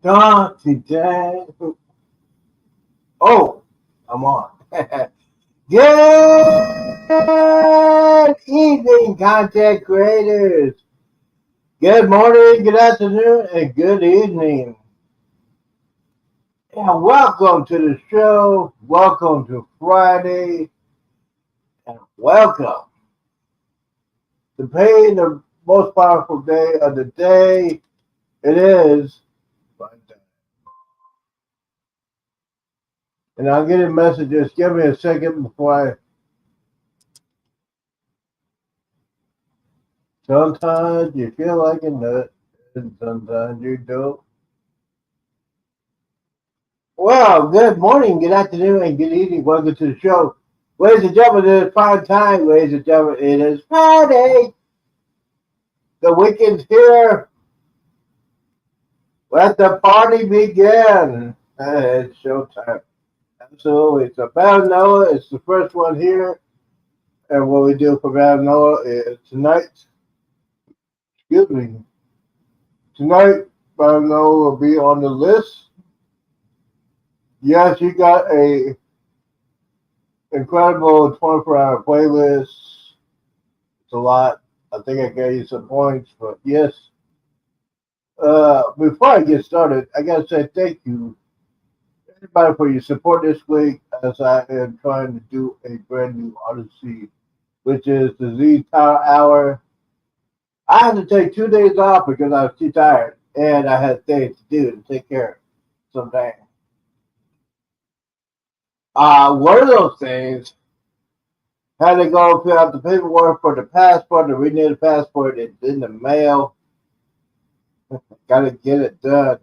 Not today. Oh, I'm on. Good evening, content creators. Good morning, good afternoon, and good evening. And welcome to the show. Welcome to Friday. And welcome to pay the most powerful day of the day. It is Primetime. And I'm getting messages. Give me a second before I. Sometimes you feel like a nut, and sometimes you don't. Well, good morning, good afternoon, and good evening. Welcome to the show. Ladies and gentlemen, it is prime time. Ladies and gentlemen, it is Friday. The weekend's here. Let the party begin. It's showtime. Absolutely. So, Battle Noah is the first one here. And what we do for Battle Noah is tonight, excuse me, tonight, Battle Noah will be on the list. Yes, you got a incredible 24-hour playlist. It's a lot. I think I gave you some points, but yes. Before I get started, I gotta say thank you, everybody, for your support this week as I am trying to do a brand new Odyssey, which is the Z Tower Hour. I had to take 2 days off because I was too tired and I had things to do to take care of sometime. One of those things had to go fill out the paperwork for the passport, the renewed passport. It's in the mail. Gotta get it done.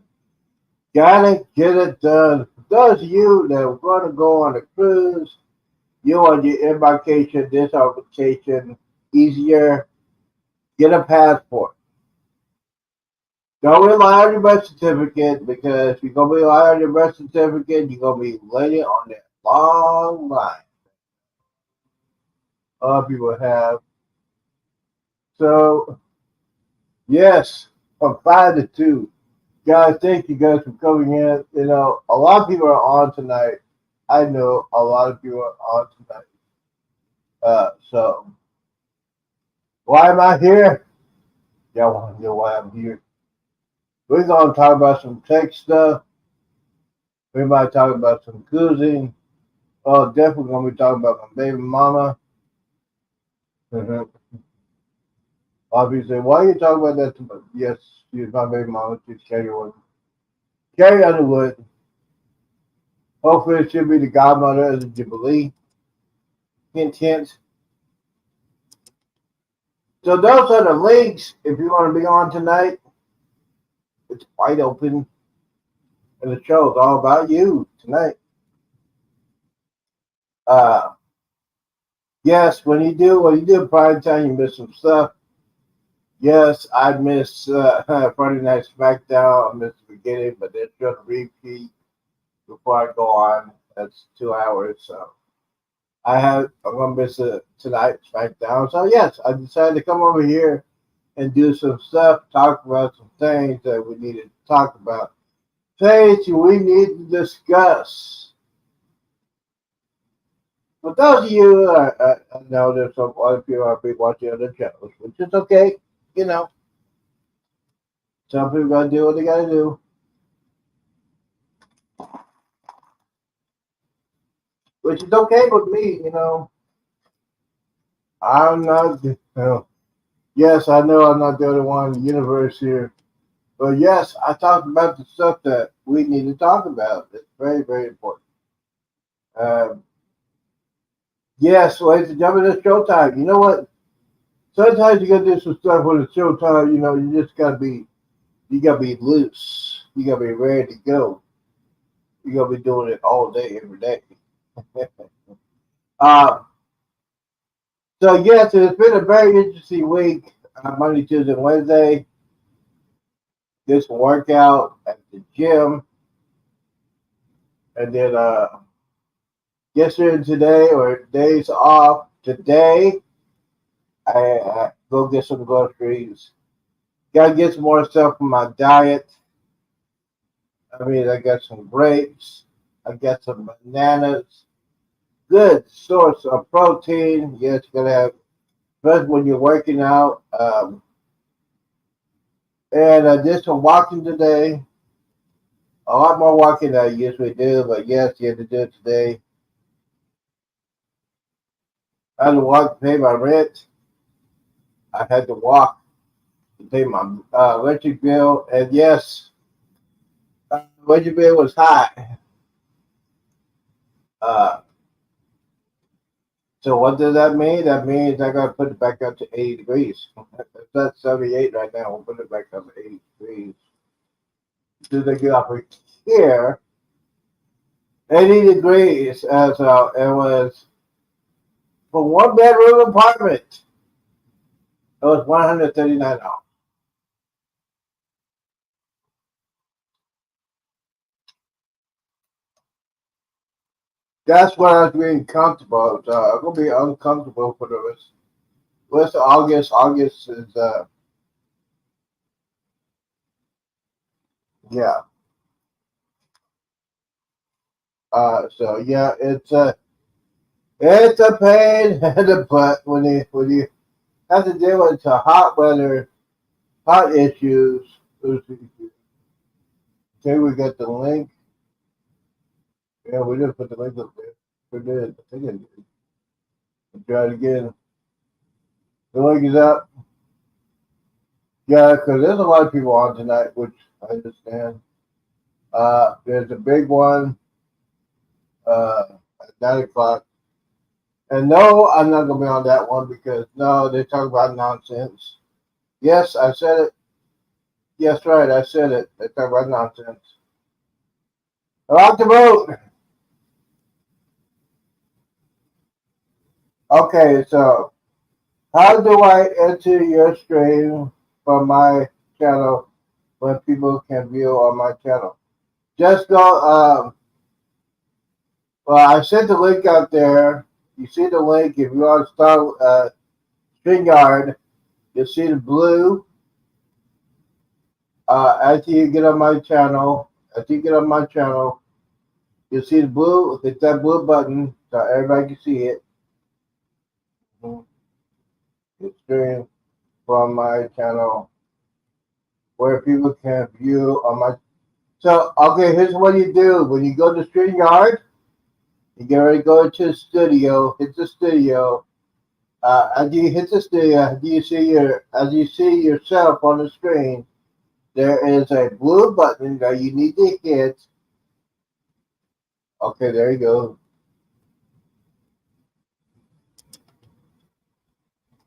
Gotta get it done. For those of you that are going to go on a cruise, you want your embarkation, disembarkation easier, get a passport. Don't rely on your birth certificate because if you're going to rely on your birth certificate, you're going to be waiting on that long line. A lot of people have. So, yes, from 5 to 2. Guys, thank you guys for coming in. You know, a lot of people are on tonight. I know a lot of people are on tonight. So why am I here? Y'all want to know why I'm here? We're gonna talk about some tech stuff. We might talk about some cruising. Oh, definitely gonna be talking about my baby mama. Mm-hmm. A lot of people say, "Why are you talking about that?" Too much? Yes, she's my baby mama. She's Carrie Underwood. Carrie Underwood. Hopefully, she'll be the godmother of the Jubilee. Hint, hint. So those are the links. If you want to be on tonight, it's wide open, and the show is all about you tonight. Uh, yes, when you do prime time, you miss some stuff. Yes, I miss Friday Night SmackDown. I miss the beginning, but it's just a repeat before I go on. That's 2 hours, so I'm gonna miss it tonight SmackDown. So yes, I decided to come over here and do some stuff, talk about some things that we needed to talk about. Things we need to discuss. For those of you, I know there's some other people out there watching other channels, which is okay. You know, some people gotta do what they gotta do. Which is okay with me, you know. I'm not, you know, yes, I know I'm not the only one in the universe here. But yes, I talked about the stuff that we need to talk about. It's very, very important. Um, yes, ladies and gentlemen, it's showtime. You know what? Sometimes you gotta do some stuff when it's showtime, you know, you gotta be loose. You gotta be ready to go. You gotta be doing it all day, every day. um, so yes, it's been a very interesting week. Monday, Tuesday, Wednesday. Did some workout at the gym, and then yesterday and today, or days off today, I go get some groceries. Gotta get some more stuff from my diet. I mean, I got some grapes. I got some bananas. Good source of protein. Yes, you're gonna have, especially when you're working out. And I did some walking today. A lot more walking than I usually do, but yes, you had to do it today. I had to walk to pay my rent. I had to walk to pay my electric bill, and yes, electric bill was high. Uh, so what does that mean? That means I gotta put it back up to 80 degrees. It's at 78 right now. We'll put it back up to 80 degrees. Do they get up here? 80 degrees. So it was for one bedroom apartment. It was $139. That's why I was being comfortable. So I'm gonna be uncomfortable for the rest of August. August is yeah. So yeah, it's a pain in the butt when you have to deal with hot weather, hot issues. Okay, we got the link. Yeah, we did put the link up there. We did. I think I did. I'll try it again. The link is up. Yeah, because there's a lot of people on tonight, which I understand. There's a big one at 9 o'clock. And no, I'm not gonna be on that one because no, they talk about nonsense. Yes, I said it. Yes, right, I said it. They talk about nonsense. About to vote. Okay, so how do I enter your stream from my channel when people can view on my channel? Just go. Well, I sent the link out there. You see the link. If you want to start StreamYard, you'll see the blue. After you get on my channel, you'll see the blue. Hit that blue button so everybody can see it. Mhm. It's stream from my channel where people can view on my. So okay, here's what you do when you go to StreamYard. You get ready to go to the studio. Hit the studio. As you hit the studio, as you see yourself on the screen, there is a blue button that you need to hit. Okay, there you go.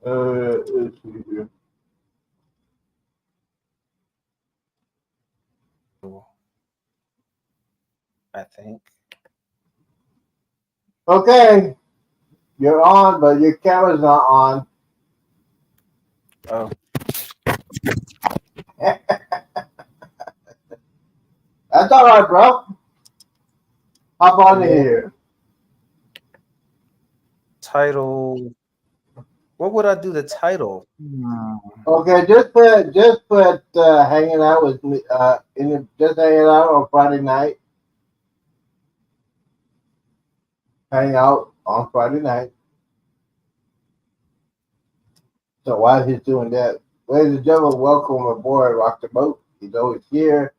Let's see here. I think. Okay, you're on, but your camera's not on. Oh, That's all right, bro. Hop on in yeah. here. Title. What would I do the title? Okay, just put hanging out with me. Just hanging out on Friday night. Hang out on Friday night. So while he's doing that, ladies and gentlemen, welcome aboard Rock the Boat. He's always here.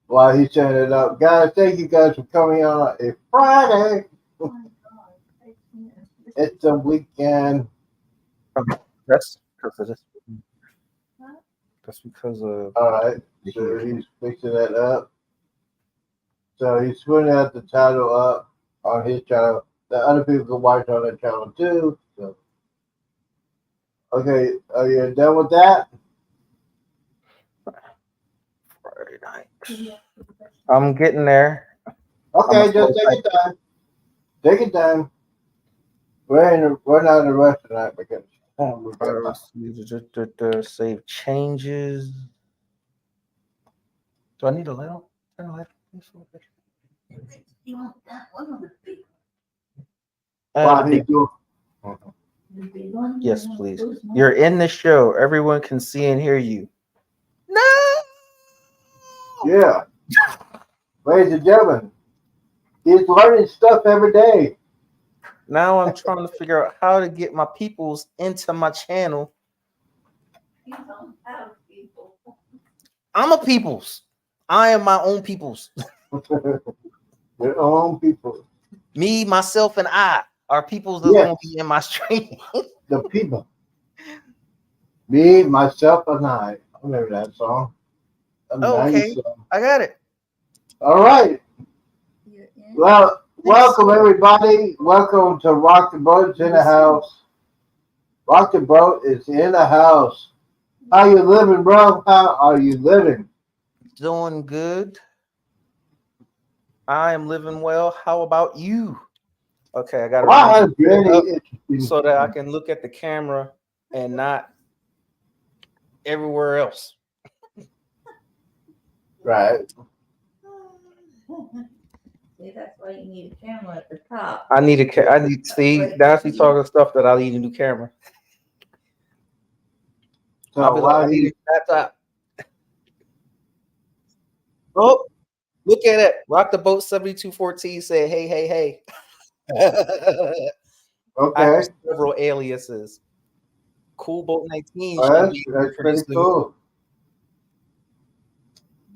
While he's setting it up, guys, thank you guys for coming on a Friday. It's a weekend. Okay, that's because of this. That's because of All right, the so here. he's fixing that up. So he's putting out the title up on his channel. The other people can watch on their channel too. So, okay, are you done with that? Friday night. I'm getting there. I'm a Okay, just slow take type. your time. Take your time. We're not in a rush tonight because we got time. Save changes. Do I need a light on? Turn the light on. While The he's big. doing, Yes, please. You're in the show. Everyone can see and hear you. No. Yeah. Ladies and gentlemen, he's learning stuff every day. Now I'm trying to figure out how to get my peoples into my channel. I'm a peoples. I am my own peoples. Your own people. Me, myself, and I are peoples that's Yes. going to be in my stream. The people. Me, myself, and I. I remember that song. A Oh, 90s okay. song. I got it. All right. Well, welcome everybody. Welcome to Rock the Boat. It's in the house. Rock the Boat is in the house. How you living, bro? How are you living? Doing good. I am living well. How about you? Okay, I got to Well, I remember had to put it really up interesting. so that I can look at the camera and not everywhere else. Right. See, that's why you need a camera at the top. I need to see. Now she's talking stuff that I need a new camera. So I'll be like, I need a laptop. Oh, look at it. Rock the Boat 7214 said, hey, hey, hey. I have okay. several aliases. Cool Boat 19 Well, should be that's pretty pretty soon. cool.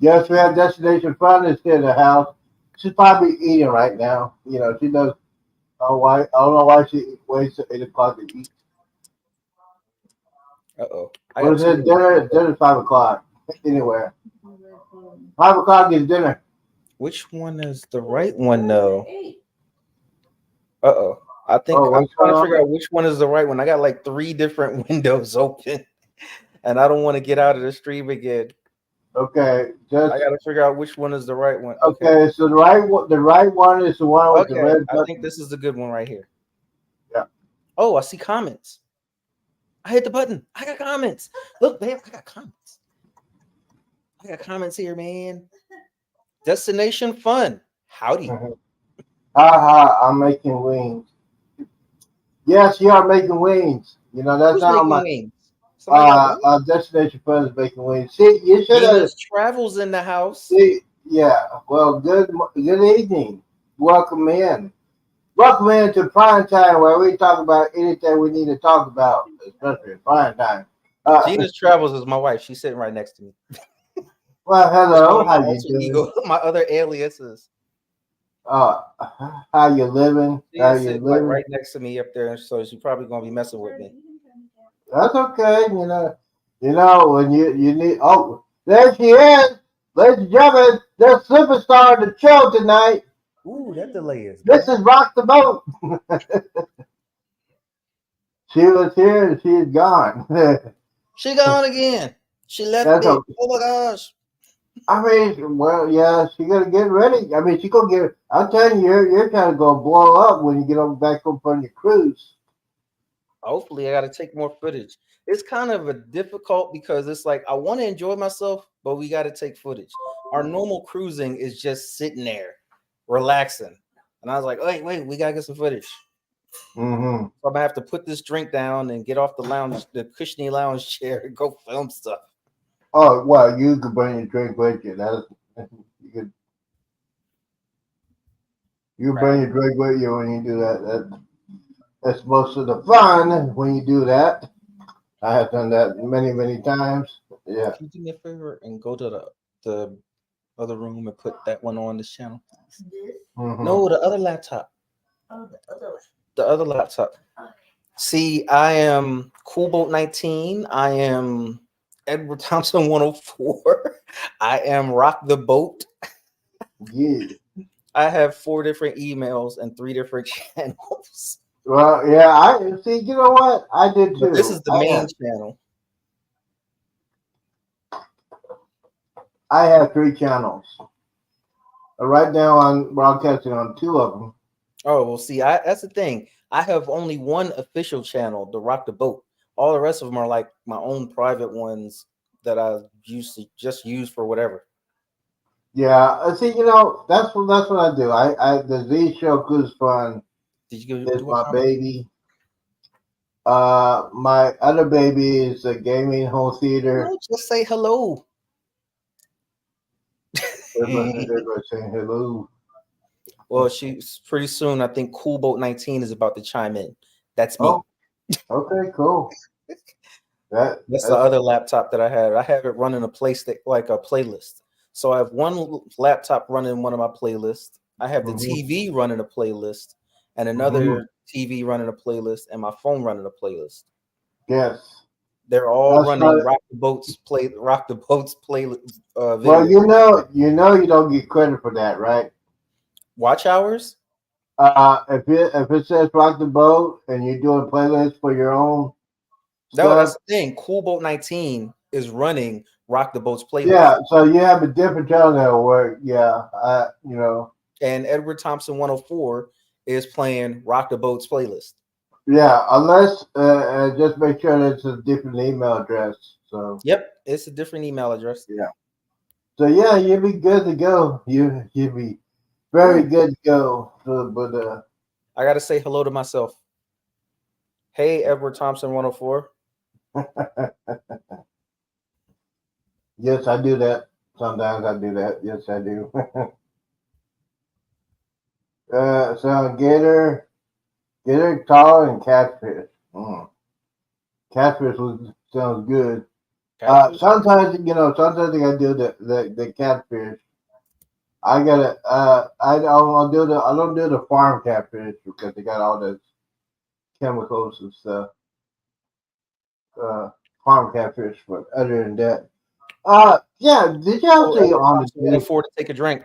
Yes, we have Destination Fun is in the house. She's probably eating right now. You know, she does. Oh, why? I don't know why she waits till 8 o'clock to eat. Uh-oh. What is it? Dinner? Dinner's 5 o'clock. Anywhere. 5 o'clock is dinner. Which one is the right one, though? Uh-oh. I think Oh, I'm what's trying going to on? figure out which one is the right one. I got like 3 different windows open, and I don't want to get out of the stream again. Okay, just I got to figure out which one is the right one. okay. So the right one is the one with the Okay, red I button. think this is the good one right here. Yeah. Oh, I see comments. I hit the button. I got comments. Look, babe, I got comments. I got comments here, man. Destination Fun. Howdy. Haha, I'm making wings. Yes, you are making wings. You know that's Who's not making my wings? Somebody got wings? Destination Fun is making wings. See, you should have. Gina's Travels in the house. See, yeah. Well, good evening. Welcome in. Welcome in to Primetime, where we talk about anything we need to talk about, especially Primetime. Gina's Travels is my wife. She's sitting right next to me. Well, hello. My How you alter doing? ego, my other aliases. How you living? She How is you sitting like living? right next to me up there, so she's probably gonna be messing with me. That's okay. You know when you need. Oh, there she is, ladies and gentlemen. The superstar of the show tonight. Ooh, that delay is. This is Rock the Boat. She was here and she's gone. She gone again. She left That's me. okay. Oh my gosh. I mean, well, yeah, she gotta get ready. I mean, she gonna get. I'm telling you, you're kind of gonna blow up when you get back up on your cruise. Hopefully, I got to take more footage. It's kind of a difficult because it's like I want to enjoy myself, but we got to take footage. Our normal cruising is just sitting there, relaxing. And I was like, wait, we gotta get some footage. Mm-hmm. So I'm gonna have to put this drink down and get off the cushiony lounge chair and go film stuff. Oh well, you could bring your drink with you. You could. You bring your drink with you when you do that. That's most of the fun when you do that. I have done that many times. Yeah. Can you do me a favor and go to the other room and put that one on this channel? Mm-hmm. No, the other laptop. Oh, the other one. The other laptop. Okay. See, I am Cool Boat 19. I am Edward Thompson 104. I am Rock the Boat. Yeah. I have 4 different emails and 3 different channels. Well, yeah. I see. You know what? I did too. But this is the main channel. I have 3 channels. Right now, I'm broadcasting on 2 of them. Oh, well, see, that's the thing. I have only one official channel, the Rock the Boat. All the rest of them are like my own private ones that I used to just use for whatever. Yeah, see, you know, that's what I do. The Z Show Cruise Fun Did you is my baby. My other baby is a gaming home theater. No, just say hello. Everybody saying hello. Well, she's pretty soon. I think Cool Boat 19 is about to chime in. That's me. Oh, okay, cool. That's the other laptop that I have. I have it running a like a playlist. So I have one laptop running one of my playlists. I have the TV running a playlist, and another TV running a playlist, and my phone running a playlist. Yes. They're all That's running right. Rock the Boats playlist Well, video. you don't get credit for that, right? Watch hours? If it says rock the boat and you're doing playlists for your own No, that's stuff, the thing. Cool Boat 19 is running Rock the Boats playlist. yeah. So you have a different channel that'll work. Yeah, And Edward Thompson 104 is playing Rock the Boats playlist. yeah. Unless just make sure that it's a different email address. So Yep, it's a different email address. yeah. So yeah, you'll be good to go. You'll be very good to go. So, but I gotta say hello to myself. Hey, Edward Thompson 104. yes, I do that. Sometimes I do that. Yes, I do. So Gator, tall, and catfish. Catfish sounds good. Sometimes sometimes I gotta do the catfish. I gotta I don't do the farm catfish because they got all those chemicals and stuff. Farm catfish, but other than that, yeah. Did y'all see Edward on the Thompson news 104 to take a drink.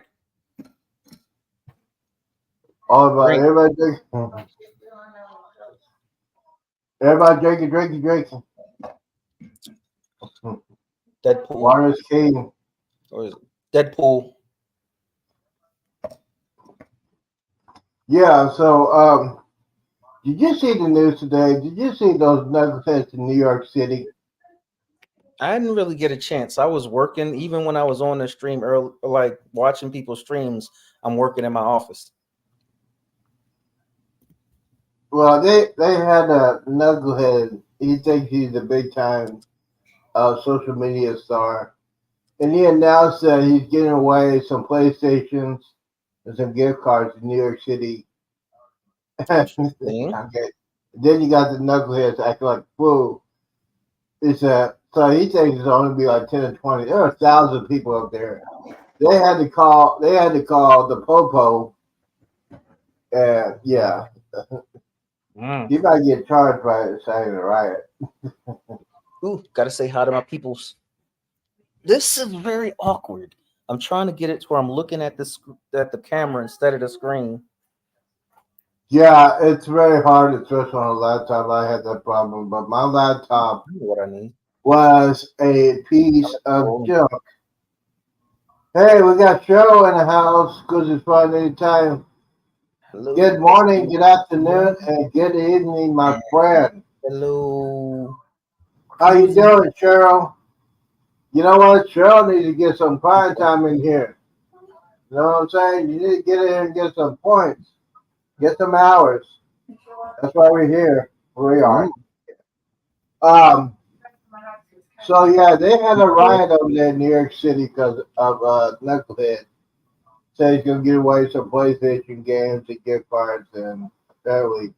all about Drink. everybody drinking. Deadpool. Water is king. Or is it Deadpool? Yeah. So did you see the news today? Did you see those knuckleheads in New York City? I didn't really get a chance. I was working, even when I was on the stream early, like watching people's streams. I'm working in my office. Well, they had a knucklehead. He thinks he's a big time social media star, and he announced that he's giving away some PlayStations and some gift cards in New York City. Interesting. Okay. Then you got the knuckleheads acting like a fool. So he thinks it's only be like 10 or 20. There are 1,000 people up there. They had to call the popo, and yeah, you might get charged by inciting a riot. Ooh, gotta say hi to my peoples. This is very awkward. I'm trying to get it to where I'm looking at the camera instead of the screen. Yeah, it's very hard, especially on a laptop. I had that problem, but my laptop I know what I need. was a piece of Oh, junk. Hey, we got Cheryl in the house because it's Friday time. hello. Good morning, good afternoon, and good evening, my friend. Hello. How you doing, Cheryl? You know what? Cheryl needs to get some prime time in here. You know what I'm saying? You need to get in here and get some points. Get some hours. That's why we're here. We are. Um. So yeah, they had a riot over there in New York City because of Knucklehead. Said he's gonna give away some PlayStation games and gift cards, and apparently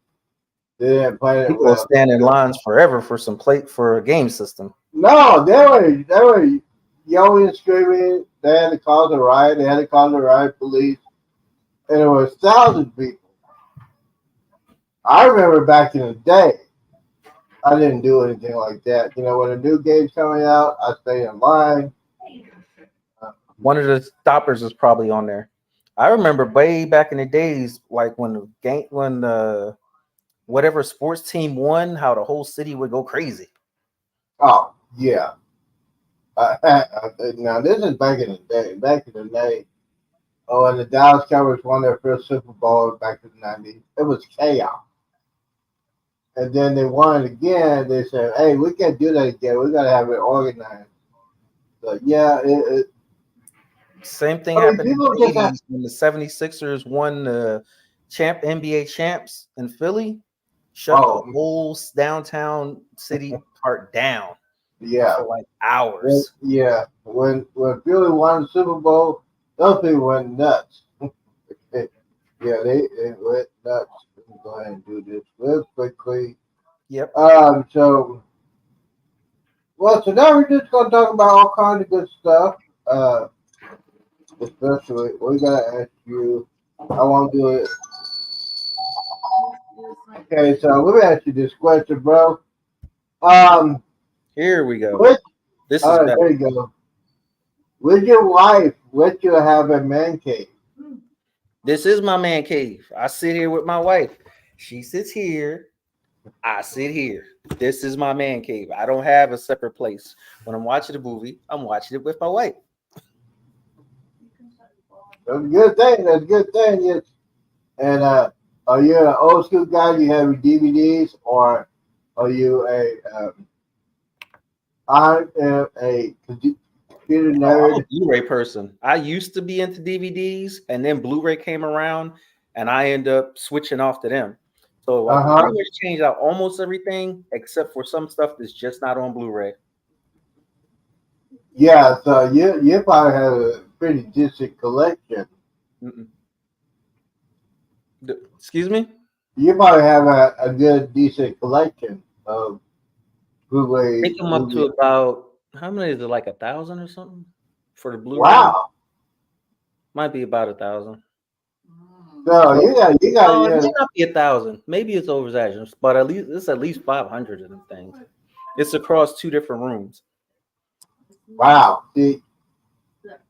they didn't plan it People will well. stand in lines forever for for a game system. No, they were yelling and screaming. They had to call the riot. They had to call the riot police, and there was thousands of people. I remember back in the day, I didn't do anything like that. You know, when a new game's coming out, I stay in line. One of the stoppers is probably on there. I remember way back in the days, like when the whatever sports team won, how the whole city would go crazy. Oh yeah. Now this is back in the day. Back in the day, when the Dallas Cowboys won their first Super Bowl back in the '90s, it was chaos. And then they won it again. They said, "Hey, we can't do that again. We got to have it organized." So yeah, Same thing I mean, happened in people the just have, 80s when the 76ers won the NBA champs in Philly. shut the whole downtown city part down yeah. for like hours. When Philly won the Super Bowl, those people went nuts. They went nuts. Let me go ahead and do this real quickly. Yep. So now we're just gonna talk about all kinds of good stuff. Especially we gotta ask you. I want to do it. Okay, so let me ask you this question, bro. Um, Here we go. which, This all is right, better. there you go. Would your wife let you have a man cave? This is my man cave. I sit here with my wife. She sits here. I sit here. This is my man cave. I don't have a separate place. When I'm watching a movie, I'm watching it with my wife. That's a good thing. That's a good thing. Yes. And are you an old school guy? Do you have your DVDs, or are you a computer Oh, I'm a nerd? Blu-ray person. I used to be into DVDs, and then Blu-ray came around, and I end up switching off to them. So I Uh-huh. pretty much changed out almost everything except for some stuff that's just not on Blu-ray. Yeah. So you probably have a pretty decent collection. Mm-mm. Excuse me? You probably have a good decent collection of I Blu-ray think I'm up to movies. about how many is it? Like 1,000 or something for the Blu-ray? Wow. Might be about 1,000. So So you got no, it yeah. might not be 1,000. Maybe it's overexaggerated, but at least it's at least 500 of them things. It's across 2 different rooms. Wow. See,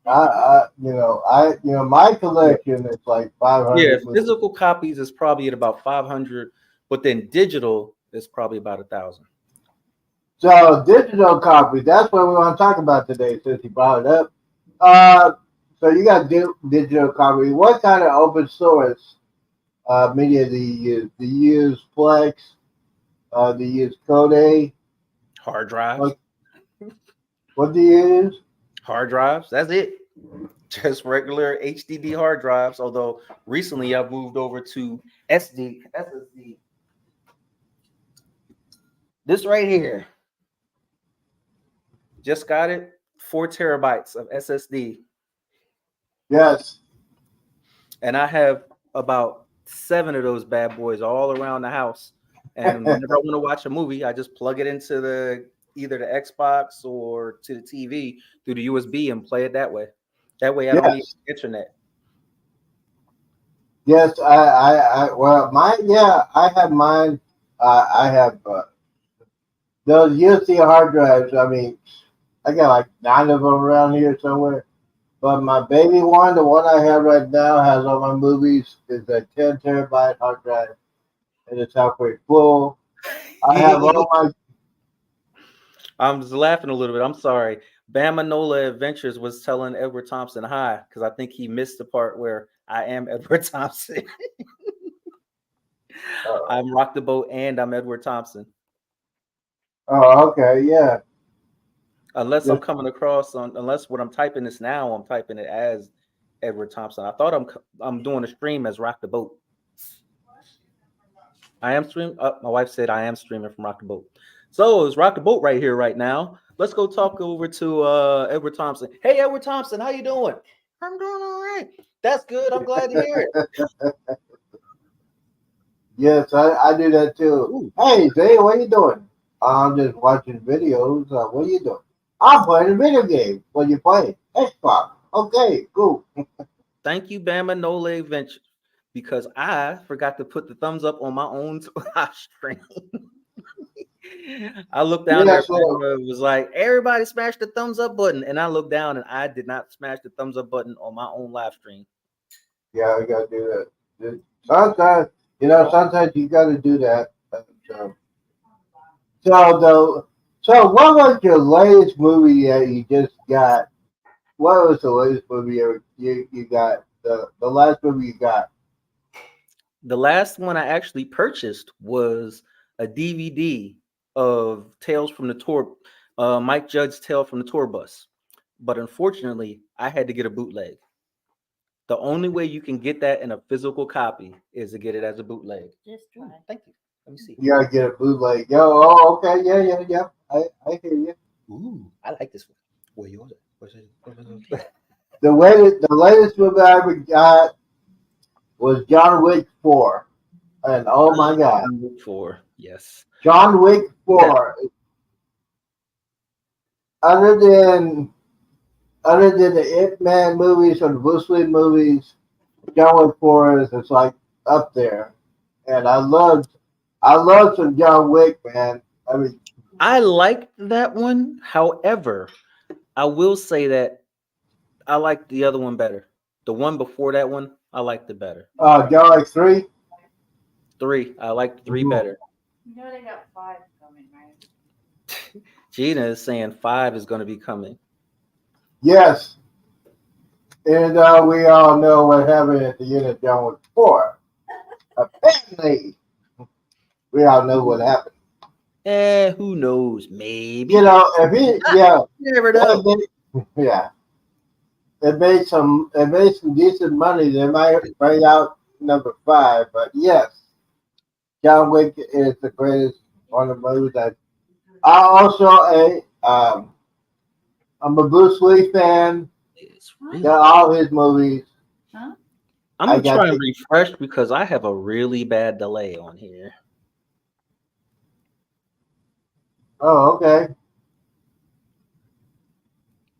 my collection is like Yeah, 500 movies. physical copies is probably at about 500, but then digital is probably about 1,000. So digital copy, that's what we want to talk about today since you brought it up. Uh, so you got digital copy. What kind of open source media do you use? Do you use Plex? Do you use Code? Hard drives, What, what do you use? hard drives. That's it. Just regular HDD hard drives. Although recently I've moved over to SSD. This right here, just got it. 4 terabytes of SSD, Yes. and I have about 7 of those bad boys all around the house. And whenever I want to watch a movie, I just plug it into either the Xbox or to the TV through the USB and play it that way. That way, I don't need Yes. internet. Yes. Well, mine, yeah, I have mine. I have those USB hard drives. I mean, I got like 9 of them around here somewhere. But my baby one, the one I have right now, has all my movies. Is a 10 terabyte hard drive, and it's halfway full. I have all my. I'm just laughing a little bit. I'm sorry. Bama Nola Adventures was telling Edward Thompson hi because I think he missed the part where I am Edward Thompson. I'm Rock the Boat and I'm Edward Thompson. Oh, okay, yeah. Unless I'm Just, coming across unless what I'm typing this now, I'm typing it as Edward Thompson. I thought I'm doing a stream as Rock the Boat. I am streaming. My wife said I am streaming from Rock the Boat. So it's Rock the Boat right here, right now. Let's go talk over to Edward Thompson. Hey, Edward Thompson, how you doing? I'm doing all right. That's good. I'm glad to hear it. yes, I do that too. Ooh. Hey, Zay, what you doing? I'm just watching videos. What are you doing? I'm playing a video game. What you playing? Xbox. Okay, cool. Thank you, Bama Nola Adventure, because I forgot to put the thumbs up on my own live stream. I looked down Yeah, there, so Bama was like, everybody smash the thumbs up button. And I looked down and I did not smash the thumbs up button on my own live stream. yeah, I gotta do that. Sometimes, sometimes you gotta do that. So, so what was your latest movie that you just got? What was the latest movie you got? The last movie you got? The last one I actually purchased was a DVD of Tales from the Tour, Mike Judge's Tale from the Tour Bus. But unfortunately, I had to get a bootleg. The only way you can get that in a physical copy is to get it as a bootleg. Just try. Thank you. Let me see. You gotta get a bootleg. Yo, oh, okay, yeah. I hear you. Ooh, I like this one. Where yours? What's it? The latest movie I ever got was John Wick 4. And oh my God. Four. Yes. John Wick 4. Other than the Ip Man movies or the Bruce Lee movies, John Wick 4 is it's like up there. And I loved some John Wick, man. I mean, I liked that one. However, I will say that I like the other one better. The one before that one, I liked it better. John Wick 3. Three, I liked three Mhm. better. You know they got 5 coming, right? Gina is saying 5 is going to be coming. Yes. And we all know what happened at the end of John Wick 4. Apparently, we all know what happened. Who knows? Maybe. You know, if he, yeah, You never know. yeah, it made some decent money. They might bring out number 5, but yes, John Wick is the greatest one of the movies. I also I'm a Bruce Lee fan. It's really. Got all his movies. Huh? I'm I gonna got try and the- refresh because I have a really bad delay on here. Oh, okay.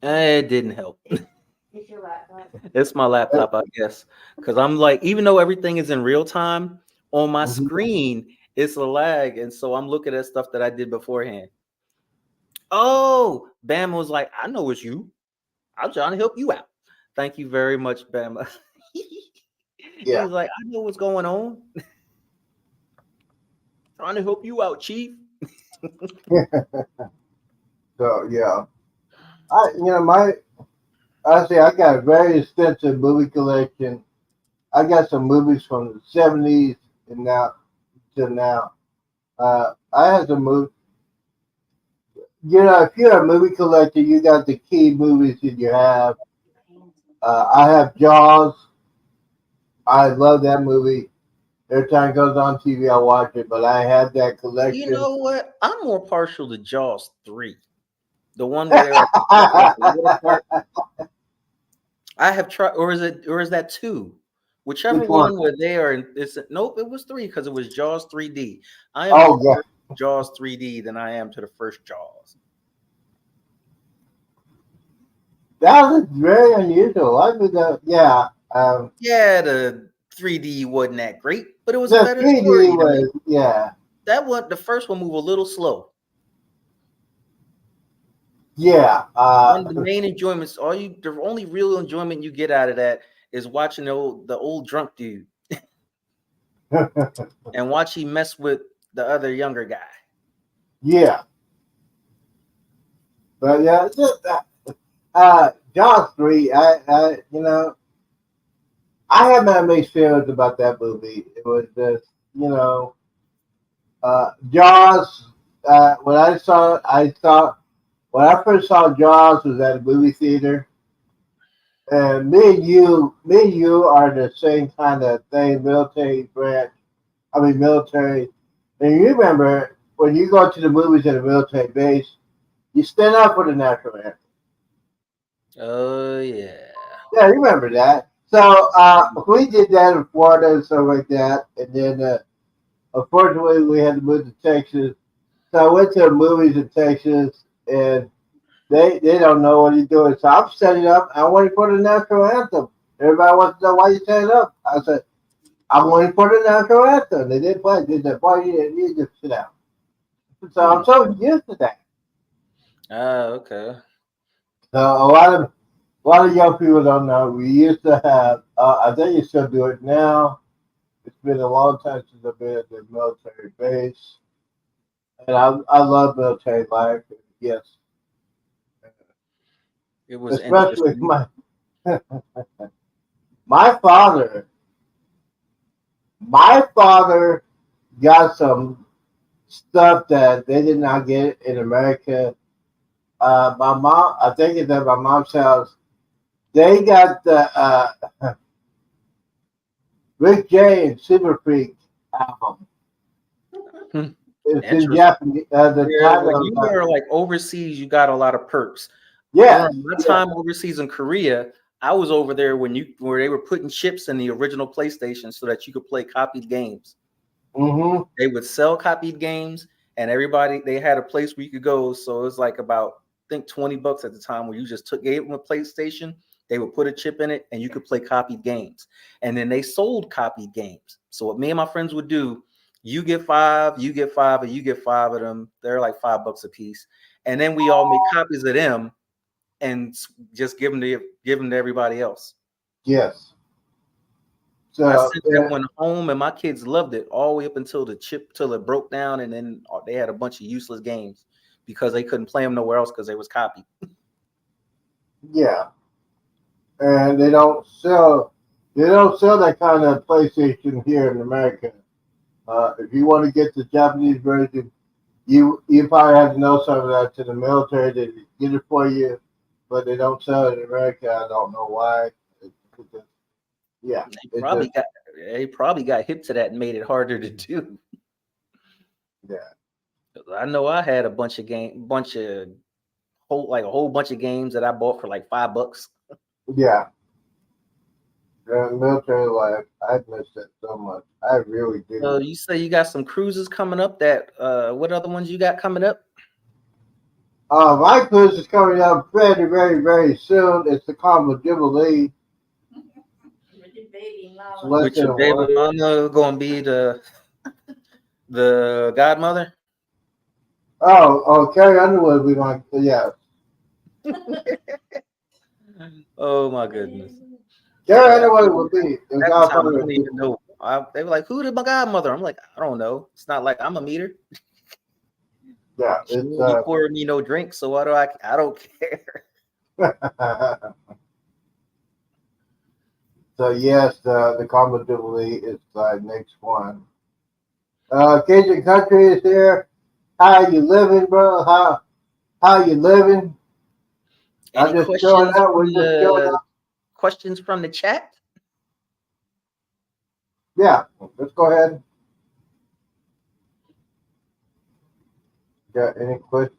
It didn't help. It's your laptop. It's my laptop, I guess, because I'm like, even though everything is in real time on my Mhm. screen, it's a lag, and so I'm looking at stuff that I did beforehand. Oh, Bama was like, I know it's you. I'm trying to help you out. Thank you very much, Bama. Yeah. He's like, I know what's going on. Trying to help you out, Chief. So yeah, I say I got a very extensive movie collection. I got some movies from the '70s and now to now. I had some movies. You know, if you're a movie collector, you got the key movies that you have. I have Jaws. I love that movie. Every time it goes on TV, I watch it. But I had that You collection. know what? I'm more partial to Jaws 3. The one where they're at the water park. I have tried, or is that 2? Whichever Which one? one where they are. Nope, it was 3 because it was Jaws 3D. I am Oh more yeah, Jaws 3D than I am to the first Jaws. that was very unusual. I mean, yeah. Yeah, the 3D wasn't that great, but it was a The better 3D story to me. was yeah, That one, the first one, moved a little slow. yeah. One of the main enjoyments, the only real enjoyment you get out of that is watching the old drunk dude and watch he mess with the other younger guy. Yeah, but yeah, just, Jaws 3. I have my mixed feelings about that movie. It was just, Jaws. When when I first saw Jaws was at a movie theater, and me and you are the same kind of thing, military branch. I mean, military. And you remember when you go to the movies at a military base, you stand up for the national anthem. Oh yeah. Yeah, you remember that. So we did that in Florida and stuff like that, and then unfortunately we had to move to Texas. So I went to the movies in Texas, and they don't know what he's doing. So I'm setting up. I want to put the national anthem. Everybody wants to know why you standing up. I said I'm waiting for the national anthem. They didn't play. They said, "Boy, you just sit down." So I'm so used to that. Okay. So a lot of young people don't know. We used to have. I think you still do it now. It's been a long time since I've been at the military base, and I love military life. Yes, It was especially interesting. my father. My father got some stuff that they did not get in America. My mom, I think it's at my mom's house. They got the Rick James Super Freak album. It's in Interesting. Japanese. The Yeah, when title. you were like overseas, you got a lot of perks. Yes. During my time overseas in Korea, I was over there where they were putting chips in the original PlayStation so that you could play copied games. Mm-hmm. They would sell copied games, and they had a place where you could go. So it was like about I think $20 at the time, where you just gave them a PlayStation. They would put a chip in it, and you could play copied games. And then they sold copied games. So what me and my friends would do, you get 5, you get 5, and you get 5 of them. They're like $5 a piece, and then we all make copies of them and just give them to everybody else. Yes. I So sent that one home, and my kids loved it all the way up until till it broke down, and then they had a bunch of useless games because they couldn't play them nowhere else because they was copied. yeah, and they don't sell that kind of PlayStation here in America. If you want to get the Japanese version, you probably have to know some of that to the military. They get it for you, but they don't sell it in America. I don't know why. Yeah, They probably got hip to that and made it harder to do. Yeah. I know I had a bunch of a whole bunch of games that I bought for like $5. Yeah. The military life, I miss it so much. I really do. So you say you got some cruises coming up. What other ones you got coming up? My cruise is coming up very, very, very soon. It's the Combo Jubilee. With your baby mama. With your baby mama going to be the godmother? Oh, Carrie Underwood, we want, yeah. Oh my goodness. Carrie Underwood will be the At the time, I godfather. don't even know. They were like, "Who did my godmother?" I'm like, "I don't know. It's not like I'm a meter. Yeah, She won't be pouring me no drink, so why do I don't care." So yes, the Combo Jubilee is the next one. Cajun Country is here. How you living, bro? How you living? Any I'm just showing up. We're just showing up. questions from the chat? Yeah, let's go ahead. Got any questions?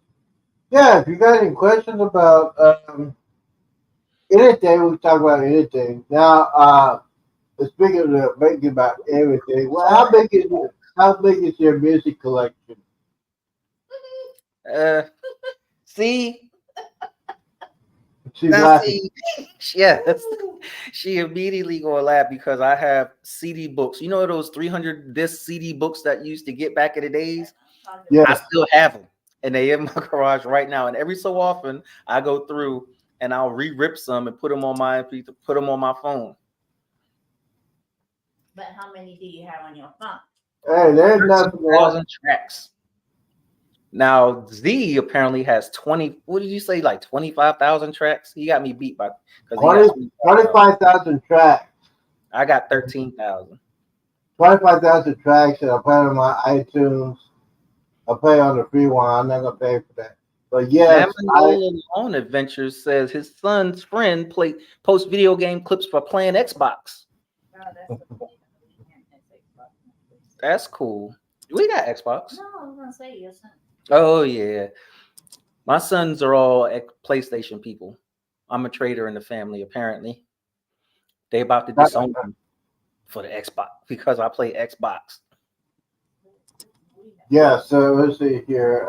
Yeah, if you got any questions about anything, we can talk about anything. Now, speaking of making about everything, well, how big is your music collection? See, She's now laughing. see, yes, she immediately gonna laugh because I have CD books. You know those 300 disc CD books that you used to get back in the days? Yes. I still have them, and they in my garage right now. And every so often, I go through and I'll re-rip some and put them on my phone. But how many do you have on your phone? Hey, there's nothing. 13,000 tracks. Now Z apparently has 20. What did you say? Like 25,000 tracks. He got me beat by because 25,000 tracks. I got 13,000. 25,000 tracks, and I play on my iTunes. I play on the free one. I'm not gonna pay for that. But yes, Own Adventures says his son's friend post video game clips for playing Xbox. Oh, That's cool. We got Xbox. No, I was gonna say your son. Oh yeah, my sons are all PlayStation people. I'm a trader in the family. Apparently, they about to disown me for the Xbox because I play Xbox. Yeah, so let's see here.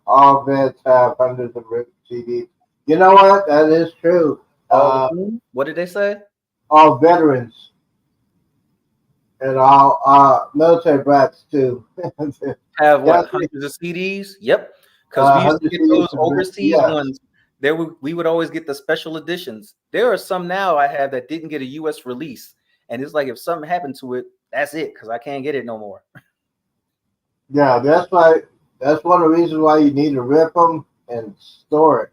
All vets have hundreds of CDs. You know what? That is true. What did they say? All veterans and all military brats too. Have what, hundreds of CDs? Yep. Because we used to get those overseas ones. We would always get the special editions. There are some now I have that didn't get a US release. And it's like if something happened to it, that's it, because I can't get it no more. Yeah, that's one of the reasons why you need to rip them and store it.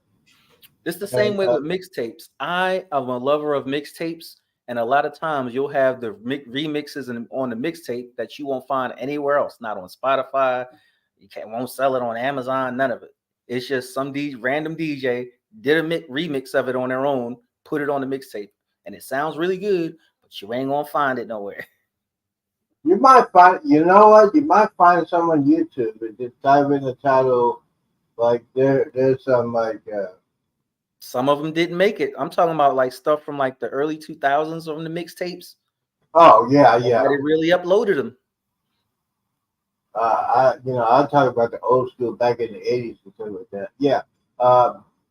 It's the same way with mixtapes. I am a lover of mixtapes, and a lot of times you'll have the remixes on the mixtape that you won't find anywhere else, not on Spotify. Won't sell it on Amazon, none of it. It's just some random DJ did a remix of it on their own, put it on the mixtape, and it sounds really good, but you ain't gonna find it nowhere. You might find, you know what? You might find some on YouTube and just type in the title. Like there's some like, Some of them didn't make it. I'm talking about like stuff from like the early 2000s on the mixtapes. oh yeah, yeah. Nobody really uploaded them. I'll talk about the old school back in the '80s and stuff like that. Yeah,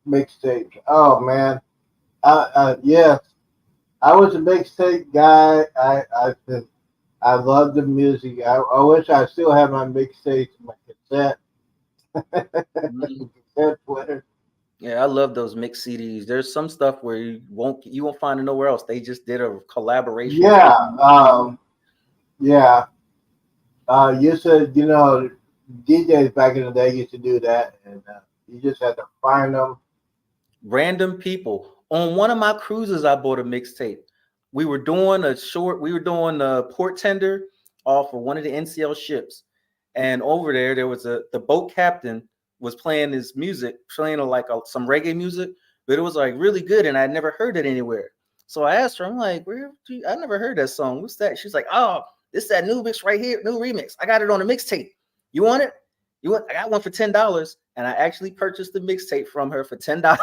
mixtapes. Oh man, yeah, I was a mixtape guy. I love the music. I wish I still had my mixtapes, my cassette, Mhm. cassette player. Yeah, I love those mixed CDs. There's some stuff where you won't find it nowhere else. They just did a collaboration Yeah, taking the CD. yeah. You said DJs back in the day used to do that, and you just had to find them. Random people. On one of my cruises, I bought a mixtape. We were doing a port tender off of one of the NCL ships. And over there was the boat captain was playing his music, playing some reggae music, but it was like really good. And I'd never heard it anywhere. So I asked her, I'm like, I never heard that song. What's that? She's like, oh, this that new mix right here, new remix. I got it on a mixtape. You want it? I got one for $10, and I actually purchased the mixtape from her for $10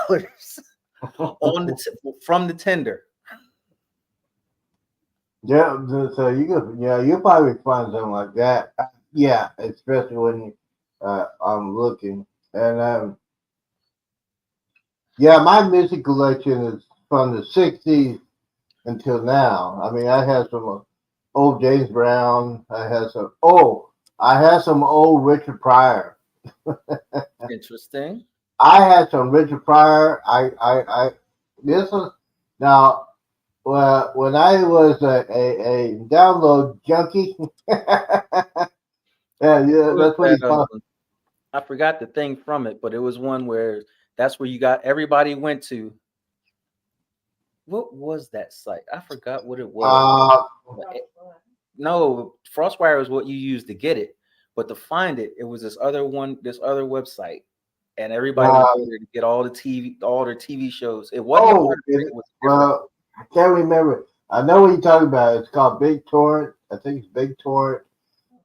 from the tender. Yeah, so you probably find something like that. Yeah, especially when I'm looking. And yeah, my music collection is from the '60s until now. I mean, I had some old James Brown. I had some old Richard Pryor. Interesting. I had some Richard Pryor. This was now. Well, when I was a download junkie, yeah, What was that's what he that? called. I forgot the thing from it, but it was one where that's where you got everybody went to. What was that site? I forgot what it was. Uh, No, FrostWire is what you use to get it, but to find it, it was this other website, and everybody would uh, go there to get all their TV shows. It wasn't a oh, part of it; it was different. well, I can't remember. I know what you're talking about. It's called Big Torrent. I think it's Big Torrent.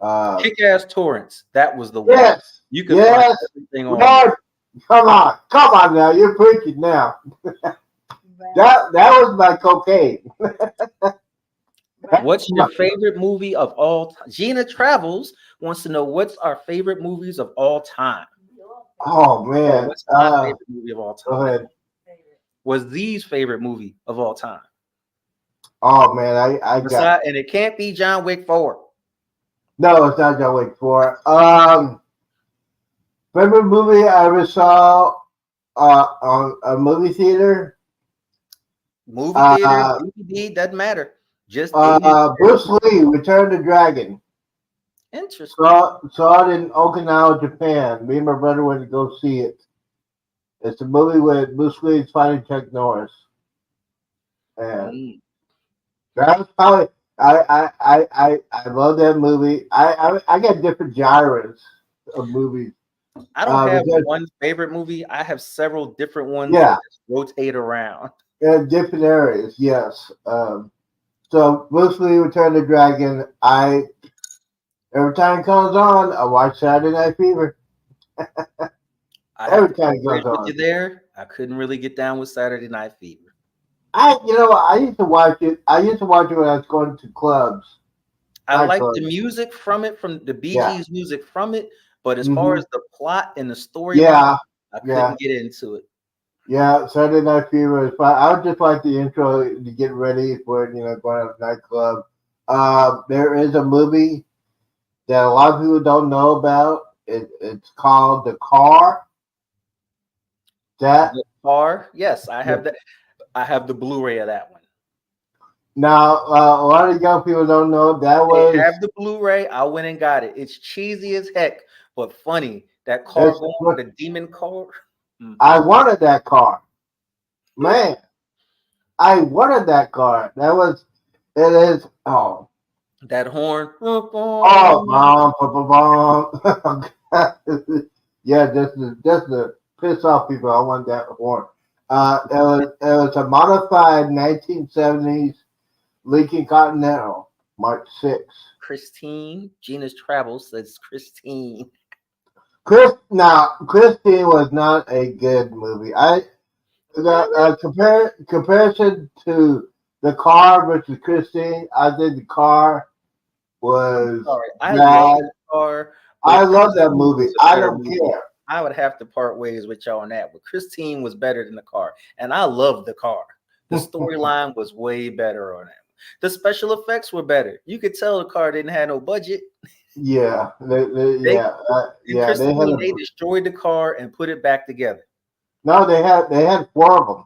Uh, Kick-ass torrents. That was the one. yes, You could find yes, everything on there. Lord, come on now, you're preaching now. That was my cocaine. What's your favorite movie of all time? Gina Travels wants to know what's our favorite movies of all time. Oh Or man, what's my favorite movie of all go time? ahead. Was Th's favorite movie of all time? Oh man, I got And it can't be John Wick 4. no, it's not John Wick 4. Favorite movie I ever saw on a movie theater. Movie theater, Uh, DVD, doesn't matter. Just in it. Bruce Lee, Return the Dragon. Interesting. Saw it in Okinawa, Japan. Me and my brother went to go see it. It's a movie with Bruce Lee fighting Chuck Norris, and Mm. that was probably I love that movie. I got different genres of movies. I don't have Because, one favorite movie. I have several different ones that yeah, just rotate around. different areas. Yes. So Bruce Lee, Return the Dragon. Every time it comes on, I watch Saturday Night Fever. I have Every to be time it comes frank with you on. there. I couldn't really get down with Saturday Night Fever. I used to watch it. I used to watch it when I was going to clubs, I like the nightclubs. music from it, from the Bee Yeah. Gees music from it, but as far Hmm. as the plot and the storyline, Yeah. I Yeah. couldn't get into it. Yeah. Saturday Night Fever is fine. I would just like the intro to get ready for going to the nightclub. There is a movie that a lot of people don't know about. It's called The Car. That The Car, yes, I yeah. have that. I have the Blu-ray of that one. Now a lot of young people don't know that They was have the Blu-ray. I went and got it. It's cheesy as heck, but funny. That car it's, going, the demon car. Mm. I wanted that car. Man, I wanted that car. That was it is That horn. mom, yeah, just to piss off people. I want that horn. It was a modified 1970s Lincoln Continental Mark 6. Christine. Gina's Travels says Christine. Christine was not a good movie. Comparison to the car versus Christine, I think the car was Sorry, I love bad. the car, I but love that Christine movie. was a I better don't movie. care. I would have to part ways with y'all on that, but Christine was better than the car, and I love the car. The storyline was way better on that. The special effects were better. You could tell the car didn't have no budget. Yeah, They in yeah. They had Christine, they destroyed the car and put it back together. no. They had four of them.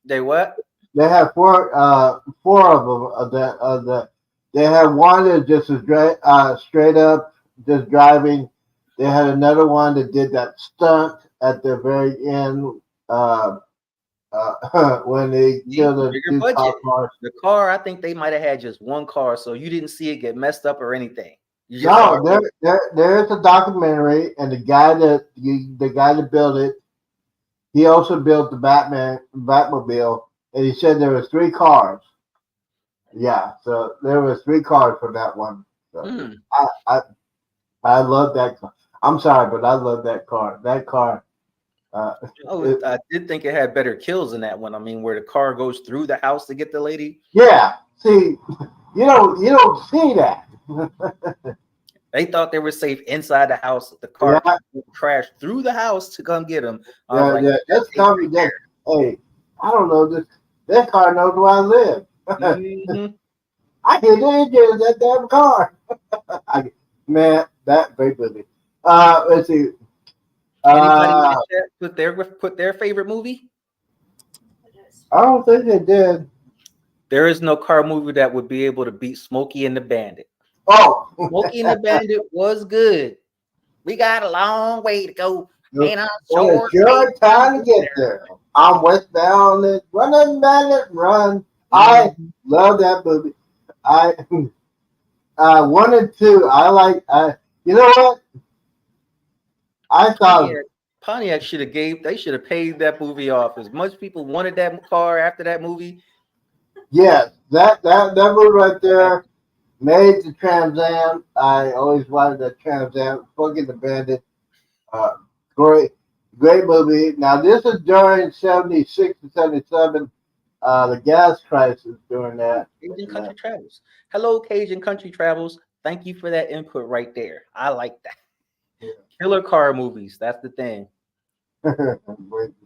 They what? They had four of them. They had one that just was straight up just driving. They had another one that did that stunt at the very end. When they killed the Bigger two budget. cop cars. The car, I think they might have had just one car, so you didn't see it get messed up or anything. You just saw No, there's a documentary, and the guy that built it, he also built the Batmobile, and he said there was three cars. Yeah, so there was three cars for that one. So I love that car. I'm sorry, but I love that car. That car. I did think it had better kills in that one. I mean, where the car goes through the house to get the lady. Yeah. See, you don't see that. They thought they were safe inside the house. The car crashed through the house to come get them. That's coming. Hey, I don't know. That car knows where I live. I hear the engine in that damn car. Man, that great movie. Let's see. Anybody in the chat put their favorite movie? I don't think they did. There is no car movie that would be able to beat Smokey and the Bandit. Oh, Smokey and the Bandit was good. We got a long way to go. And it's your time to get there. I'm westbound and running, bandit, run. I love that movie. I 1 and 2. I like. You know what? I thought Pontiac should have They should have paid that movie off. As much people wanted that car after that movie. Yes, that movie right there made the Trans Am. I always wanted that Trans Am. Fucking the Bandit. Great movie. Now this is during 76 to 77. The gas crisis during that. Cajun Country Travels. Hello, Cajun Country Travels. Thank you for that input right there. I like that. Yeah. Killer car movies. That's the thing.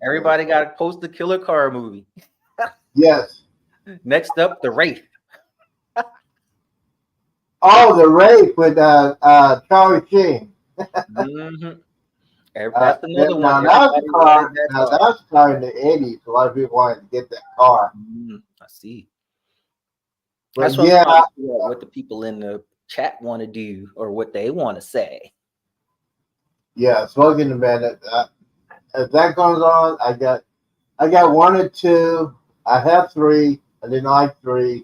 Everybody got to post the killer car movie. Yes. Next up, The Wraith. Oh, The Wraith with Charlie Sheen. That's another one. That's a car in the 80s. A lot of people wanted to get that car. I see. But that's what the people in the chat want to do or what they want to say. Yeah, Smoking the Bandit. As that goes on, I got 1 and 2. I have 3. I didn't like 3.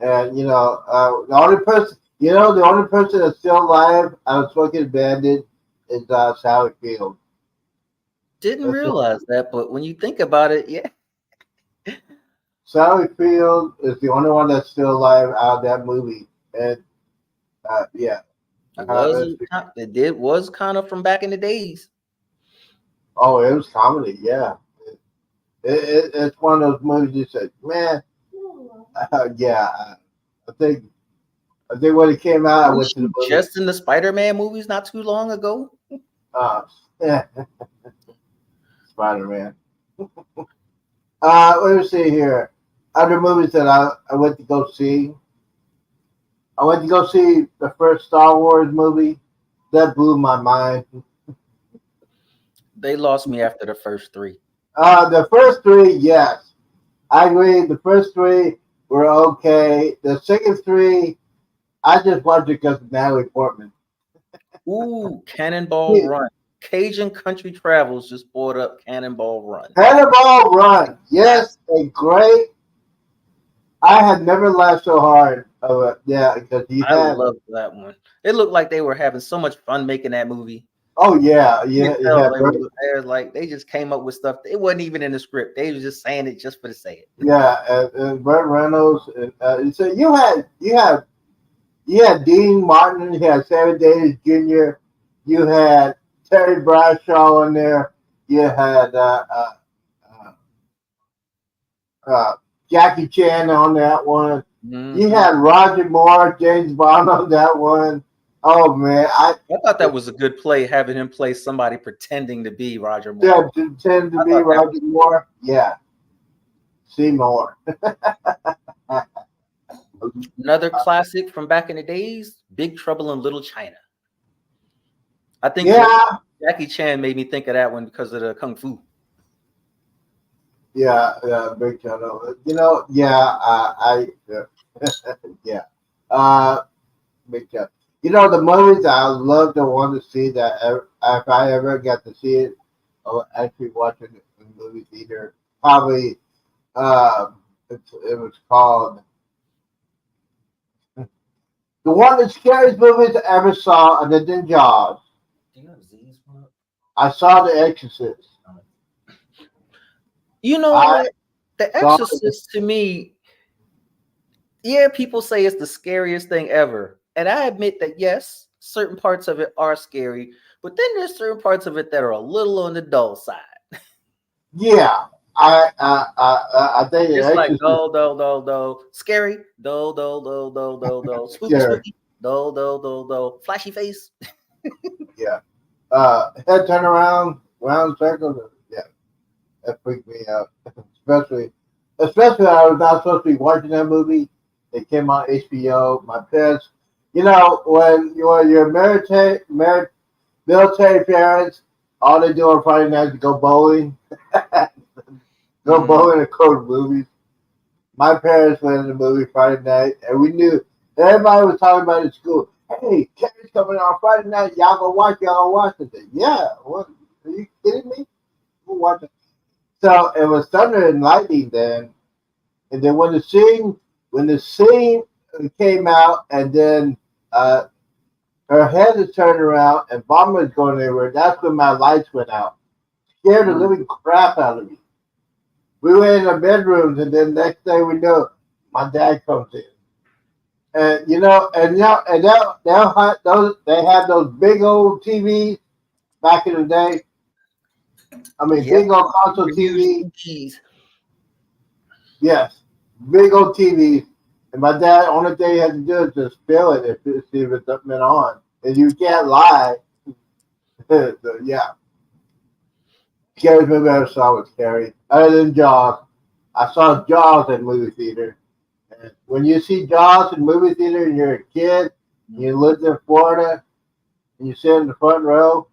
And the only person that's still alive out of Smoking the Bandit is Sally Field. Didn't realize that, but when you think about it, yeah. Sally Field is the only one that's still alive out of that movie, and yeah. It was kind of from back in the days. Oh, it was comedy, yeah. It's one of those movies you said, man, yeah. I think when it came out, I went to the movie. Just in the Spider-Man movies not too long ago. Yeah. Spider-Man. Let me see here. Other movies that I went to go see. I went to go see the first Star Wars movie. That blew my mind. They lost me after the first 3. The first 3, yes. I agree. The first 3 were okay. The second 3, I just watched it because of Natalie Portman. Ooh, Cannonball Run. Cajun Country Travels just brought up Cannonball Run. Cannonball Run. Yes, a great. I had never laughed so hard. Yeah, because I loved that one. It looked like they were having so much fun making that movie. Oh yeah, You yeah, could it tell had they was like they just came up with stuff. It wasn't even in the script. They was just saying it just for the say it. yeah, and Burt Reynolds. And so you had Dean Martin, you had Sammy Davis Jr., you had Terry Bradshaw in there, you had uh, uh, Jackie Chan on that one. You Mm-hmm. had Roger Moore, James Bond on that one. Oh man, I thought that was a good play, having him play somebody pretending to be Roger yeah, Moore. tend to I be thought that Roger Moore. Yeah, Seymour. another classic from back in the days, Big Trouble in Little China. I think Yeah, Jackie Chan made me think of that one because of the kung fu. yeah, big channel. Yeah, yeah, yeah. Big channel. The movies I love to want to see that if I ever get to see it, I'll actually watch it in the movie theater. Probably, it was called the one of the scariest movies I ever saw, other than Jaws. Do you have Z's? I saw The Exorcist. You know I what? The saw Exorcist to me, yeah, people say it's the scariest thing ever. And I admit that yes, certain parts of it are scary, but then there's certain parts of it that are a little on the dull side. Yeah, I think The It's like Exorcist dull, dull, dull, dull, scary, dull, dull, dull, dull, dull, dull, is spooky, scary. spooky, dull, dull, dull, dull, flashy face. Yeah. Head turn around, round circles. Yeah, that freaked me out. especially, especially I was not supposed to be watching that movie. It came on HBO. My parents, when you're military parents, all they do on Friday night is go bowling, go Mm, bowling and go to movies. My parents went to the movie Friday night, and we knew everybody was talking about it in school. Hey, Kevin's coming on Friday night. Y'all gonna watch? Y'all gonna watch it? Yeah. What? Are you kidding me? We'll watch it. So it was thunder and lightning then, and then when the scene came out, and then uh, her head is turned around and Bomb is going everywhere. That's when my lights went out. Scared the mm. living crap out of me. We were in our bedrooms, and then next thing we know, my dad comes in. They had those big old TVs back in the day. I mean, Yep, big old console the huge TV. keys. Yes, big old TVs. And my dad, only thing he had to do is just fill it if to see if it's up and on. And you can't lie. So, yeah, scariest movie I ever saw was scary. Other than Jaws, I saw Jaws in movie theater. And when you see Jaws in movie theater and you're a kid, you live in Florida, and you sit in the front row,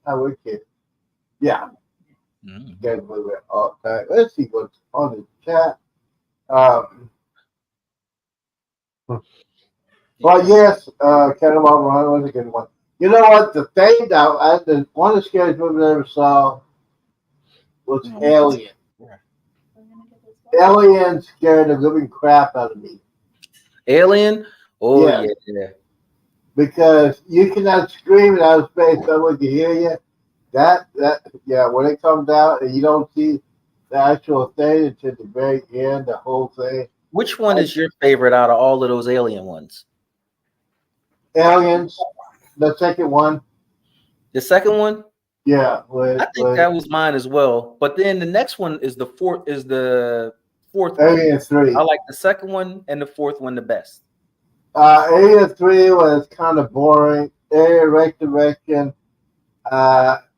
I would kid. Yeah, Mm. guys move it all the time. Let's see what's on the chat. Um, well, Yeah. yes, Cannonball Run was a good one. You know what? The thing one of the scariest movies I ever saw was Mm. Alien. Yeah. Alien scared the living crap out of me. Alien. Oh Yeah, yeah, yeah. because you cannot scream in outer space, someone can hear you. Yeah, when it comes out and you don't see the actual thing until the very end, the whole thing. Which one is your favorite out of all of those Alien ones? Aliens, the second one, The second one? yeah, I think that was mine as well. But then the next one is the fourth one. Alien I 3. like the second one and the fourth one the best. Alien 3 was kind of boring. Alien Resurrection,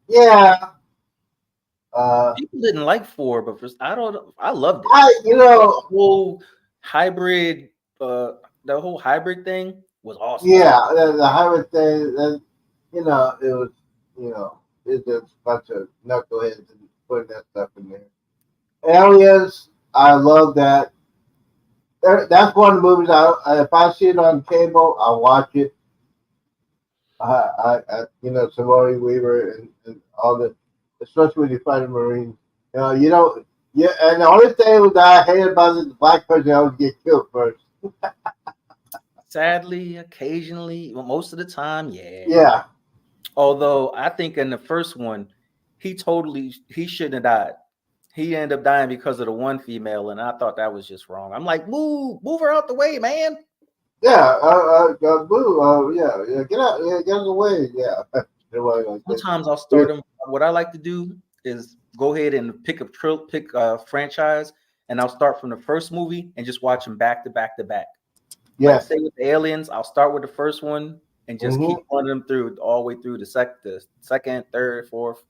yeah. People didn't like four, but I loved it. I, you The know, whole hybrid, the whole hybrid thing was awesome. yeah, the hybrid thing, it was, it's just a bunch of knuckleheads and putting that stuff in there. Aliens, I love that. That's one of the movies if I see it on cable, I watch it. Sigourney Weaver and all the, especially when you fight a Marine. Yeah, and the only thing that I hate about it is the black person always get killed first. Sadly, occasionally, well, most of the time, yeah. Yeah, Although I think in the first one, he shouldn't have died. He ended up dying because of the one female, and I thought that was just wrong. I'm like, move her out the way, man. Yeah, boo. Yeah. Get out. Yeah, get out of the way. Yeah. Get away like that. Sometimes I'll start them. What I like to do is go ahead and pick a franchise, and I'll start from the first movie and just watch them back to back to back. Like Yes. say with the aliens, I'll start with the first one and just keep Mm-hmm. running them through all the way through the second, third, fourth,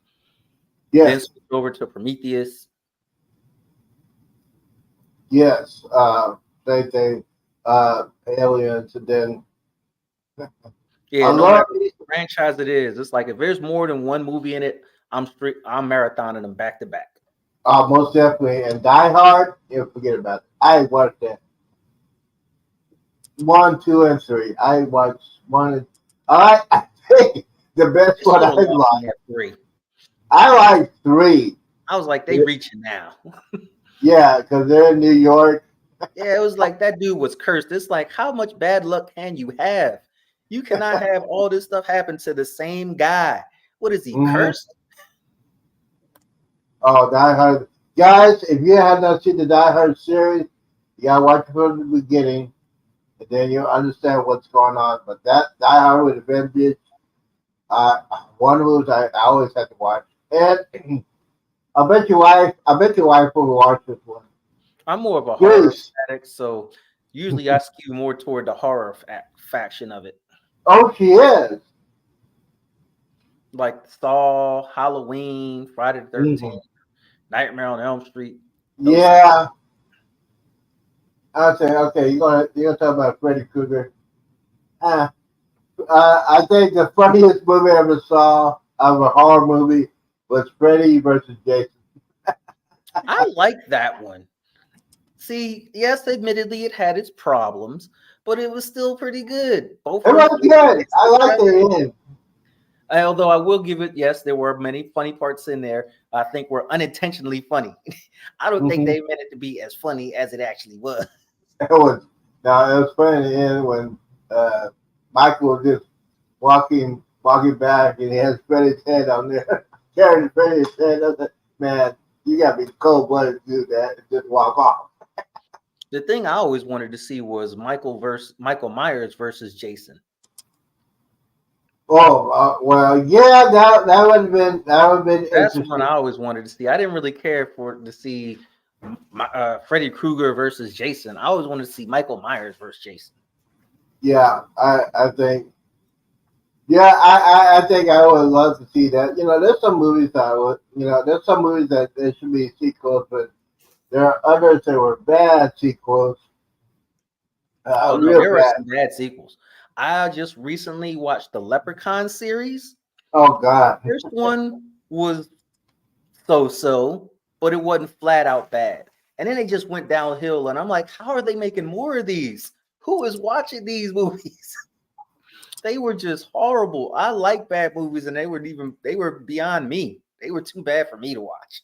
then Yes. switch over to Prometheus. Yes. Same thing. Aliens, and then I Yeah, no love matter what franchise it is, it's like if there's more than one movie in it, I'm marathoning them back to back. most definitely, and Die Hard. You forget about it. I watched that 1, 2, and 3. I watched one. I think the best It one sort I of lost like. me at three. I like 3. I was like, they reaching now. Yeah, because they're in New York. Yeah, it was like that dude was cursed. It's like, how much bad luck can you have? You cannot have all this stuff happen to the same guy. What is he, Mm-hmm. cursed? Oh, Die Hard. Guys, if you have not seen the Die Hard series, you gotta watch it from the beginning, and then you'll understand what's going on. But that Die Hard with a Vengeance, uh, one of those I always have to watch. And I bet your wife will watch this one. I'm more of a horror Yes. addict, so usually I skew more toward the horror faction of it. Oh, she is. Like Saw, Halloween, Friday the Mm-hmm. 13th, Nightmare on Elm Street. Those type. Yeah. I say, okay, you're gonna talk about Freddy Krueger. Uh, I think the funniest movie I ever saw of a horror movie was Freddy versus Jason. I like that one. See, yes, admittedly, it had its problems, but it was still pretty good. Both It of them was good. mixed I like together. the end. Although I will give it, yes, there were many funny parts in there. I think were unintentionally funny. I don't think Mm-hmm. they meant it to be as funny as it actually was. It was. Now it was funny in the end when uh, Michael was just walking back, and he has Freddy's head on there, carrying Freddy's head. I said, "Man, you gotta be cold blooded to do that and just walk off." The thing I always wanted to see was Michael Myers versus Jason. Oh, well, yeah, that would have been That's one I interesting. always wanted to see. I didn't really care for to see Freddy Krueger versus Jason. I always wanted to see Michael Myers versus Jason. Yeah, I think. Yeah, I think I would love to see that. There's some movies that I would, there's some movies that there should be sequels, but there are others that were bad sequels, Oh no, real there were bad. some bad sequels. I just recently watched the Leprechaun series. Oh God. First one was so, but it wasn't flat out bad. And then they just went downhill, and I'm like, how are they making more of these? Who is watching these movies? They were just horrible. I like bad movies, and they were beyond me. They were too bad for me to watch.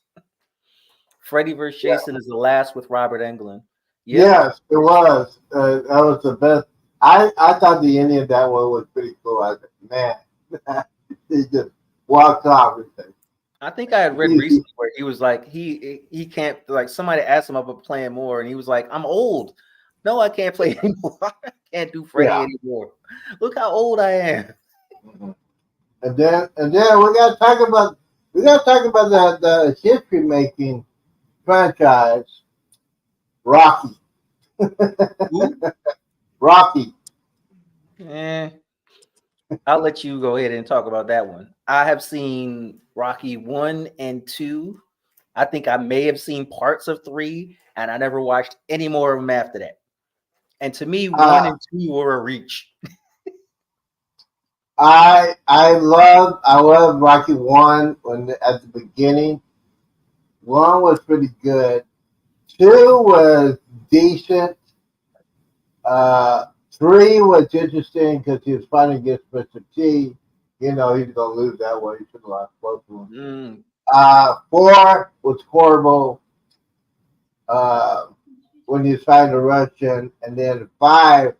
Freddy vs. Yeah. Jason is the last with Robert Englund. Yep. Yes, it was. That was the best. I thought the ending of that one was pretty cool. I said, man, he just walked off and said, I think I had read recently where he was like, he can't, like, somebody asked him about playing more, and he was like, I'm old. No, I can't play anymore. I can't do Freddy yeah. anymore. Look how old I am. Mhm. And then we got to talk about the history making franchise Rocky. Who? Rocky. Eh, I'll let you go ahead and talk about that one. I have seen Rocky 1 and 2. I think I may have seen parts of 3, and I never watched any more of them after that. And to me, 1 Uh, and 2 were a reach. I love Rocky one at the beginning. One was pretty good. Two was decent. Uh, Three was interesting because he was fighting against Mr. T. He's gonna lose that one. He should have lost both of them. Mm. Four was horrible. Uh, when he was fighting the Russian, and then five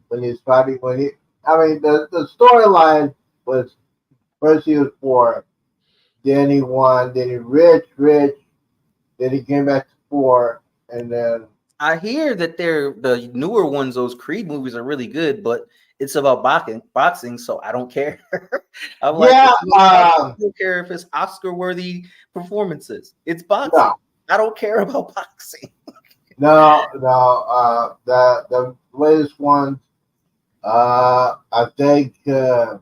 when he was fighting when he. I mean, the storyline was First he was poor, then he won, then he rich, then he came back to poor, and then I hear that they're the newer ones. Those Creed movies are really good, but it's about boxing, so I don't care. I'm like, yeah, I don't care if it's Oscar-worthy performances. It's boxing. no, I don't care about boxing. no, the latest one, I think the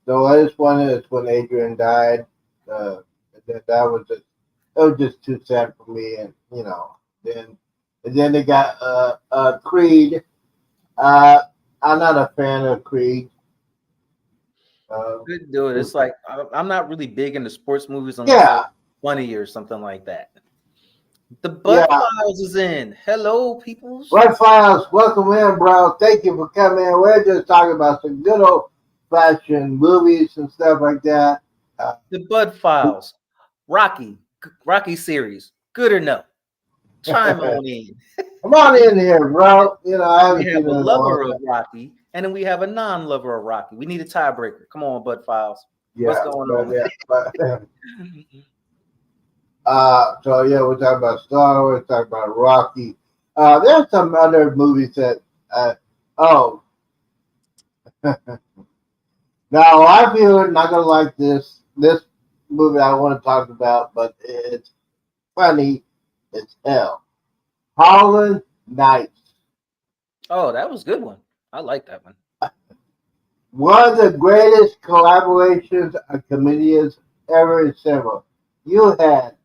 latest one is when Adrian died. Uh, that was just it was just too sad for me, and then they got Creed. Uh, I'm not a fan of Creed. Good do it. It's like I'm not really big into sports movies unless they're Yeah, funny or something like that. The Bud yeah. Files is in. Hello, peoples. Red Files, welcome in, bro. Thank you for coming in. We're just talking about some good old fashioned movies and stuff like that. The Bud Files. Rocky series. Good or no? Chime on in. Come on in here, bro. I We haven't have seen it a in a long lover of time. Rocky, and then we have a non-lover of Rocky. We need a tiebreaker. Come on, Bud Files. What's Yeah, going but on? yeah, but so yeah, we're talking about Star Wars, talking about Rocky. There's some other movies that oh now I feel not gonna like this movie I want to talk about, but it's funny as hell. Holland Knights. Oh, that was a good one. I like that one. One of the greatest collaborations of comedians ever assembled. You had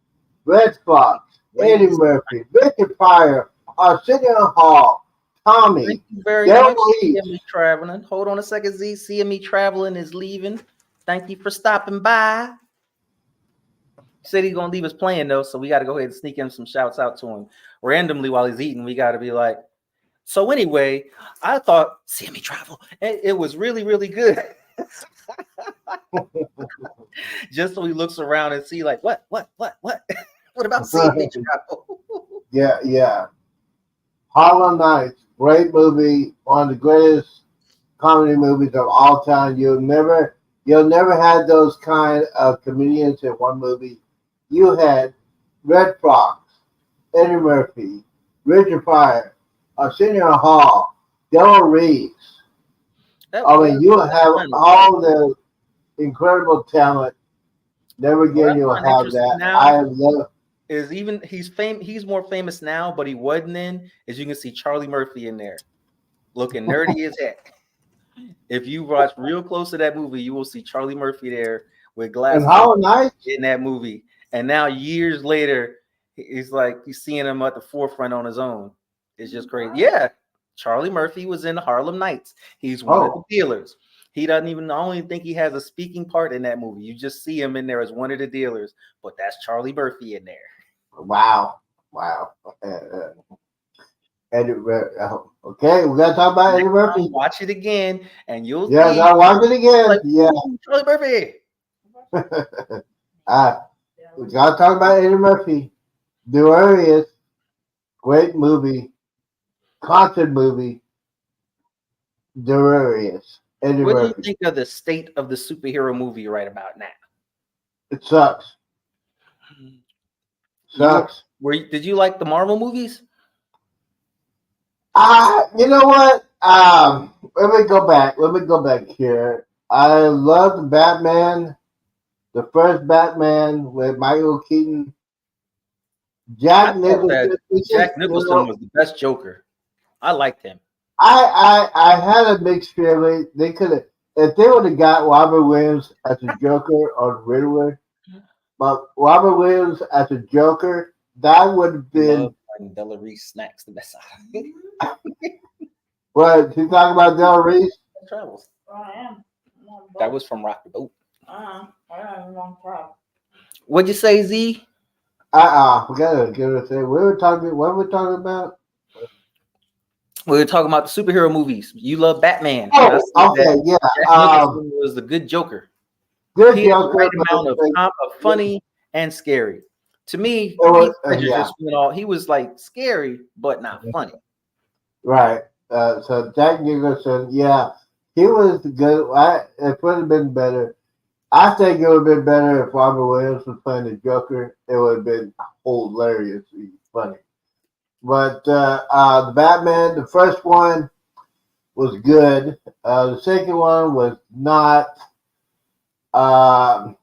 Red Fox, Eddie Ladies, Murphy, Richard Pryor, Arsenio Hall, thank Tommy, you very Del much. Reese. CME Traveling. Hold on a second, Z. CME Traveling is leaving. Thank you for stopping by. He said he's gonna leave us playing though, so we got to go ahead and sneak in some shouts out to him randomly while he's eating. We got to be like, so anyway, I thought CME Travel. It was really, really good. Just so he looks around and see like, what? What about CME Travel? Yeah. Holland Knights, great movie, one of the greatest comedy movies of all time. You'll never had those kind of comedians in one movie. You had Red Fox, Eddie Murphy, Richard Pryor, Arsenio Hall, Del Reese. I mean, you have all the incredible talent. Never What again I you'll find have interesting that. now I have loved. is even he's more famous now, but he wasn't in. As you can see, Charlie Murphy in there, looking nerdy as heck. If you watch real close to that movie, you will see Charlie Murphy there with And glasses Holland Knights. in that movie. And now years later, he's seeing him at the forefront on his own. It's just crazy. Yeah, Charlie Murphy was in the Harlem Nights. He's one of the dealers. He doesn't even. I don't even think he has a speaking part in that movie. You just see him in there as one of the dealers. But that's Charlie Murphy in there. Wow. Eddie, okay, we gotta talk about Eddie Murphy. Watch it again, and you'll Yeah, see. gotta watch it again. Like, Yeah. Charlie Murphy. We gotta talk about Eddie Murphy. Delirious, great movie, concert movie. Delirious, Eddie What do you Murphy. think of the state of the superhero movie right about now? It sucks. Sucks. Did you like the Marvel movies? You know what? Let me go back here. I love the Batman, the first Batman with Michael Keaton. Jack Nicholson. Jack Nicholson was the best Joker. I liked him. I had a mixed feeling. They could have, if they would have got Robert Williams as a Joker or Riddler, but Robert Williams as a Joker, that would have been. Del Reese snacks the best out. What you talking about, Del Reese? Travels. I am. That was from Rock the Boat. I have a long time. What'd you say, Z? We gotta give it a thing. What were we talking about? We were talking about the superhero movies. You love Batman. Oh, okay, yeah. Jack Nicholson was the good Joker. Good he Joker. Had the right amount of funny and scary. To me, he was like scary but not funny. Right. So Jack Nicholson, yeah, he was good. It would have been better. I think it would have been better if Robert Williams was playing the Joker. It would have been hilariously funny. But the Batman, the first one was good. The second one was not. Uh,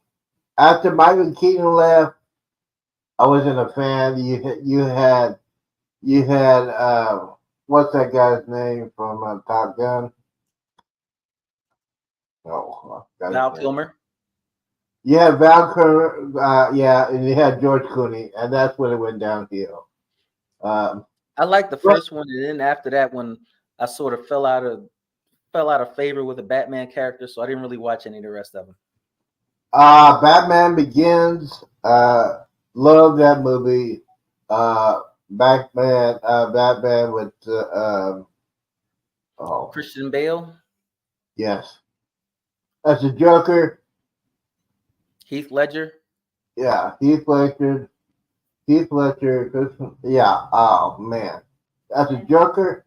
After Michael Keaton left, I wasn't a fan. You had what's that guy's name from Top Gun? Oh, I forgot Val his name. Kilmer. You had Val Kilmer, yeah, and you had George Clooney, and that's when it went downhill. Um, I like the but first one, and then after that one, I sort of fell out of favor with the Batman character, so I didn't really watch any of the rest of them. Batman Begins, love that movie. Batman with oh Christian Bale, yes, as a Joker. Heath Ledger. Yeah, Heath Ledger. Yeah. Oh man, as a Joker,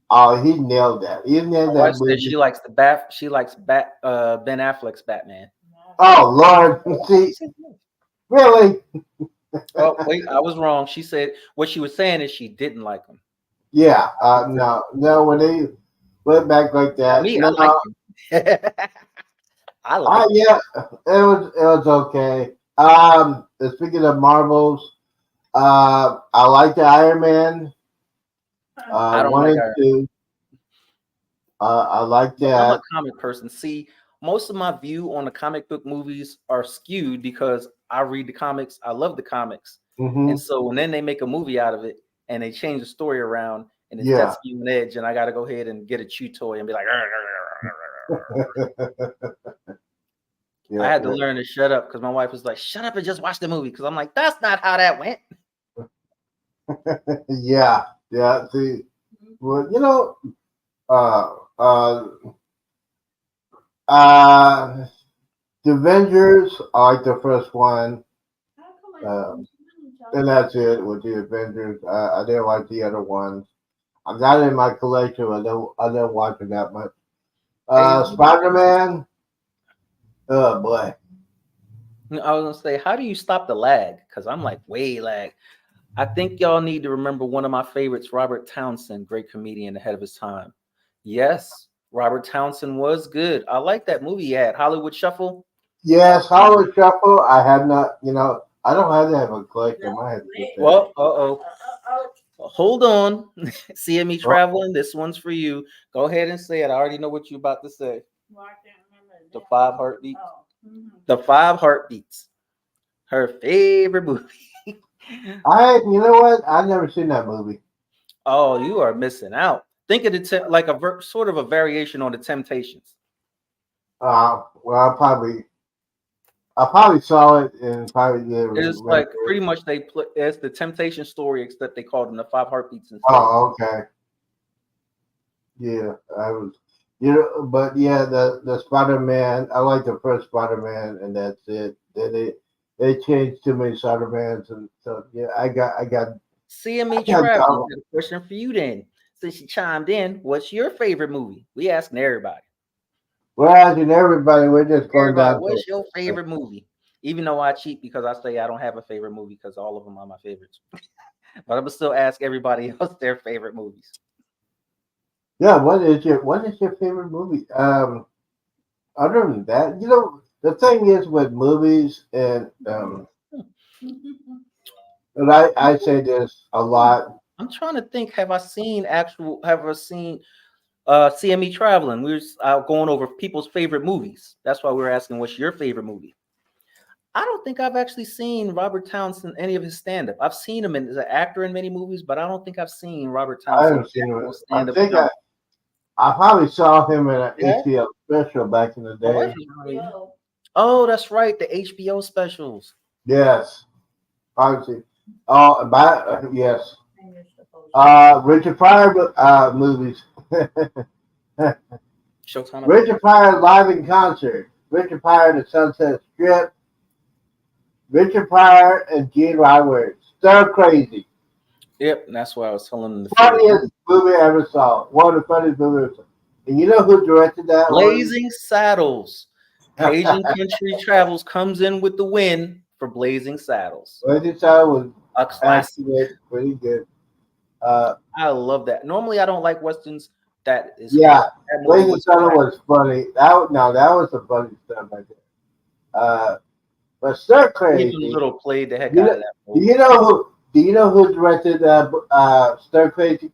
oh he nailed that. He My nailed wife that said she movie. likes the bat. She likes Ben Affleck's Batman. Oh Lord, see, really? Oh wait, I was wrong. She said what she was saying is she didn't like him. Yeah. No, no. When they went back like Now that, me, I no. like him. I like him. Yeah, it was okay. Speaking of Marvels, I like the Iron Man. I don't One like and Iron Man. two. I like But I'm a that. comic person. See, most of my view on the comic book movies are skewed because I read the comics. I love the comics. And Hmm. so when then they make a movie out of it and they change the story around and it Yeah. sets me on edge and I got to go ahead and get a chew toy and be like, "Arr, arr, arr, arr, arr, arr." I Yeah, had to learn to shut up because my wife was like, shut up and just watch the movie. Because I'm like, that's not how that went. yeah, yeah. See, well, uh, uh, uh, the Avengers. I like the first one, and that's it with the Avengers. I didn't like the other ones. I got it in my collection. I don't watch it that much. Hey, Spider Man. Oh boy. I was gonna say, how do you stop the lag? Because I'm like way lag. I think y'all need to remember one of my favorites, Robert Townsend, great comedian ahead of his time. Yes, Robert Townsend was good. I like that movie he had, Hollywood Shuffle. Yes, Howard Shuffle. I have not. I don't have that in a collection. I have to get that. Well, hold on. CME Oh, traveling. This one's for you. Go ahead and say it. I already know what you're about to say. The Five Heartbeats. The Five Heartbeats. Her favorite movie. you know what? I've never seen that movie. Oh, you are missing out. Think of it like sort of a variation on the Temptations. Well, I probably saw it and probably did It's remember like it. pretty much they play it's the Temptation story, except they called them the Five Heartbeats instead. Oh, okay. Yeah, I was. But yeah, the Spider Man. I like the first Spider Man, and that's it. They changed too many Spider Mans, and so yeah, CME I got Traveling. dumb. Got a question for you then. Since you chimed in, what's your favorite movie? We asking everybody. We're asking everybody. We're just going Everybody, down to. what's your favorite movie? Even though I cheat because I say I don't have a favorite movie because all of them are my favorites. But I'm gonna still ask everybody else their favorite movies. Yeah, what is your favorite movie? Other than that, the thing is with movies, and I say this a lot. I'm trying to think. Have I seen CME Traveling? We were going over people's favorite movies. That's why we were asking what's your favorite movie. I don't think I've actually seen Robert Townsend any of his stand up. I've seen him as an actor in many movies, but I don't think I've seen Robert I Townsend haven't seen it. I stand up. think I probably saw him in an Yeah, HBO special back in the my wife day. is right. Oh, that's right, the HBO specials. Yes, obviously. Oh, yes. Richard Pryor movies. Showtime, I think. Richard Pryor live in concert. Richard Pryor, The Sunset Strip. Richard Pryor and Gene Roddenberry. Stir crazy. Yep, and that's why I was telling them the favorite movie. Funniest movie I ever saw. One of the funniest movies I ever saw. And you know who directed that one? Blazing Saddles. Cajun Country Travels comes in with the win for Blazing Saddles. Blazing Saddles was A classic. actually pretty good. I love that. Normally, I don't like westerns. That is Yeah, that movie Blazing was Saddles was funny. That was some funny stuff right there. But Stir even Crazy. little played the heck You out know, of that do movie. you know who? Do you know who directed Stir Crazy?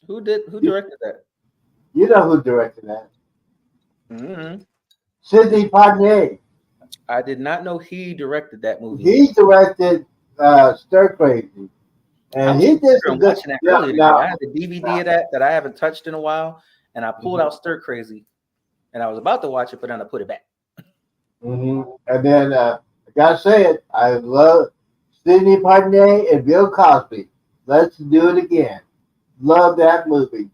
Who did? Who You, directed that? you know who directed that? Hmm. Sidney Poitier. I did not know he directed that movie. He directed Stir Crazy, I and was he did some considering good. watching that Yeah, earlier today. now, I had the DVD of that I haven't touched in a while, and I pulled out Stir Crazy, and I was about to watch it, but then I put it back. and then I gotta say it. I love Sidney Poitier and Bill Cosby. Let's do it again. Love that movie.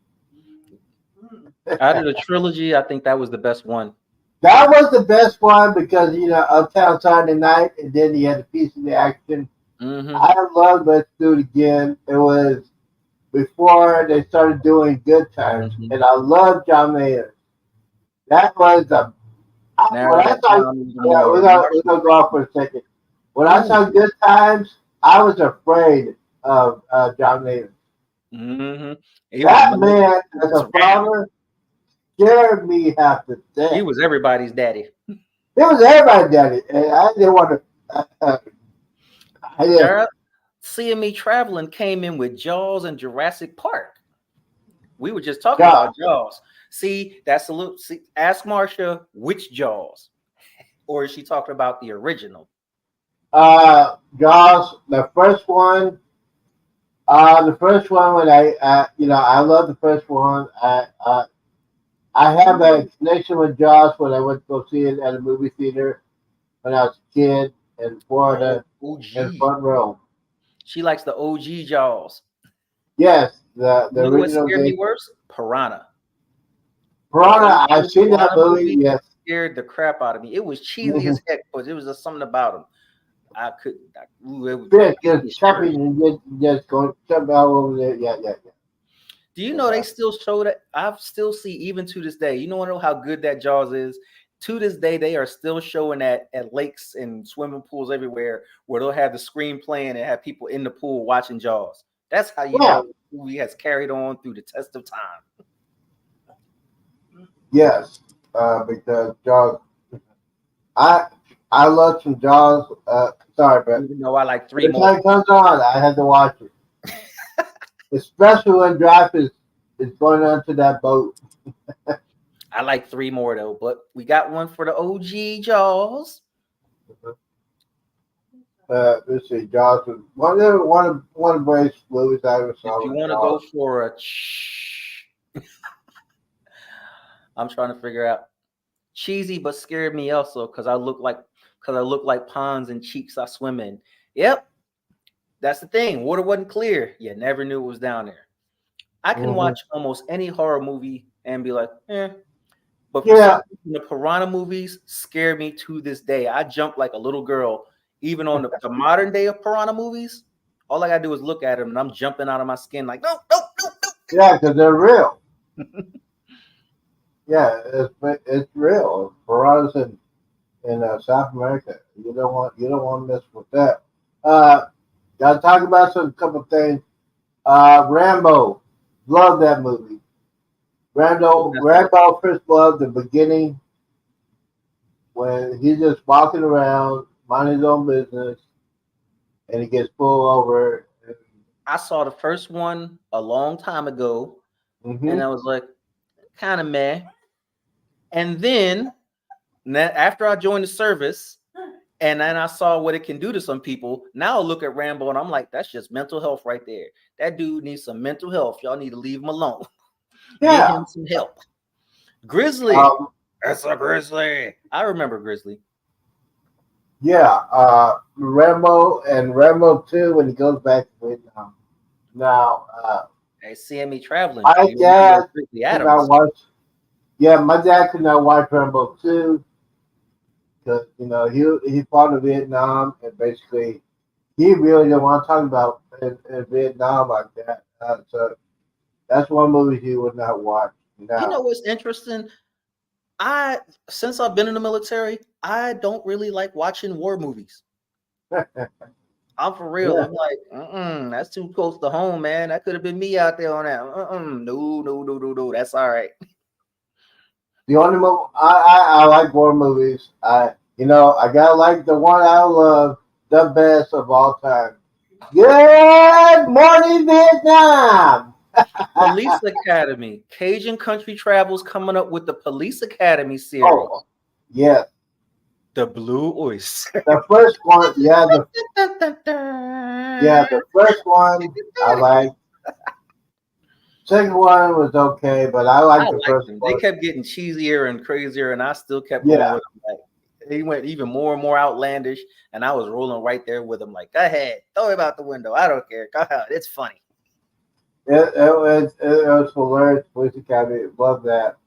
Out of the trilogy, I think that was the best one. That was the best one because Uptown Saturday Night, and then you had a piece of the action. Hmm. I love Let's Do It Again. It was before they started doing Good Times, and I love John Mayer. That was Now when I that saw. sounds Yeah, more we're gonna go off for a second. When I Ooh. saw Good Times, I was afraid of John Mayer. Mm-hmm. He was That man, as a father, scared me half to he death. was everybody's daddy. It was everybody did it, and I didn't want to. I didn't. Jared, seeing me traveling came in with Jaws and Jurassic Park. We were just talking God, about Jaws. See, that's a little. See, ask Marsha which Jaws, or is she talking about the original? Jaws, the first one. The first one when I love the first one. I have a connection with Jaws when I went to go see it at a movie theater when I was a kid in Oh, Florida in OG. front row. She likes the OG Jaws. Yes, the You know what original scared me game. worse? Piranha. The Piranha, I've original seen that Piranha movie. movie Yes. scared the crap out of me. It was cheesy Mm-hmm. as heck, but it was just something about him. I couldn't. It was Fish gave just me chopping shivers. and just going jump out over there. Yeah, yeah, yeah. Do you know they still show that? I still see even to this day. You know how good that Jaws is. To this day, they are still showing that at lakes and swimming pools everywhere, where they'll have the screen playing and have people in the pool watching Jaws. That's how you Yeah. know the movie has carried on through the test of time. Yes. Because Jaws, I I love some Jaws. Sorry, but Even though I like three every more. time it comes on, I had to watch it. Especially when Draft is going onto that boat. I like three more though, but we got one for the OG Jaws. Let's see, Jaws was one of the greatest movies I ever If saw you was want to go Jaws. for I'm trying to figure out cheesy, but scared me also because I look like ponds and cheeks I swim in. Yep, that's the thing. Water wasn't clear. You never knew it was down there. I can Hmm. watch almost any horror movie and be like, eh. But for some Yeah, reason, the piranha movies scare me to this day. I jump like a little girl, even on the modern day of piranha movies. All I gotta do is look at them, and I'm jumping out of my skin like, no, no, no, no. yeah, because they're real. Yeah, it's real. Piranhas in South America, you don't want to mess with that. Uh, Gotta talk about some couple things. Rambo, love that movie. Rambo First Blood, the beginning when he's just walking around, minding his own business, and he gets pulled over. I saw the first one a long time ago, Mm-hmm. and I was like, kind of meh. And then after I joined the service, and then I saw what it can do to some people. Now I look at Rambo and I'm like, that's just mental health right there. That dude needs some mental health. Y'all need to leave him alone. Get Yeah. him some help. Grizzly. Um, That's a Grizzly. I remember Grizzly. yeah. Rambo and Rambo 2 when he goes back to Vietnam. Now, Hey, seeing me traveling. my You need to go dad Grizzly could not Adams. watch. Yeah, my dad could not watch Rambo 2 because he fought in Vietnam and basically he really didn't want to talk about in Vietnam like that. So that's one movie he would not watch. You know Now, what's interesting? Since I've been in the military, I don't really like watching war movies. I'm for real. Yeah. I'm like, that's too close to home, man. That could have been me out there on that. No, no, no, no, no. That's all right. The only movie I like war movies. I gotta like the one I love the best of all time. Good morning, Vietnam. Police Academy. Cajun Country Travels coming up with the Police Academy series. Oh, yes. The Blue Oyster. The first one, the first one I like. Second one was okay, but I I like the liked first them. They one. kept getting cheesier and crazier, and I still kept going Yeah, with them. Like they went even more and more outlandish, and I was rolling right there with them. Like, go ahead, throw him out the window. I don't care. Go ahead. It's funny. it was hilarious. Police Academy, love that.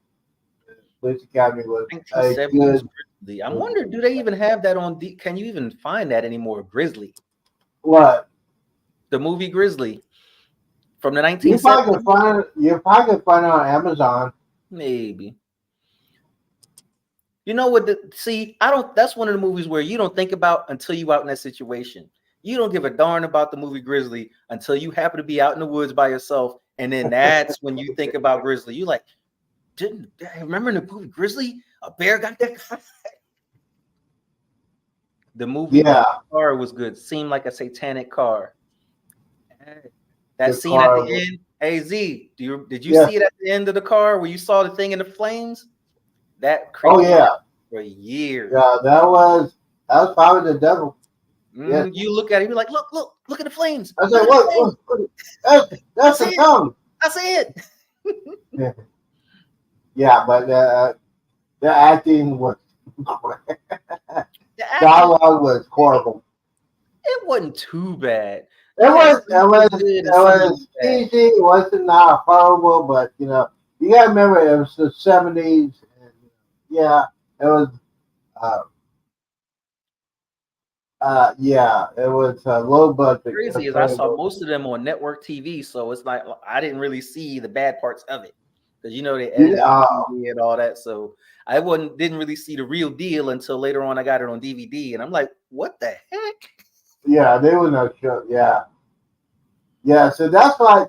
Police Academy was a 1970s good Grizzly. I'm movie. wondering, do they even have that on? Can you even find that anymore? Grizzly, What? the movie Grizzly from the You probably can 1970s, find it. You probably can find it on Amazon. maybe. You know what? See, I don't. That's one of the movies where you don't think about until you out in that situation. You don't give a darn about the movie Grizzly until you happen to be out in the woods by yourself, and then that's when you think about Grizzly. You like, didn't remember in the movie Grizzly, a bear got that guy. The movie Yeah, car was good. Seemed like a satanic car. That the scene at the car. end. Hey Z, did you Yeah. see it at the end of the car where you saw the thing in the flames? That Oh creeped me yeah. out for years. Yeah. That was probably the devil. Yeah. You look at it, you're like, look at the flames. I Look said, at the what? flames. That's That's the it. tongue. I see it. Yeah. Yeah, but the acting was The acting, dialogue was horrible. it wasn't too bad. It You had was some it really was good it and some really was bad. easy. It wasn't not horrible, but you gotta remember it was the '70s. And, yeah, it was. Uh, yeah, it was low budget Crazy is I compared saw to. most of them on network TV, so it's like I didn't really see the bad parts of it because they You, edited on TV and all that. So I wasn't didn't really see the real deal until later on. I got it on DVD, and I'm like, what the heck? yeah, they were no show. Yeah, yeah. So that's why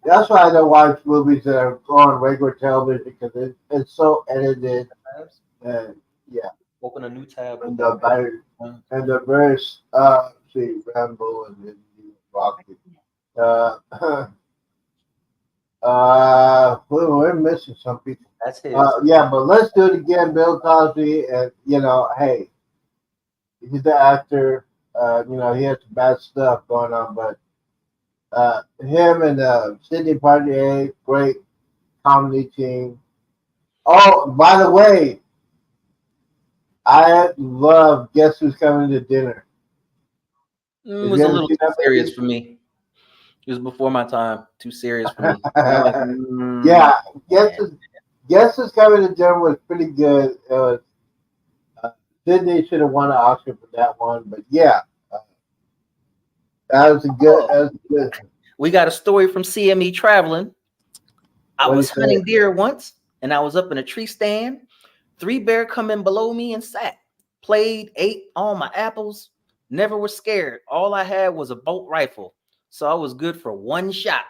that's why I don't watch movies that are on regular television because it's so edited and yeah, Open a new tab. and Put the that back. very and the various see Rambo and then Rocky. Uh, we're missing some people. That's his. Yeah, but let's do it again. Bill Cosby, and hey, he's the actor. He has some bad stuff going on, but him and Sidney Poitier, great comedy team. Oh, by the way, I love Guess Who's Coming to Dinner. It Have was you a ever little seen too that serious movie? for me. It was before my time. Too serious for me. I'm like, Yeah, Guess man. Who's Guess Who's Coming to Dinner was pretty good. It was Sydney should have won an Oscar for that one, but yeah, uh, that was a good. Oh, That was a good. we got a story from CME traveling. I What do you was say? hunting deer once, and I was up in a tree stand. Three bear come in below me and sat. Played, ate all my apples. Never was scared. All I had was a bolt rifle, so I was good for one shot.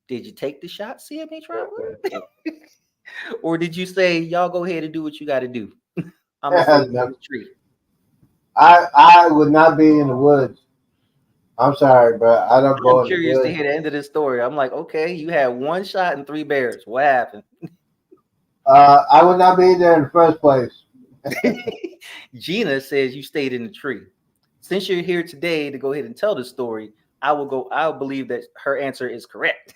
Did you take the shot, CME traveling, or did you say y'all go ahead and do what you got to do? I'm gonna stay in No, this tree. I would not be in the woods. I'm sorry, but I don't I'm go in the curious to woods. hear the end of this story. I'm like, okay, you had one shot and three bears. What happened? I would not be there in the first place. Gina says you stayed in the tree. Since you're here today to go ahead and tell the story, I'll believe that her answer is correct.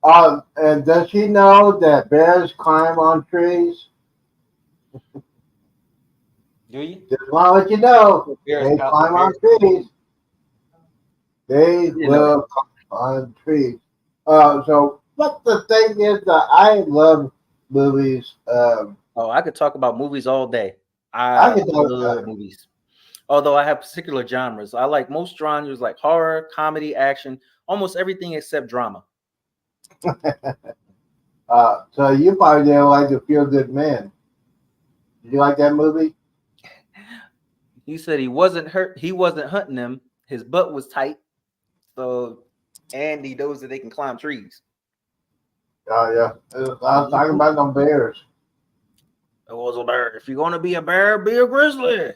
And does she know that bears climb on trees? Do you? Just want to let you know, Bears they count. climb on Bears. trees. They You know that. will climb on trees. So, but the thing is that I love movies. Oh, I could talk about movies all day. I I can talk. love movies. Although I have particular genres. I like most genres like horror, comedy, action, almost everything except drama. So you probably didn't like The Feel Good Man. Did you like that movie? He said he wasn't hurt. He wasn't hunting them. His butt was tight. So, and he knows that they can climb trees. Oh yeah. I was talking Mhm. about them bears. It was a bear. If you're gonna be a bear, be a grizzly.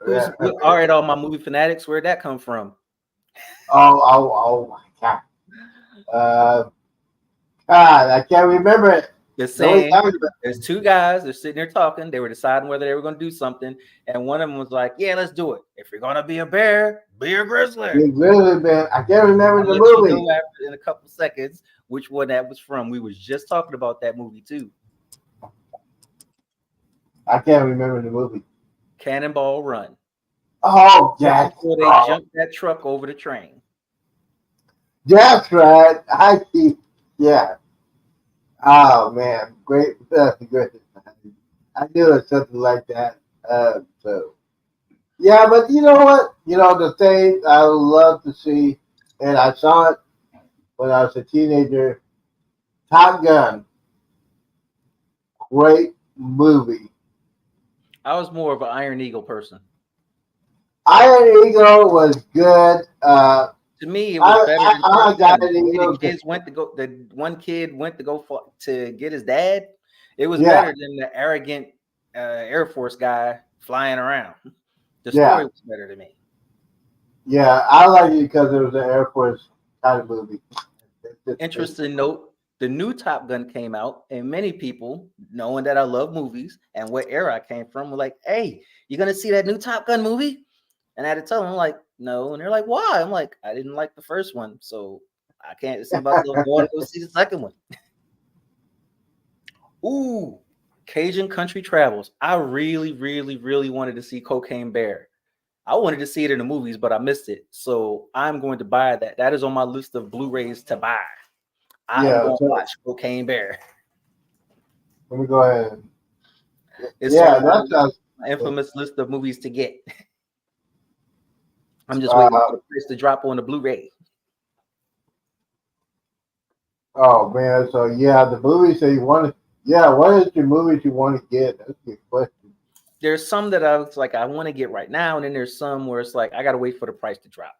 Yeah. All right? All my movie fanatics, where'd that come from? Oh my God. Uh, God, I can't remember it. The Nobody saying, talking about. there's two guys. They're sitting there talking. They were deciding whether they were going to do something, and one of them was like, "Yeah, let's do it. If you're gonna be a bear, be a grizzly." The Grizzly Man. I can't remember I'll the let you movie. know after in a couple seconds which one that was from. We was just talking about that movie too. I can't remember the movie. Cannonball Run. Oh, Right Jack. before they Oh, jumped that truck over the train. that's right. I see. Yeah. Oh man, great. Great. I knew it was something like that. So yeah, but you know what? You know the thing I would love to see, and I saw it when I was a teenager. Top Gun, great movie. I was more of an Iron Eagle person. Iron Eagle was good. To me, it was better than I Top like Gun. Iron The way the Eagle. kids went to go, the one kid went to go to get his dad. It was Yeah, better than the arrogant Air Force guy flying around. The yeah, story was better to me. yeah. I like it because it was an Air Force kind of movie. It's Interesting note: the new Top Gun came out, and many people, knowing that I love movies and what era I came from, were like, "Hey, you gonna see that new Top Gun movie?" And I had to tell them, I'm like, "No," and they're like, "Why?" I'm like, "I didn't like the first one, so I can't see myself going to go see the second one." Ooh, Cajun Country Travels. I really, really, really wanted to see Cocaine Bear. I wanted to see it in the movies, but I missed it. So I'm going to buy that. That is on my list of Blu-rays to buy. I am yeah. going to So watch Cocaine Bear. let me go ahead. It's Yeah, on that sounds. my infamous list of movies to get. I'm just waiting Uh, for the price to drop on the Blu-ray. oh man. So yeah, the movies that you want to. Yeah, what is your movies you want to get? That's a good question. There's some that I was like, I want to get right now, and then there's some where it's like I got to wait for the price to drop.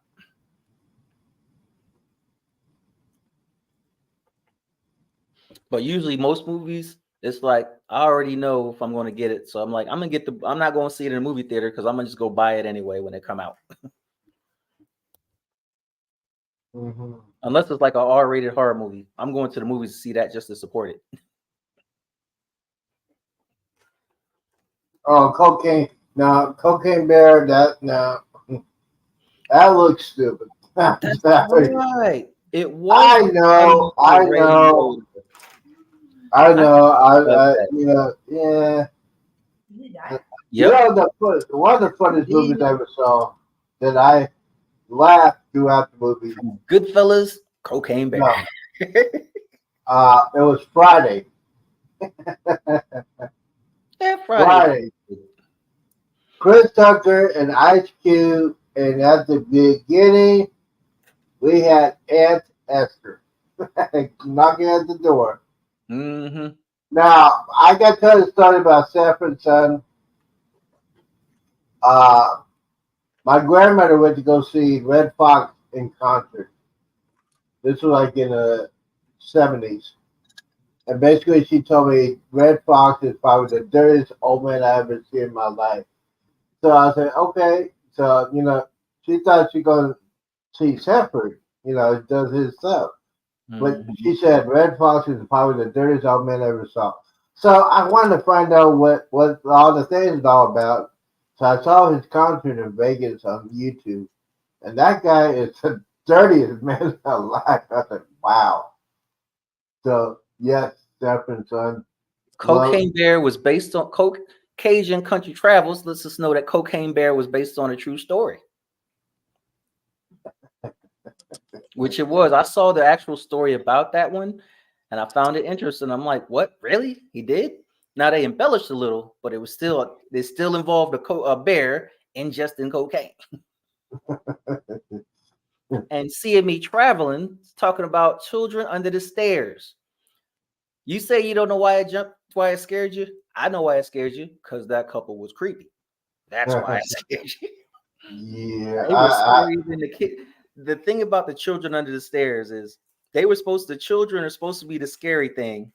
But usually, most movies, it's like I already know if I'm going to get it, so I'm like, I'm gonna get the. I'm not going to see it in a movie theater because I'm gonna just go buy it anyway when it come out. Hmm. Unless it's like an R-rated horror movie, I'm going to the movies to see that just to support it. Oh, cocaine. No, cocaine bear. That no, that looks stupid. I'm That's sorry. right. It was I know. intended for I Ray know. Liotta. I I know. love that. You know. Yeah. Did he die? You Yep. know one of the funniest movies I ever saw that I laughed throughout the movie. From Goodfellas, Cocaine Bear. No, it was Friday. Yeah, Friday was Friday. good. Chris Tucker and Ice Cube, and at the beginning we had Aunt Esther knocking at the door. Mm-hmm. Now I got to tell you a story about Sanford Son. Uh, my grandmother went to go see Red Fox in concert. This was like in the 70s. And basically, she told me Red Fox is probably the dirtiest old man I ever seen in my life. So I said, okay. So, she thought she going to see Sanford, does his stuff. But Mm-hmm. she said Red Fox is probably the dirtiest old man I ever saw. So I wanted to find out what all the things is all about. So I saw his concert in Vegas on YouTube. And that guy is the dirtiest man alive. I said, wow. So yes, Stephen Son. Love. Cocaine Bear was based on Cajun Country Travels. Lets us know that Cocaine Bear was based on a true story, which it was. I saw the actual story about that one, and I found it interesting. I'm like, what? Really? He did? Now they embellished a little, but it still involved a bear ingesting cocaine. And seeing me traveling, talking about children under the stairs. You say you don't know why why it scared you. I know why it scared you because that couple was creepy. That's why it scared you. Yeah, It was scarier than the kid. The thing about the children under the stairs is the children are supposed to be the scary thing.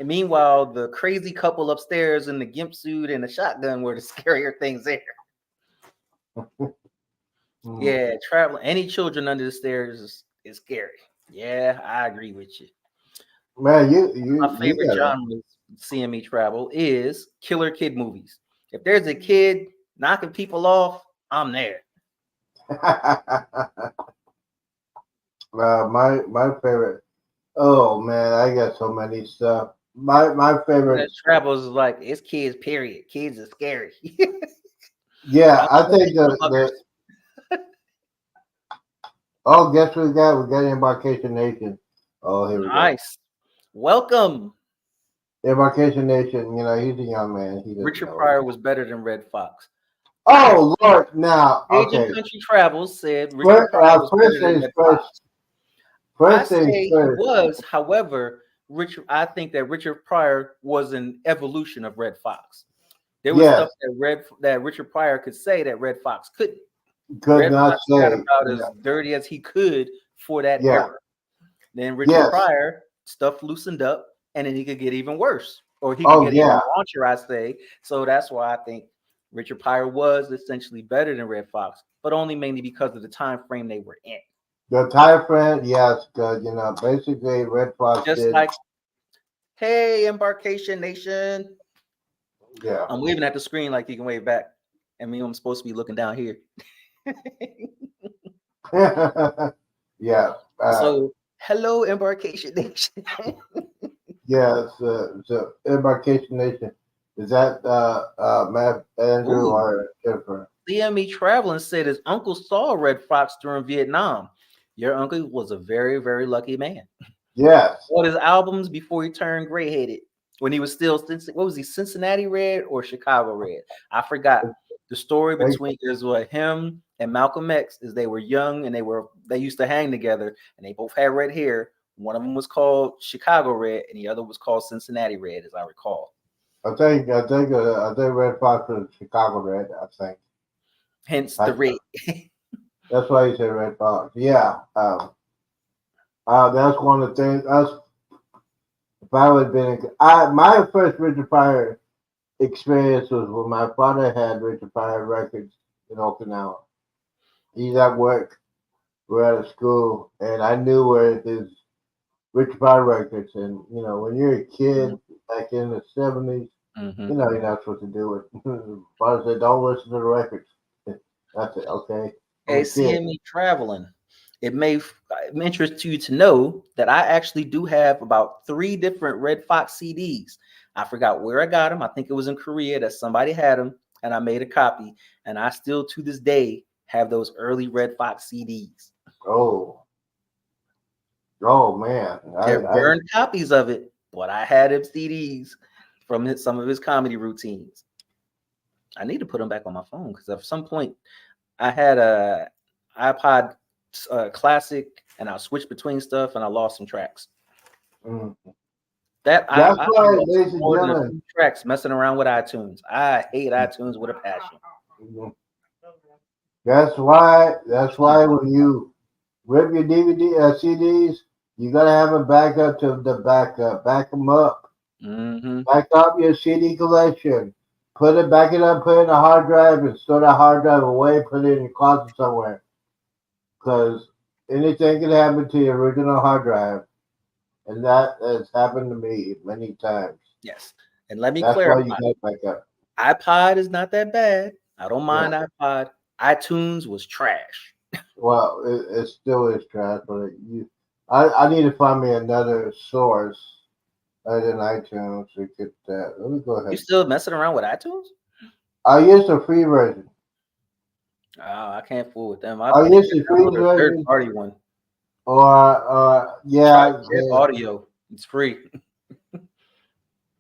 And meanwhile, the crazy couple upstairs in the gimp suit and the shotgun were the scarier things there. Yeah, traveling any children under the stairs is scary. Yeah, I agree with you. man, My you favorite genre seeing me travel is killer kid movies. If there's a kid knocking people off, I'm there. gotta. My favorite. Oh man, I got so many stuff. My That favorite. travels is like it's kids. Period. Kids are scary. Yeah, I'm I gonna think make some the muggers. oh, guess what we got? We got Embarkation Nation. Oh, here we go. Nice. Welcome. Embarkation Nation. You know, he's a young man. He doesn't Richard know. Pryor was better than Red Fox. Oh Lord! Now, Agent okay. Country Travels said Richard Pryor was First better than things Red first. Fox. I First things say he first. was, however, I think that Richard Pryor was an evolution of Red Fox. There was stuff Yes, that Richard Pryor could say that Red Fox couldn't. could Red not Fox got say. about Yeah, as dirty as he could for that yeah, era. Then Richard yes. Pryor stuff loosened up, and then he could get even worse, or he could Oh get even yeah. raunchier, I say. So that's why I think Richard Pryor was essentially better than Red Fox, but only mainly because of the time frame they were in. The Thai friend, yes, good. You know, basically, Red Fox Just did. like, hey, Embarkation Nation. Yeah. I'm waving at the screen like you can wave back. I mean, I'm supposed to be looking down here. Yeah. So, hello, Embarkation Nation. Yeah. So Embarkation Nation. Is that Matt, Andrew, Ooh, or Jennifer? CME Traveling said his uncle saw Red Fox during Vietnam. Your uncle was a very, very lucky man. Yes. Bought his albums before he turned gray headed. When he was still, what was he, Cincinnati Red or Chicago Red? I forgot. The story between is what him and Malcolm X is they were young and they used to hang together and they both had red hair. One of them was called Chicago Red and the other was called Cincinnati Red, as I recall. I think Red Fox was Chicago Red. I think Hence the red. that's why you say Red Fox. Yeah. That's one of the things. If I would have been, my first Richard Pryor experience was when my father had Richard Pryor records in Okinawa. He's at work, we're at a school, and I knew where his Richard Pryor records. And you know, when you're a kid back in the '70s, you know you're not supposed to do it. Father said, "Don't listen to the records." That's it. Okay. I'm Hey, a kid. CME Traveling. It may interest you to know that I actually do have about 3 different Red Fox CDs. I forgot where I got them. I think it was in Korea that somebody had them, and I made a copy. And I still, to this day, have those early Red Fox CDs. Oh, oh man. They're burned copies of it, but I had him CDs from some of his comedy routines. I need to put them back on my phone because at some point I had a iPod Classic, and I switched between stuff, and I lost some tracks. Mm. That That's I why, lost ladies and more than a gentlemen. few tracks messing around with iTunes. I hate iTunes with a passion. Mhm. That's why when you rip your DVD CDs, you gotta have a backup to the backup. Back them up. Mm-hmm. Back up your CD collection. Back it up, put it in a hard drive, and store that hard drive away. Put it in your closet somewhere, because anything can happen to your original hard drive, and that has happened to me many times. Yes, and let me That's why you clarify: got backup. iPod is not that bad. I don't Yeah. mind iPod. iTunes was trash. Well, it still is trash, but I need to find me another source other than iTunes to get that. Let me go You ahead. still messing around with iTunes? I use the free version. Oh, I can't fool with them. I I think use I the free downloaded a third version, party one. Try yeah, Jet Audio. It's free,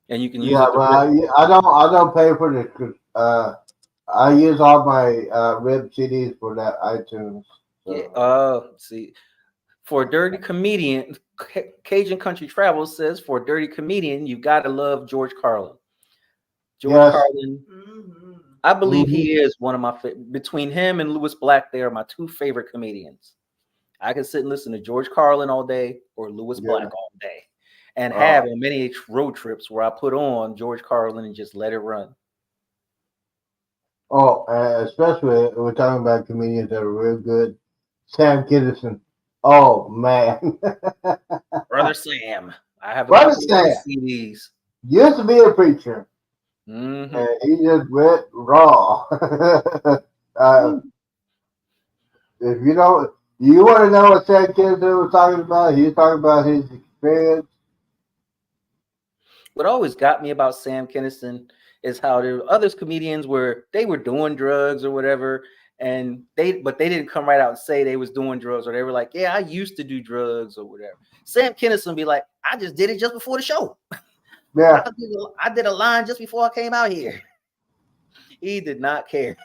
and you can use yeah, it to but rip. I don't pay for the. I use all my RIP CDs for that iTunes. Yeah. So See, for a dirty comedian, Cajun Country Travel says for a dirty comedian, you got to love George Carlin. George Yes. Carlin, Mhm. I believe Mhm. he is one of my between him and Louis Black. They are my two favorite comedians. I can sit and listen to George Carlin all day or Louis Yeah. Black all day, and Uh, have on many road trips where I put on George Carlin and just let it run. especially we're talking about comedians that are real good. Sam Kinison. Oh man, Brother Sam, I have a brother couple of Sam his CDs. used to be a preacher, Hmm and he just went raw. uh, if you don't, you want to know what Sam Kinison was talking about? He was talking about his experience. What always got me about Sam Kinison is how there were others comedians where they were doing drugs or whatever, and they didn't come right out and say they was doing drugs, or they were like, yeah, I used to do drugs or whatever. Sam Kinison be like, I just did it just before the show. Yeah, I did a line just before I came out here. He did not care.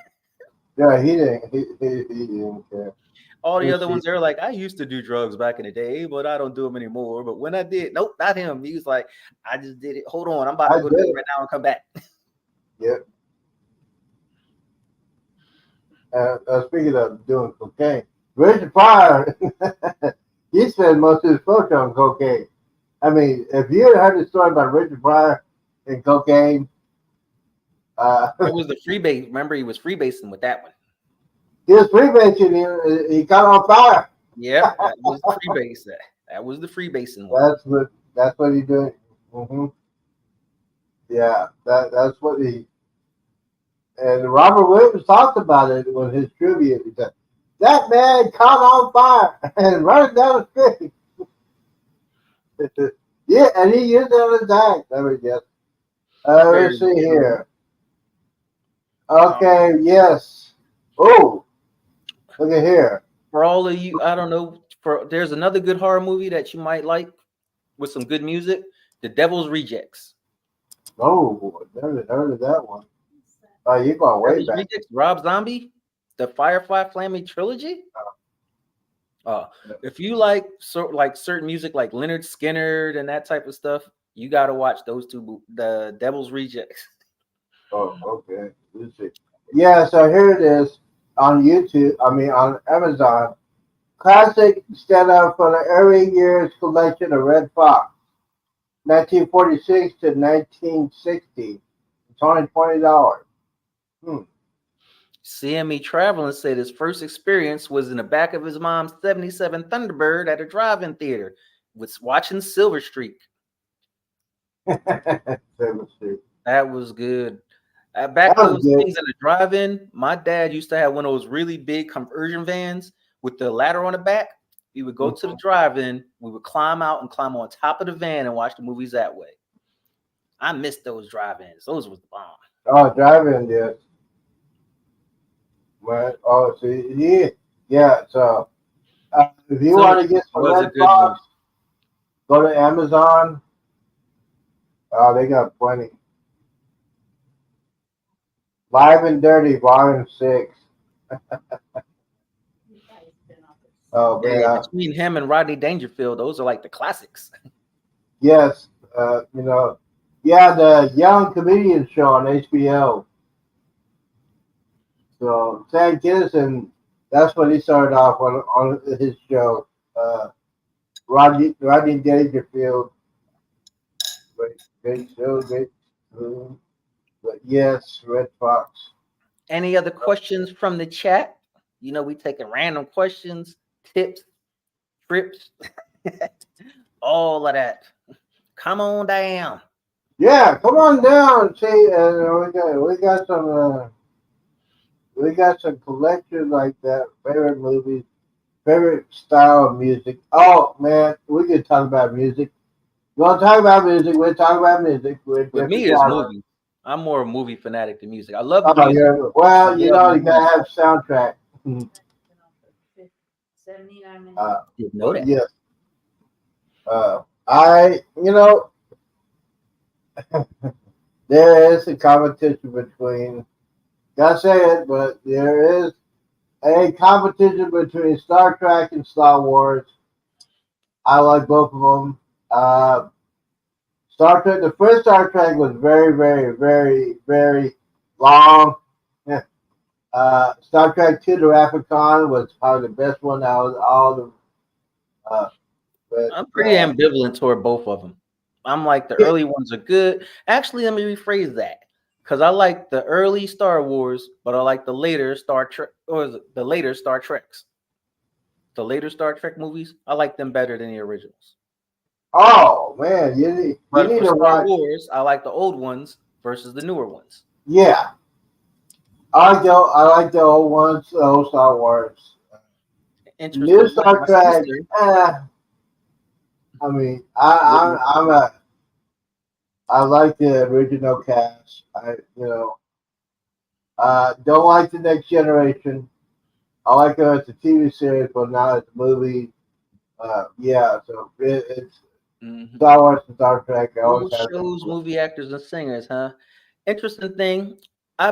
yeah, he didn't. He didn't care. All the Let's other see. ones, they're like, I used to do drugs back in the day, but I don't do them anymore. But when I did, nope, not him. He was like, I just did it. Hold on, I'm about I to go do did it it. right now and come back. Yep. Speaking of doing cocaine, Richard Pryor, he spent most of his fortune on cocaine. I mean, if you had heard the story about Richard Pryor and cocaine, That was the freebase. Remember, he was freebasing with that one. he was freebasing. He got on fire. Yep, that was the freebase. That was the freebasing one. That's what he did. Hmm. Yeah, that's what he. And Robert Williams talked about it with his tribute. He said, "That man caught on fire and running down the street." Yeah, and he used it on his act. Let me guess. Let's Very see true. here. Okay, yes. Oh, look at here. For all of you, I don't know. For there's another good horror movie that you might like with some good music. The Devil's Rejects. Oh, never heard of that one. Oh, you're going way Devil's back. Rejects. Rob Zombie. The Firefly Family trilogy. Uh, if you like certain music like Leonard Skinner and that type of stuff, you got to watch those two. The Devil's Rejects. Oh, okay. Let's see. Yeah, so here it is on YouTube. I mean, on Amazon. Classic stand up for the early years collection of Red Fox, 1946 to 1960. It's only $20. Hmm. Seeing me traveling said his first experience was in the back of his mom's 77 Thunderbird at a drive-in theater, was watching Silver Streak. That was good. That Back was those good. things in the drive-in, my dad used to have one of those really big conversion vans with the ladder on the back. We would go to the drive-in, we would climb out and climb on top of the van and watch the movies that way. I missed those drive-ins. Those was the bomb. Oh, driving, yes. Well, oh, see, yeah. So, if you Silver want to Streak get some was a Red good one. Fox, go to Amazon. They got plenty. Live and Dirty, Volume 6. You guys been on this. Oh, Yeah, man. between him and Rodney Dangerfield, those are like the classics. Yes. Yeah, the Young Comedian Show on HBO. So, Sam Kinison, that's what he started off on his show. Rodney Dangerfield. Great show, great. But yes, Red Fox. Any other questions from the chat? You know, we taking random questions, tips, trips, all of that. Come on down. Yeah, come on down. See, we got some collections like that. Favorite movies, favorite style of music. Oh man, we could talk about music. You want to talk about music? We'll talk about music. We're With different me, it's genres. movies. I'm more a movie fanatic than music. I love the Oh music. yeah. I Well, love you movies. gotta have soundtrack. Been on for 79 minutes. Didn't know that. Yes. I there is a competition between. Gotta say it, but there is a competition between Star Trek and Star Wars. I like both of them. Star Trek. The first Star Trek was very, very, very, very long. Star Trek Two: The Wrath of Khan was probably the best one out of all the. Uh, but I'm pretty ambivalent toward both of them. I'm like the yeah, early ones are good. Actually, let me rephrase that because I like the early Star Wars, but I like the later Star Trek or the later Star Treks. The later Star Trek movies, I like them better than the originals. oh man, you But need for to Star watch. Wars, I like the old ones versus the newer ones. Yeah, I like the old ones, the old Star Wars. New Interesting fact, Star my Trek. sister, Eh, I mean, what you I like the original cast. Don't like the Next Generation. I like it as a TV series, but not as a movie. Yeah, so it's mhm. Star Wars and Star Trek. I always Old have shows, to. movie actors, and singers, huh? Interesting thing. I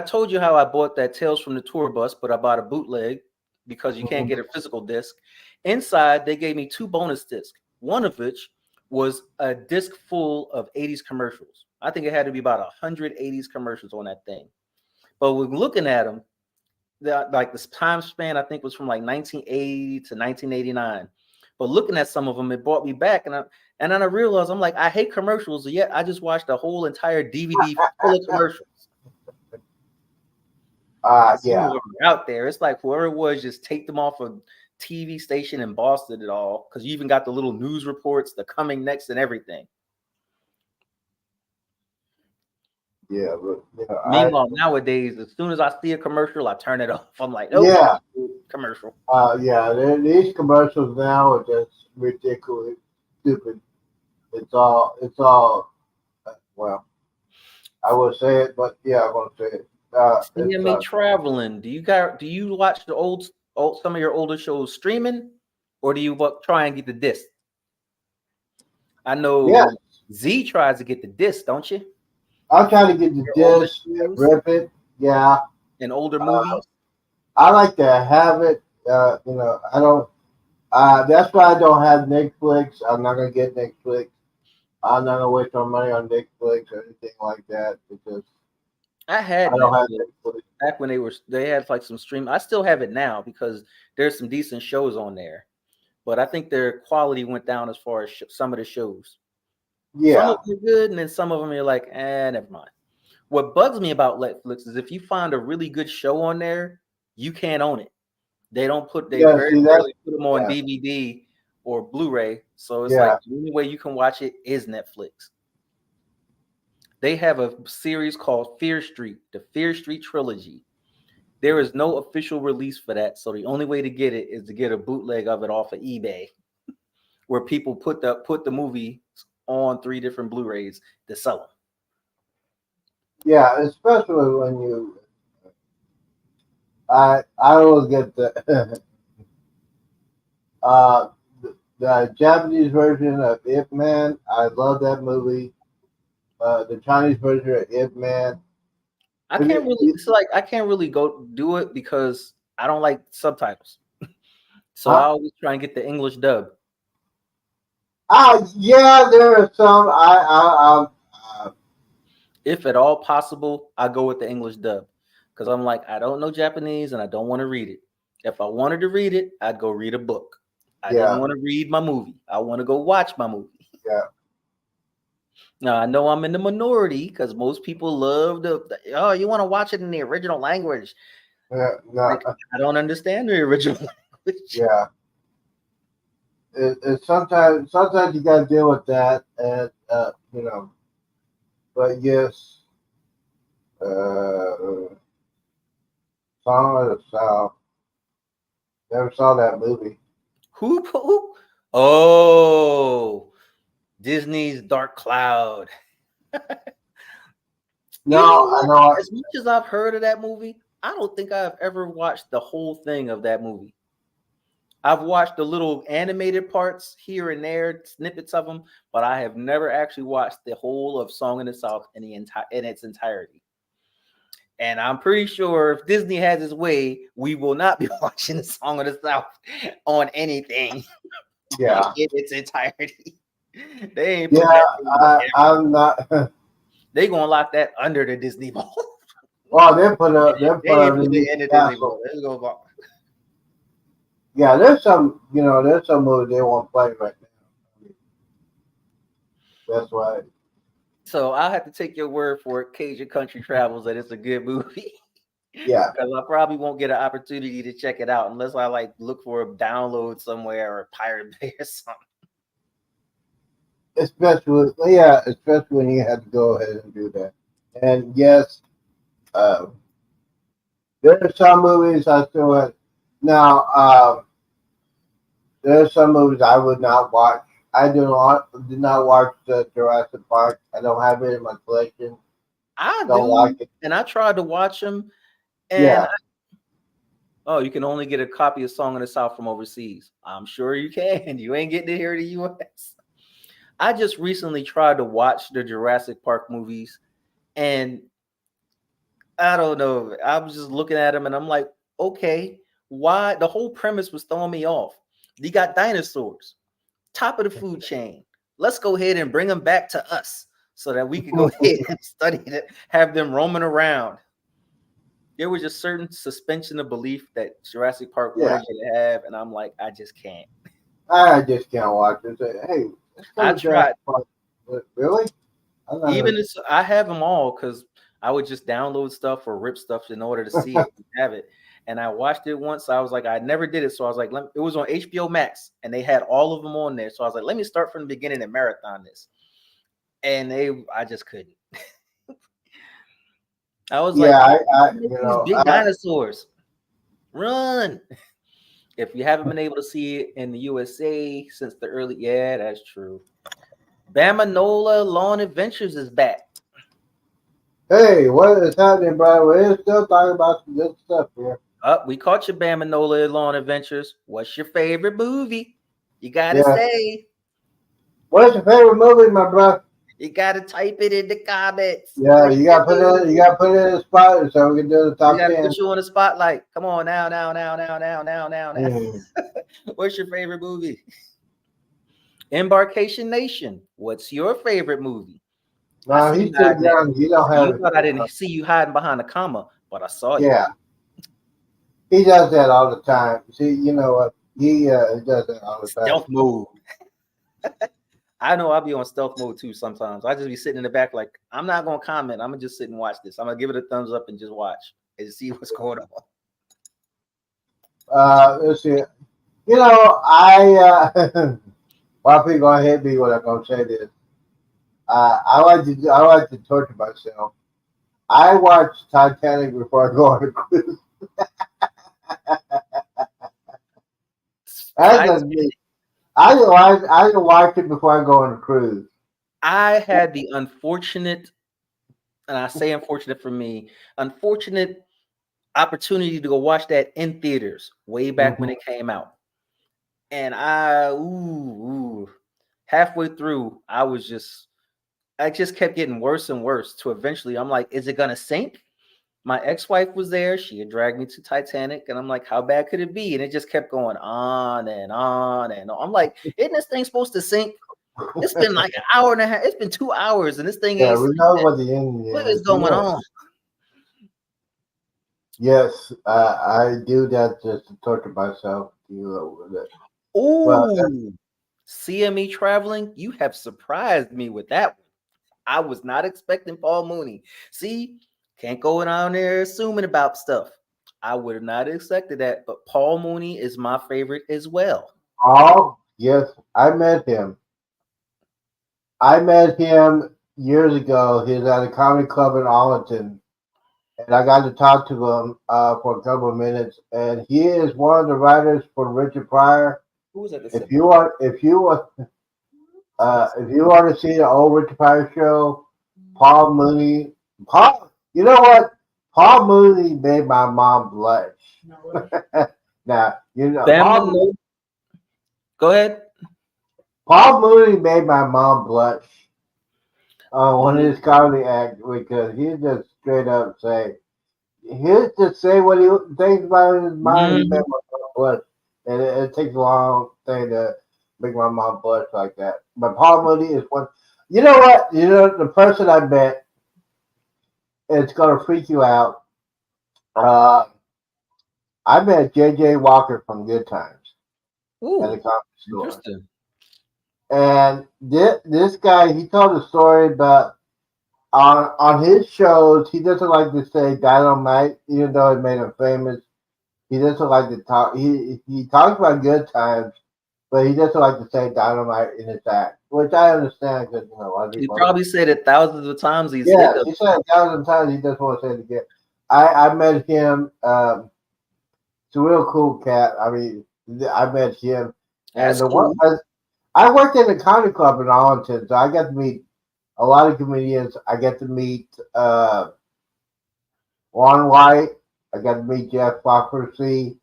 told you how I bought that Tales from the Tour Bus, but I bought a bootleg because you can't get a physical disc. Inside, they gave me two bonus discs, one of which was a disc full of 80s commercials. I think it had to be about 100 80s commercials on that thing. But when looking at them, like this time span, I think was from like 1980 to 1989. But looking at some of them, it brought me back, and then I realized I'm like, I hate commercials, yet I just watched a whole entire DVD full of commercials. And some of Yeah, them are out there. It's like whoever it was just take them off a TV station in Boston at all, because you even got the little news reports, the coming next, and everything. yeah, but Meanwhile, nowadays, as soon as I see a commercial, I turn it off. I'm like, nope, yeah, commercial. yeah. These commercials now are just ridiculous, stupid. It's all. Well, I will say it, but yeah, I'm gonna say it. It's CMA traveling. Do you watch the old some of your older shows streaming, or do you try and get the disc? I yeah. know Z tries to get the disc, don't you? I'm trying to get the Your older disc, shows rip it. Yeah, and older uh, movies. I like to have it. I don't. That's why I don't have Netflix. I'm not gonna get Netflix. I'm not gonna waste my money on Netflix or anything like that because I had I don't have Netflix Netflix. back when they had like some stream. I still have it now because there's some decent shows on there, but I think their quality went down as far as some of the shows. Some of Yeah, them are good, and then some of them you're like, never mind. What bugs me about Netflix is if you find a really good show on there, you can't own it. They yeah. very See that? rarely put them on Yeah, DVD or Blu-ray. So it's like yeah, the only way you can watch it is Netflix. They have a series called Fear Street, the Fear Street trilogy. There is no official release for that, so the only way to get it is to get a bootleg of it off of eBay, where people put the movie on three different Blu-rays to sell them. yeah. Especially when you, I will get the uh the Japanese version of Ip Man. I love that movie. The Chinese version of Ip Man. I Have can't you- really. It's like I can't really go do it because I don't like subtitles. So I Huh? always try and get the English dub. Yeah, there are some. If at all possible, I go with the English dub because I'm like, I don't know Japanese and I don't want to read it. If I wanted to read it, I'd go read a book. I didn't Yeah, want to read my movie. I want to go watch my movie. yeah, Now I know I'm in the minority because most people love oh, you want to watch it in the original language. yeah, no, Like I don't understand the original language. yeah. Sometimes you gotta deal with that, and But yes, Song of the South. Never saw that movie. Who? Oh, Disney's Dark Cloud. No, You know I what? know. As much as I've heard of that movie, I don't think I've ever watched the whole thing of that movie. I've watched the little animated parts here and there, snippets of them, but I have never actually watched the whole of Song in the South in its entirety. And I'm pretty sure if Disney has its way, we will not be watching the Song of the South on anything. Yeah. in its entirety. They ain't putting Yeah, that in every. I'm not. They gonna lock that under the Disney Vault. Well, they They put ain't put underneath it in the the Disney castle. Vault. Let's go. Yeah, there's some movies they won't play right now. That's why. So I'll have to take your word for it, Cajun Country Travels, that it's a good movie. Yeah, Because I probably won't get an opportunity to check it out unless I like look for a download somewhere or a Pirate Bay or something. especially when you have to go ahead and do that. And yes, uh, there are some movies I still have. Now, there are some movies I would not watch. I did not watch Jurassic Park. I don't have it in my collection. I Don't do, like it. and I tried to watch them, and Yeah, oh, you can only get a copy of Song of the South from overseas. I'm sure you can. You ain't getting it here in the US. I just recently tried to watch the Jurassic Park movies, and I don't know. I was just looking at them, and I'm like, okay, why? The whole premise was throwing me off. You got dinosaurs, top of the food chain. Let's go ahead and bring them back to us so that we could go ahead and study it, have them roaming around. There was just certain suspension of belief that Jurassic Park yeah. wanted you to have, and I'm like, I just can't. I just can't watch it. Say, hey, let's go I to Jurassic tried. Park. Really? I'm not Even gonna. as I have them all because I would just download stuff or rip stuff in order to see it and have it. And I watched it once. I was like, I never did it. So I was like, it was on HBO Max and they had all of them on there. So I was like, let me start from the beginning and marathon this. And I just couldn't. I was Yeah, like, you these know, big dinosaurs run. If you haven't been able to see it in the USA since the early, yeah, that's true. Bamanola Lawn Adventures is back. hey, what is happening, bro? We're still talking about some good stuff here. Up, we caught your Bamanola Lawn Adventures. What's your favorite movie? You gotta Yeah. say. What's your favorite movie, my bro? You gotta type it in the comments. Yeah, What's you your got to put it. You movie? got to put it in the spot so we can do the We top gotta 10. put you on the spotlight. Come on now. Mm. What's your favorite movie? Embarkation Nation. What's your favorite movie? I No, see you he's too hiding there. young. You don't You have it. thought I didn't see you hiding behind a comma, but I saw you. Yeah, he does that all the time. See, you know what? He does that all the time. Stealth mode. I know I'll be on stealth mode too sometimes. I just be sitting in the back like I'm not gonna comment. I'm gonna just sit and watch this. I'm gonna give it a thumbs up and just watch and see what's going on. Let's see. You know, why people gonna hate me when I'm gonna say this? I like to torture myself. I watch Titanic before I go on a cruise. That's I just me. I can watch it before I go on a cruise. I had the unfortunate, and I say unfortunate for me, unfortunate opportunity to go watch that in theaters way back when Mhm. it came out. And halfway through, I just kept getting worse and worse to eventually I'm like, is it gonna sink? My ex-wife was there. She had dragged me to Titanic, and I'm like, how bad could it be? And it just kept going on and on and on. I'm like, isn't this thing supposed to sink? It's been like an hour and a half. It's been 2 hours, and this thing Yeah, ain't we know sinking. what the ending What is. is going on? Yes, I do that just to torture myself. With it. Well, Ooh, CME traveling. You have surprised me with that one. I was not expecting Paul Mooney. See, can't go down there assuming about stuff. I would have not expected that, but Paul Mooney is my favorite as well. oh yes, I met him. I met him years ago. He was at a comedy club in Arlington, and I got to talk to him for a couple of minutes. And he is one of the writers for Richard Pryor. Who was at the If cinema? you want, if you want to see the old Richard Pryor show, Paul Mooney. You know what? Paul Mooney made my mom blush. Now you know Bama, no. Go ahead. Paul Mooney made my mom blush on one of his comedy acts because he just straight up he'll just say what he thinks about in his mind. He made Mhm. my mom blush, and it takes a long thing to. make my mom blush like that. But Paul Mooney is one. You know what? You know the person I met. It's gonna freak you out. Uh, I met J.J. Walker from Good Times at the Ooh, comic store, interesting. and this guy he told a story about on his shows. He doesn't like to say dynamite, even though it made him famous. He doesn't like to talk. He talks about Good Times, but he doesn't like to say dynamite in his act, which I understand because a lot of He people. probably said it thousands of times. He's sick Yeah, of he said 1,000 times. He just want to say it again. I met him. It's a real cool cat. I mean, I met him, and That's the one cool. I worked in a comedy club in Arlington, so I got to meet a lot of comedians. I get to meet Ron White. I got to meet Jeff Foxworthy.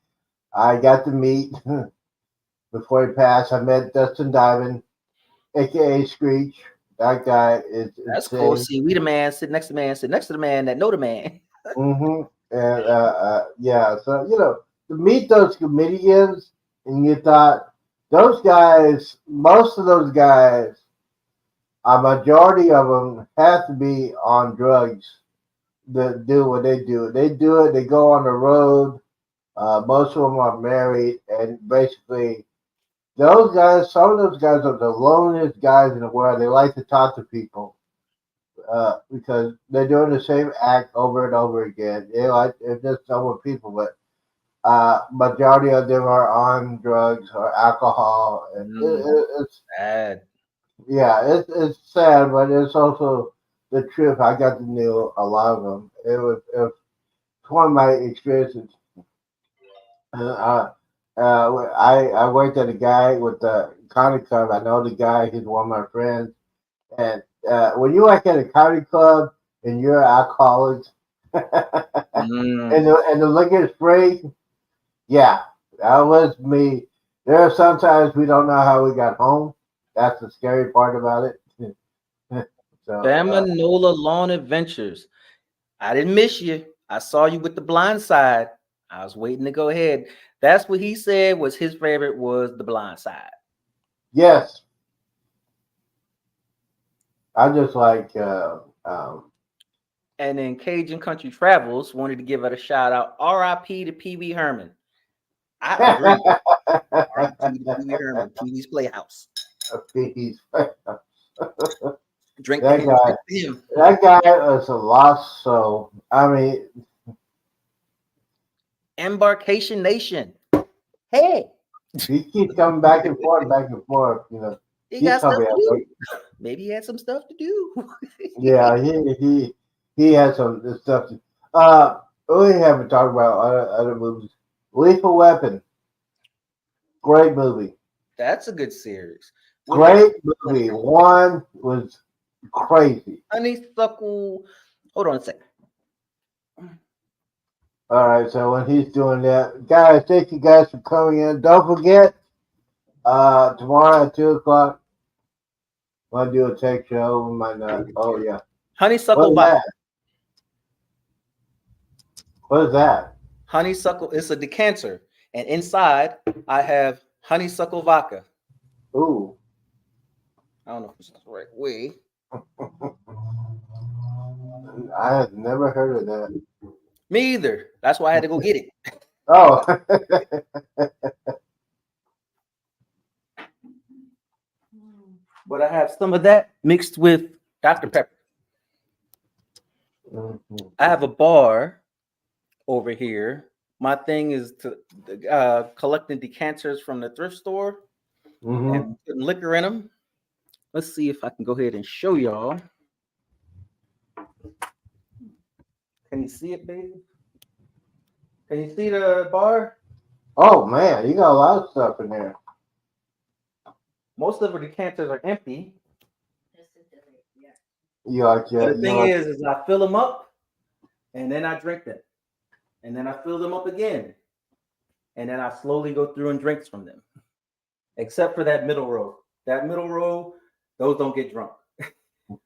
I got to meet before he passed. I met Dustin Diamond, aka Screech. That guy is That's cool. insane. See, we the man, sit next to the man, sit next to the man that know the man. And yeah, so to meet those comedians, and you thought those guys, most of those guys, a majority of them have to be on drugs to do what they do. They do it. They go on the road. Most of them are married, and basically, those guys. Some of those guys are the loneliest guys in the world. They like to talk to people because they're doing the same act over and over again. They're just done with people, but majority of them are on drugs or alcohol. It's Bad. yeah, it's sad, but it's also the truth. I got to know a lot of them. It was one of my experiences. Uh, I worked at a guy with the comedy club. I know the guy. He's one of my friends. And when you work at a comedy club and you're alcoholic, and Mm. the liquor is free, yeah, that was me. There are sometimes we don't know how we got home. That's the scary part about it. so Bamanola Lawn Adventures. I didn't miss you. I saw you with the blind side. I was waiting to go ahead. That's what he said was his favorite was the blind side. yes, I just like And then Cajun Country Travels wanted to give it a shout out. R.I.P. to Pee Wee Herman. I agree. R.I.P. to Pee Wee Herman, Pee Wee's Playhouse. he's, Drink to that him, guy. drink to him. That guy is a lost soul. I mean, Embarkation Nation. Hey, he keeps coming back and forth, back and forth. he He's got stuff coming to out. do. Maybe he had some stuff to do. Yeah, he has some stuff. We haven't talked about other movies. Lethal Weapon, great movie. That's a good series. When was Great movie. One was crazy. Honeysuckle? Hold on a second. All right, so when he's doing that, guys, thank you guys for coming in. Don't forget, tomorrow at 2 o'clock, we'll do a tech show. We might not. Oh yeah. What Honeysuckle is vodka. that? What is that? Honeysuckle. It's a decanter, and inside I have honeysuckle vodka. Ooh. I don't know if this is the right way. I have never heard of that. Me either. That's why I had to go get it. Oh. But I have some of that mixed with Dr. Pepper. I have a bar over here. My thing is to collecting decanters from the thrift store and putting liquor in them. Let's see if I can go ahead and show y'all. Can you see it, baby? Can you see the bar? Oh man, you got a lot of stuff in there. Most of the decanters are empty. You like The thing is I fill them up and then I drink them. And then I fill them up again. And then I slowly go through and drink from them. Except for that middle row. That middle row, those don't get drunk.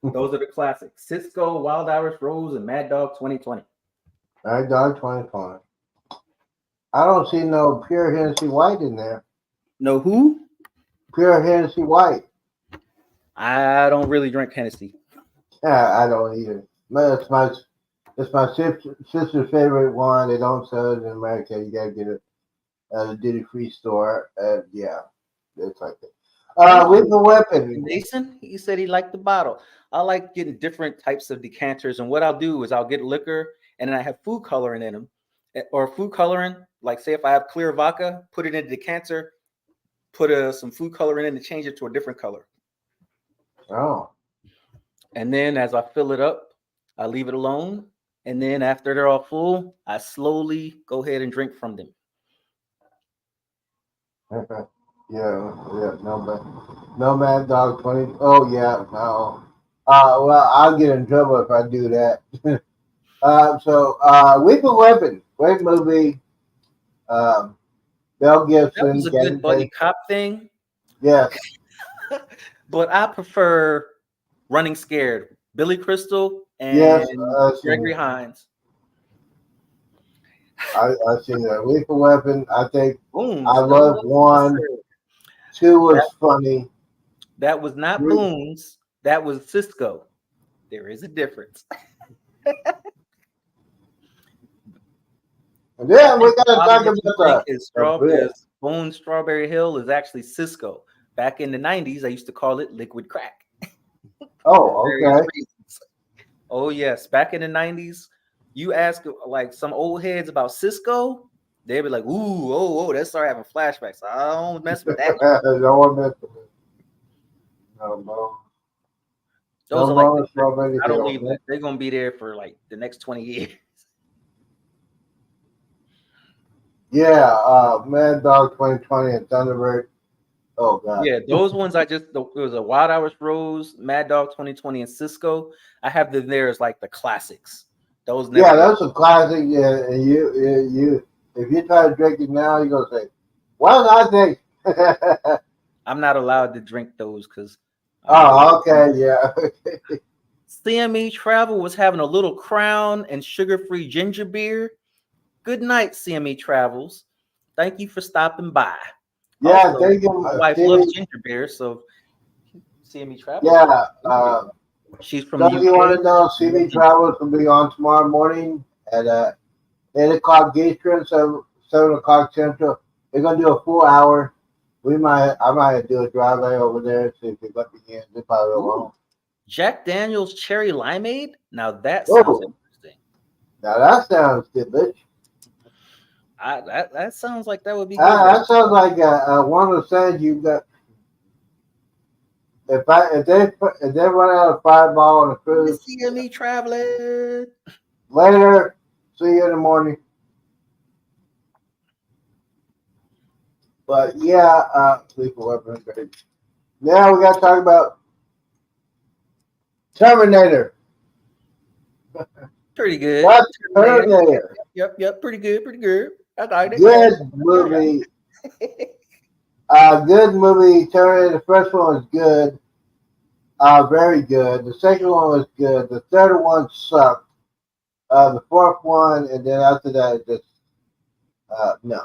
Those are the classics. Cisco, Wild Irish Rose, and Mad Dog 2020. Mad Dog 2020. I don't see no pure Hennessy White in there. No who? Pure Hennessy White. I don't really drink Hennessy. Yeah, I don't either. But it's my sister's favorite one. They don't sell it in America. You gotta get it at a duty free store. And yeah, it's like that. Thank With you, the weapon. Mason. He said he liked the bottle. I like getting different types of decanters, and what I'll do is I'll get liquor, and then I have food coloring in them, or food coloring. Like say if I have clear vodka, put it in a decanter, put some food coloring in to change it to a different color, Oh, and then as I fill it up, I leave it alone, and then after they're all full, I slowly go ahead and drink from them. yeah, yeah. No Mad Dog 20. Oh yeah, no. Well, I'll get in trouble if I do that. With the weapon, great movie. Um, Mel That was Gibson, a good Kevin buddy Bacon. cop thing, Yes, but I prefer Running Scared, Billy Crystal yes, and I've seen Gregory it. Hines. I've seen that. Lethal Weapon. I think I Booms. No, love no, one. sir. Two That was funny. that was not Three, Booms. That was Cisco. There is a difference. and I then we think the gotta bottle talk that you think about is the Brit. Boone's Strawberry Hill is actually Cisco. Back in the 90s, I used to call it liquid crack for Oh, various okay. reasons. Oh, yes. Back in the 90s, you ask like some old heads about Cisco, they'd be like, ooh, oh, they start having flashbacks. I don't mess with that. No one messed with it. No, Those no are like the bonus Strawberry I don't Hill. leave that. They're gonna be there for like the next 20 years. Yeah, Mad Dog 2020 and Thunderbird. Oh God. Yeah, those ones it was a Wild Irish Rose, Mad Dog 2020, and Cisco. I have them there as like the classics. Those never Yeah, go. that's a classic. Yeah, and if you try to drink it now, you're gonna say, "Why did I think?" I'm not allowed to drink those because I'm a Oh, okay, yeah. CME Travel was having a little Crown and sugar-free ginger beer. Good night, CME Travels. Thank you for stopping by. Yeah, Also, thank you, my wife loves Stevie. ginger beer, so CME Travels. Yeah, She's from the does you want UK. to know? She loves CB ginger Travels will be on tomorrow morning at 8 o'clock Eastern, 7 o'clock Central. They're gonna do a full hour. I might do a drive by over there, see if they let me in. They probably beer. Ooh, won't. Jack Daniel's Cherry Limeade. Now that sounds Oh, interesting. now that sounds good, bitch. That sounds like that would be good. That sounds like one of the things you got. If they run out of Fireball on the cruise CME traveling. later, see you in the morning. But yeah, lethal weapon. Now we got to talk about Terminator. Pretty good. That's Terminator. Terminator. Yep. Pretty good. Pretty good. I got it. Good movie. Good movie. Terminator. The first one was good. Very good. The second one was good. The third one sucked. The fourth one, and then after that, it just no.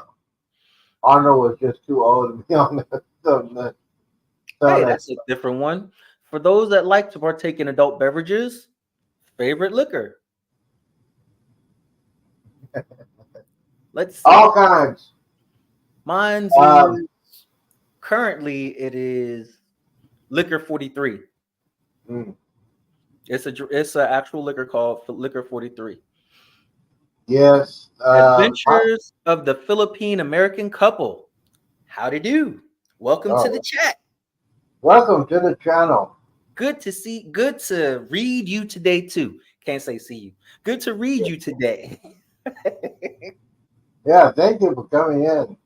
Arnold was just too old to be on the. Hey, that's a different one. For those that like to partake in adult beverages, favorite liquor. Let's see. All kinds. Mine's currently it is Liquor 43. Mm, It's an actual liquor called Liquor 43. yes. Adventures of the Philippine American couple. Howdy do. Welcome to the chat. Welcome to the channel. Good to read you today too. Can't say see you. Good to read you today. Yeah, thank you for coming in.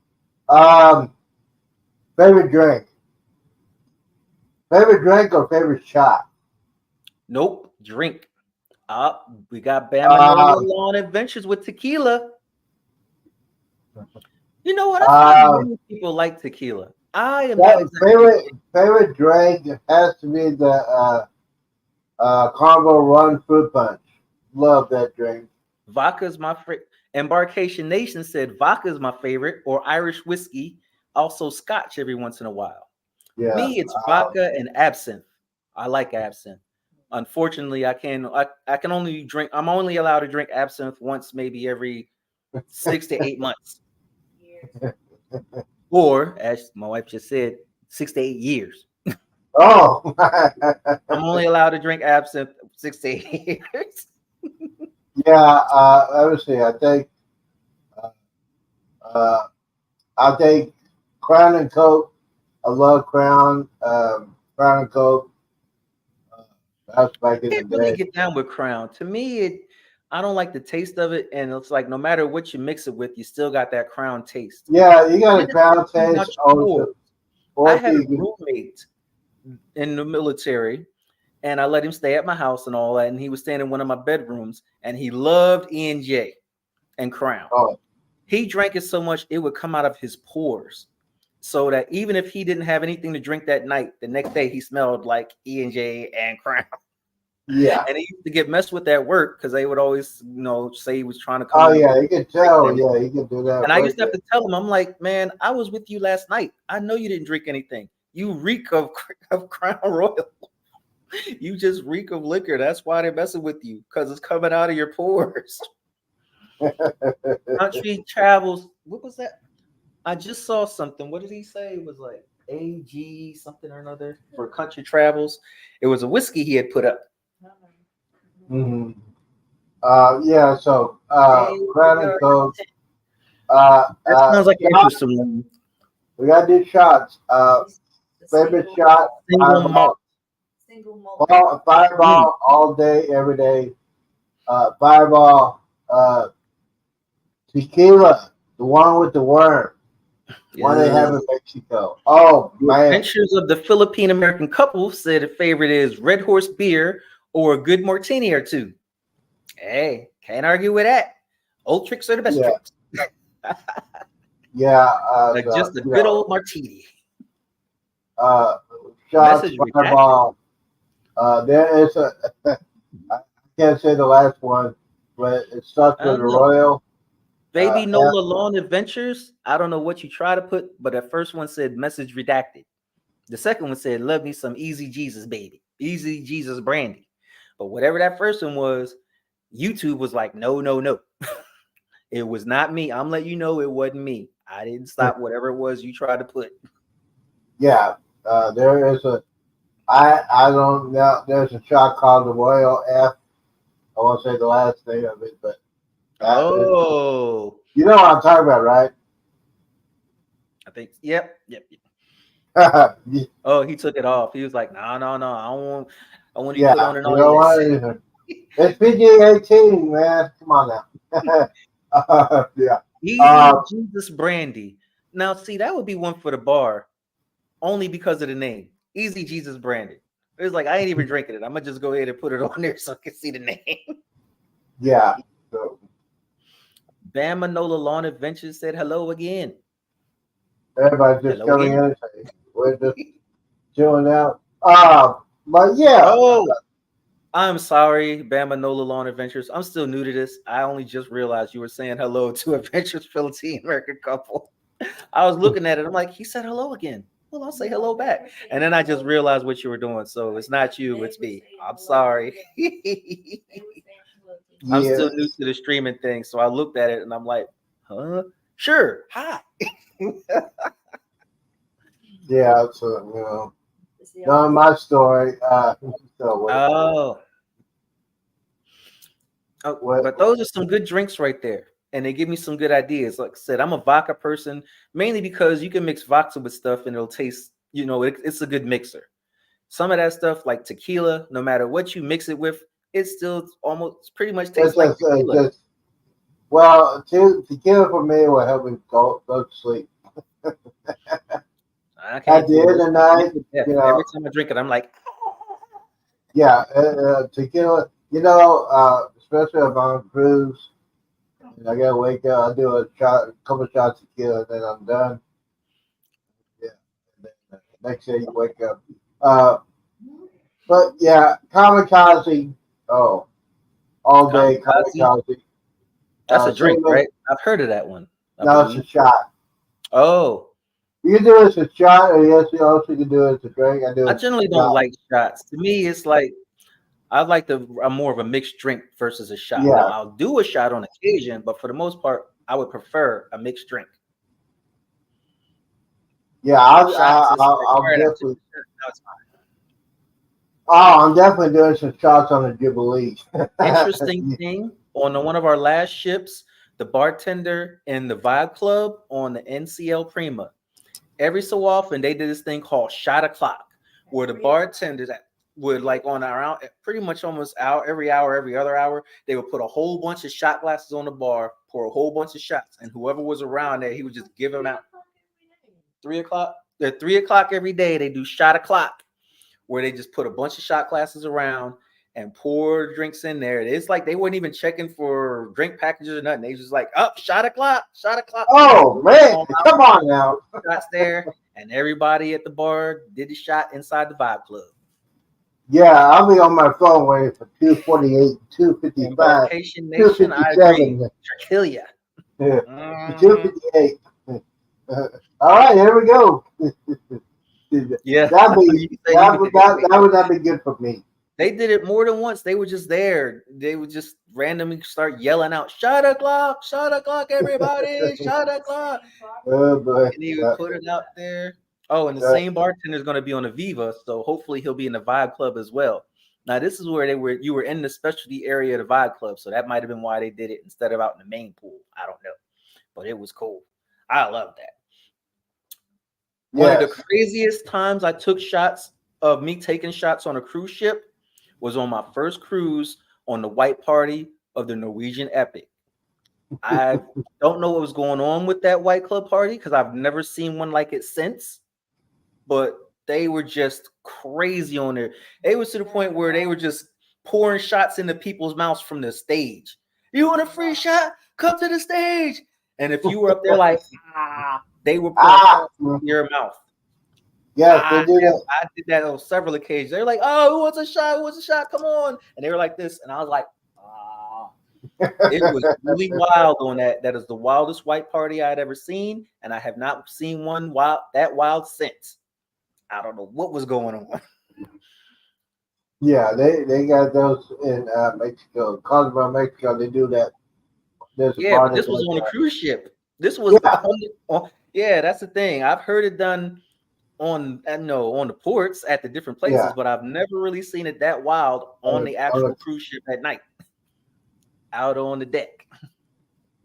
Favorite drink? Favorite drink or favorite shot? Nope. Drink. We got Bama No Lawn Adventures with tequila. You know what? I find many people like tequila. I am not exactly favorite drink has to be the Carnival Run Fruit Punch. Love that drink. Vodka's my favorite. Embarkation Nation said vodka's my favorite, or Irish whiskey, also Scotch every once in a while. Yeah. Me, it's vodka and absinthe. I like absinthe. Unfortunately, I can only drink. I'm only allowed to drink absinthe once, maybe every 6 to 8 months, Years. or as my wife just said, 6 to 8 years. Oh. I'm only allowed to drink absinthe 6 to 8 years. Yeah. Let me see. Uh, uh, I take Crown and Coke. I love Crown. Crown and Coke. Uh, that's back in the Can't really day. get down with Crown. To me, I don't like the taste of it, and it's like no matter what you mix it with, you still got that Crown taste. Yeah, you got And a then it's Crown something about taste. your pores. I Or had a you can, roommate in the military, and I let him stay at my house and all that, and he was staying in one of my bedrooms, and he loved E&J and Crown. oh, He drank it so much it would come out of his pores, so that even if he didn't have anything to drink that night, the next day he smelled like E&J and Crown. yeah. And he used to get messed with at work because they would always, say he was trying to come Oh, and yeah, you can drink tell. them. Yeah, you can do that And I right used to have there. to tell him, I'm like, man, I was with you last night. I know you didn't drink anything. You reek of Crown Royal. You just reek of liquor. That's why they're messing with you, because it's coming out of your pores. Country travels. What was that? I just saw something. What did he say? It was like AG something or another for country travels. It was a whiskey he had put up. hmm Yeah, so Hey, Crown and Coke. Uh, that uh, sounds like an shot, interesting one. we got to do shots. The Favorite single shot, Single Fireball. malt. single malt. Mm. Fireball all day, every day. Fireball. Tequila, the one with the worm. One they have Yeah. in Mexico. Oh, The man. Adventures of the Philippine American Couple said a favorite is Red Horse beer or a good martini or two. Hey, can't argue with that. Old tricks are the best Yeah, tricks. yeah. Like So, just a good old martini. uh, shots, Message redacted. Fireball. There is a, I can't say the last one, but it starts with a Look, Royal. Baby F, Nola Lawn Adventures. I don't know what you try to put, but the first one said message redacted. The second one said, love me some Easy Jesus, baby. Easy Jesus brandy. But whatever that first one was, YouTube was like, no, no, no. It was not me. I'm letting you know it wasn't me. I didn't stop whatever it was you tried to put. yeah. There is a, I don't know, there's a shot called the Royal F. I won't say the last name of it, but that is, Oh, you know what I'm talking about, right? I think, yep. Yeah, Oh, he took it off. He was like, no, no, no. I want you to you put on an know list. what? It's PG-18, man. Come on now. Yeah. Easy Uh, Jesus brandy. Now, see, that would be one for the bar only because of the name. Easy Jesus brandy. It was like, I ain't even drinking it. I'm going to just go ahead and put it on there so I can see the name. yeah. So Bam Manola Lawn Adventures said hello again. everybody's just Hello coming in again. and saying, we're just chilling out. But yeah. Oh, I'm sorry, Bam Manola Lawn Adventures. I'm still new to this. I only just realized you were saying hello to Adventures Philippine American Couple. I was looking at it. I'm like, he said hello again. Well, I'll say hello back. And then I just realized what you were doing. So it's not you, it's me. I'm sorry. I'm Yeah. still new to the streaming thing. So I looked at it and I'm like, huh? Sure. Hi. Yeah. So, not my story. So Oh. what, But those are some good drinks right there. And they give me some good ideas. Like I said, I'm a vodka person, mainly because you can mix vodka with stuff and it'll taste, it's a good mixer. Some of that stuff, like tequila, no matter what you mix it with, it still almost pretty much tastes like it's tequila. just, well, tequila for me will help me go to sleep. I At can't the do it. end of It's the like night, liquid death. you Every know, time I drink it, I'm like, yeah, tequila, especially if I'm on cruise, and I gotta wake up, I do a couple of shots of tequila, and then I'm done. Yeah, and then next day you wake up. Uh, but yeah, kamikaze, oh, all day kamikaze. kamikaze. That's a drink, Cinnamon, right? I've heard of that one, I no, it's a believe. shot. Oh, You can do it as a shot, or yes, you also can do it as a drink. I do I it as generally a don't shot. like shots. To me, it's like I'm more of a mixed drink versus a shot. Now Yeah, I'll do a shot on occasion, but for the most part, I would prefer a mixed drink. yeah. Shots, it's like, all I'll right, I took definitely. a shot, now it's fine. Oh, I'm definitely doing some shots on the Jubilee. Interesting thing on one of our last ships, the bartender in the Vibe Club on the NCL Prima, every so often they did this thing called shot o'clock, where the bartenders would like on around pretty much almost every hour, every other hour, they would put a whole bunch of shot glasses on the bar, pour a whole bunch of shots, and whoever was around there, he would just give them out. 3 o'clock. At 3 o'clock every day, they do shot o'clock, where they just put a bunch of shot glasses around and pour drinks in there. It's like they weren't even checking for drink packages or nothing. They just like, up, shot o'clock, shot o'clock. Oh man, come on now. Shots there, and everybody at the bar did a shot inside the Vibe Club. Yeah, I'll be on my phone waiting for 248, 255, Embarkation Nation, I agree. 257. Kill ya. Yeah, 258. All right, here we go. Yeah, That would not be good for me. They did it more than once. They were just there. They would just randomly start yelling out, shot o'clock, everybody, shot o'clock. Oh boy. And he would put it out there. Oh, and the same bartender is going to be on the Viva, so hopefully he'll be in the Vibe Club as well. Now, this is where you were in the specialty area of the Vibe Club, so that might have been why they did it instead of out in the main pool. I don't know, but it was cool. I love that. One of the craziest times I took shots of me taking shots on a cruise ship was on my first cruise on the white party of the Norwegian Epic. I don't know what was going on with that white club party because I've never seen one like it since, but they were just crazy on there. It was to the point where they were just pouring shots into people's mouths from the stage. You want a free shot? Come to the stage. And if you were up there like, they were pouring shots in your mouth. Yes, they do that. I did that on several occasions. They're like, oh, who wants a shot? Who wants a shot? Come on. And they were like this. And I was like, it was really wild on that. That is the wildest white party I had ever seen. And I have not seen one that wild since. I don't know what was going on. Yeah, they got those in Mexico. Cozumel, Mexico, they do that. But this was on a cruise ship. This was that's the thing. I've heard it done on the ports at the different places, but I've never really seen it that wild on the actual cruise ship at night, out on the deck.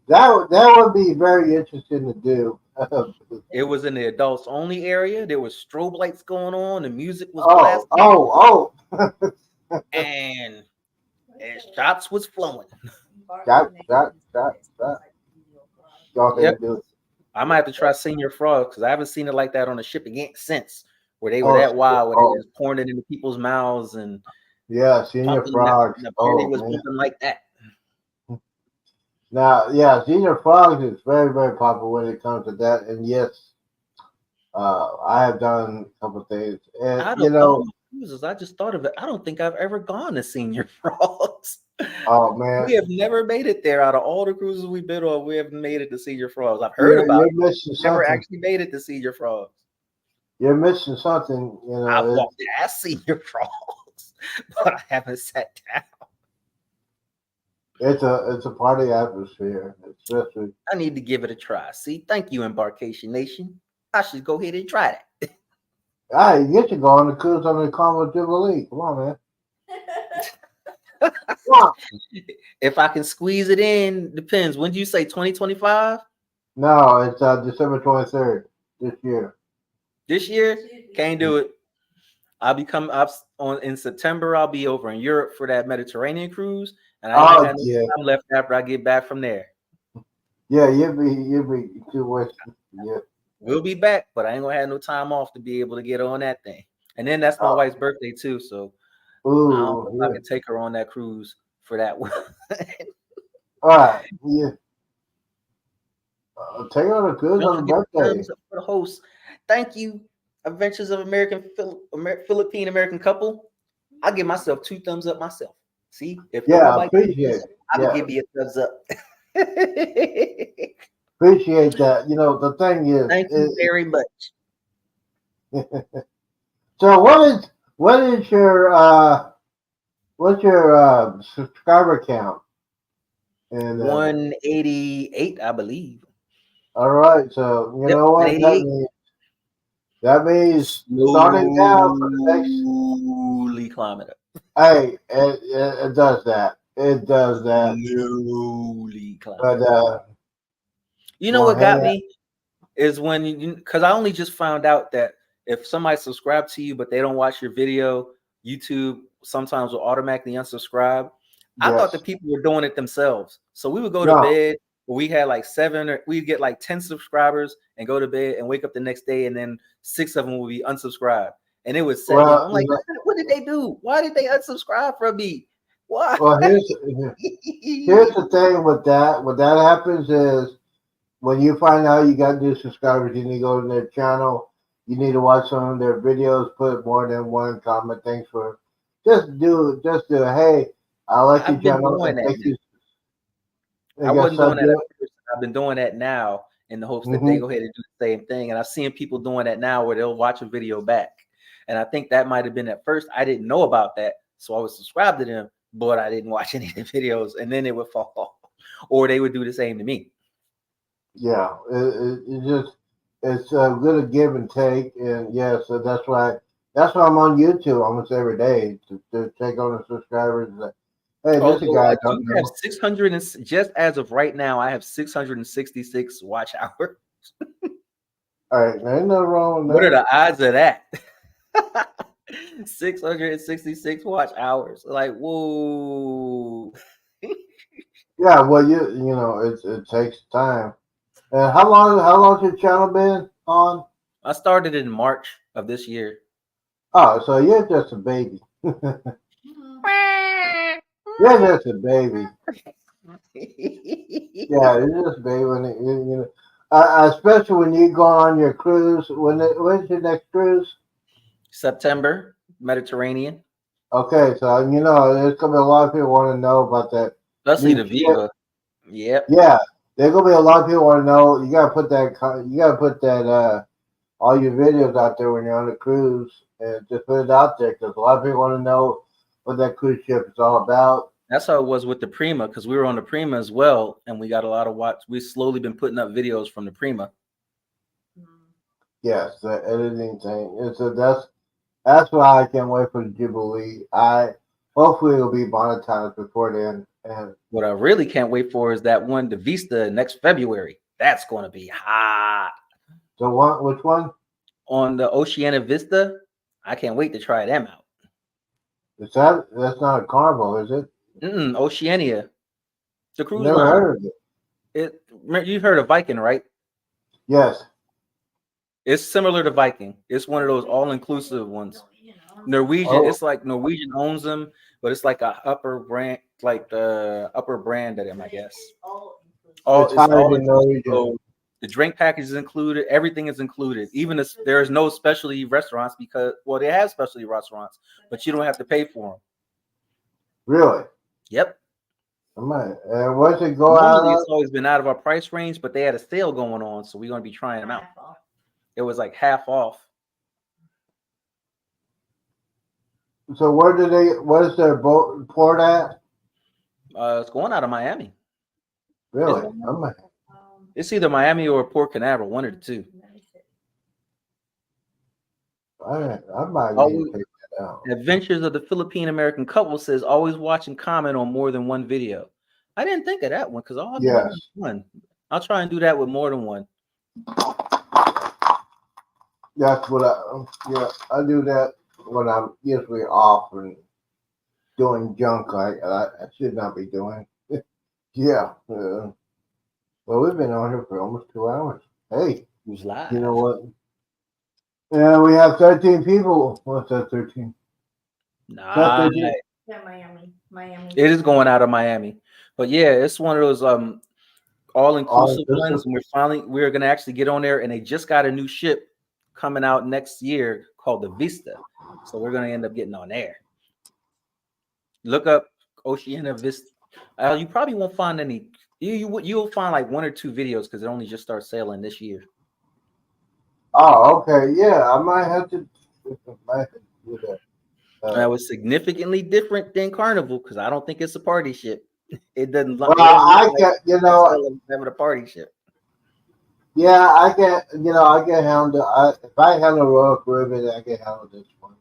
That would be very interesting to do. It was in the adults only area. There was strobe lights going on. The music was blasting. And shots was flowing. Shot. Go ahead and do it. I might have to try Senior Frog because I haven't seen it like that on a ship again since, where they were that wild, where they were just pouring it into people's mouths and Senior Frog. The party was moving like that. Now, Senior Frog is very, very popular when it comes to that. And yes, I have done a couple of things. And I just thought of it. I don't think I've ever gone to Senior Frogs. Oh man, we have never made it there. Out of all the cruises we've been on, we haven't made it to Senior Frogs. I've heard about it. Never actually made it to Senior Frogs. You're missing something. I've walked past Senior Frogs, but I haven't sat down. It's a party atmosphere. Especially. I need to give it a try. See, thank you, Embarkation Nation. I should go ahead and try that. You should go on the cruise on the Combo Jubilee. Come on, man. Come on. If I can squeeze it in, depends. When do you say 2025? No, it's December 23rd this year. This year? Can't do it. I'll be coming up in September. I'll be over in Europe for that Mediterranean cruise, and I ain't got no time left after I get back from there. Yeah, you'll be too wasted. Yeah. We'll be back, but I ain't gonna have no time off to be able to get on that thing. And then that's my wife's birthday too, so I don't know if I can take her on that cruise for that one. All right, yeah. Take her on a cruise on her birthday. For the host, thank you, Adventures of Philippine American Couple. I'll give myself 2 thumbs up myself. See, if I appreciate it. I'll give you a thumbs up. Appreciate that. The thing is, thank you very much. So what is your what's your subscriber count? And 188, I believe. all right, so you Yep, know what 188. that means starting now for the next. Slowly climbing up. Hey, it does that. It does that. Slowly But climbing up. You know well, what got hang me is when you, because I only just found out that if somebody subscribed to you but they don't watch your video, YouTube sometimes will automatically unsubscribe. I thought the yes. people were doing it themselves. So we would go to No. bed, we had like seven, or we'd get like 10 subscribers and go to bed and wake up the next day, and then 6 of them would be unsubscribed. And it would set them. Well, I'm like, what did they do? Why did they unsubscribe from me? Why? well, here's the thing with that. What that happens is when you find out you got new subscribers, you need to go to their channel. You need to watch some of their videos. Put more than one comment. Thanks for just do. Hey, I like your I've been channel doing and that thank now. you. I And guess wasn't doing what? that at first. I've been doing that now in the hopes that they Mm-hmm. go ahead and do the same thing. And I've seen people doing that now where they'll watch a video back. And I think that might have been at first. I didn't know about that. So I was subscribed to them, but I didn't watch any of the videos. And then it would fall off. Or they would do the same to me. Yeah, it just it's a little give and take, and yeah, so that's why I'm on YouTube almost every day to take on the subscribers. And say, hey, this is a Although guy I I do don't have know. 600, and just as of right now, I have 666 watch hours. All right, there ain't nothing wrong with What are that. the odds of that? 666 watch hours. Like, whoa. Yeah, well, it takes time. And how long's your channel been on? I started in March of this year. Oh, so you're just a baby. You're just a baby. Yeah, you're just a baby. Especially when you go on your cruise. When's your next cruise? September, Mediterranean, Okay, so there's gonna be a lot of people want to know about that especially new the ship. Viva. Yep. Yeah, there's gonna be a lot of people want to know. You gotta put that all your videos out there when you're on the cruise, and just put it out there because a lot of people want to know what that cruise ship is all about. That's how it was with the Prima, because we were on the Prima as well, and we got a lot of watch. We've slowly been putting up videos from the Prima. Yes, the editing thing. That's why I can't wait for the Jubilee. I hopefully it'll be monetized before then. And What I really can't wait for is that one, the Vista, next February. That's going to be hot. so which one? On the Oceana Vista, I can't wait to try them out. That's not a carnival, is it? Oceania, the cruise Never line. heard of it. You heard of Viking, right? Yes. It's similar to Viking. It's one of those all-inclusive ones. Norwegian, Oh, it's like Norwegian owns them, but it's like a upper brand, like the upper brand of them, I guess. it's It's higher all than inclusive. Norwegian. So the drink package is included, everything is included. Even if there is no specialty restaurants because, well, they have specialty restaurants, but you don't have to pay for them. Really? Yep. I might. And what's it go out Normally, of? it's always been out of our price range, but they had a sale going on, so we're going to be trying them out. It was like half off. So where's their boat port at? It's going out of Miami. Really? I might. It's either Miami or Port Canaveral, one of the two. I might need to check that out. Adventures of the Philippine American Couple says always watch and comment on more than one video. I didn't think of that one because all I've been doing is one. I'll try and do that with more than one. That's what I do that when I'm usually off and doing junk I should not be doing. Yeah. Well, we've been on here for almost 2 hours. Hey, Who's live? you know what? Yeah, we have 13 people. What's that, 13? Nah, Yeah, Miami. it is going out of Miami, but yeah, it's one of those all-inclusive ones. And we're gonna actually get on there, and they just got a new ship coming out next year called the Vista, so we're gonna end up getting on there. Look up Oceana Vista. You probably won't find any. You'll find like one or two videos because it only just started sailing this year. Oh, okay. Yeah, I might have to. Might have to do that. That was significantly different than Carnival because I don't think it's a party ship. It doesn't. Well, It doesn't look I like can. it's having a party ship. Yeah, I can. I can handle. If I handle Royal Caribbean, I can handle this one.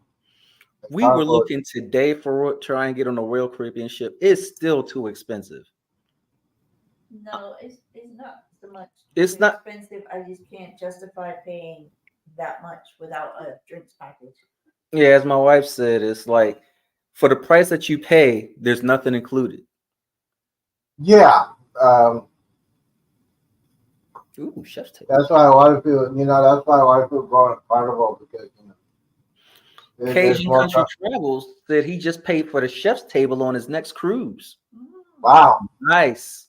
The We were Concord. looking today for try and get on a Royal Caribbean ship. It's still too expensive. No, it's not so much It's too not. expensive. I just can't justify paying that much without a drinks package. Yeah, as my wife said, it's like for the price that you pay, there's nothing included. Yeah. Um, Ooh, chef's table. that's why a lot of people. That's why a lot of people go on a Carnival because there's Cajun more. Country Travels said he just paid for the chef's table on his next cruise. Wow. Nice.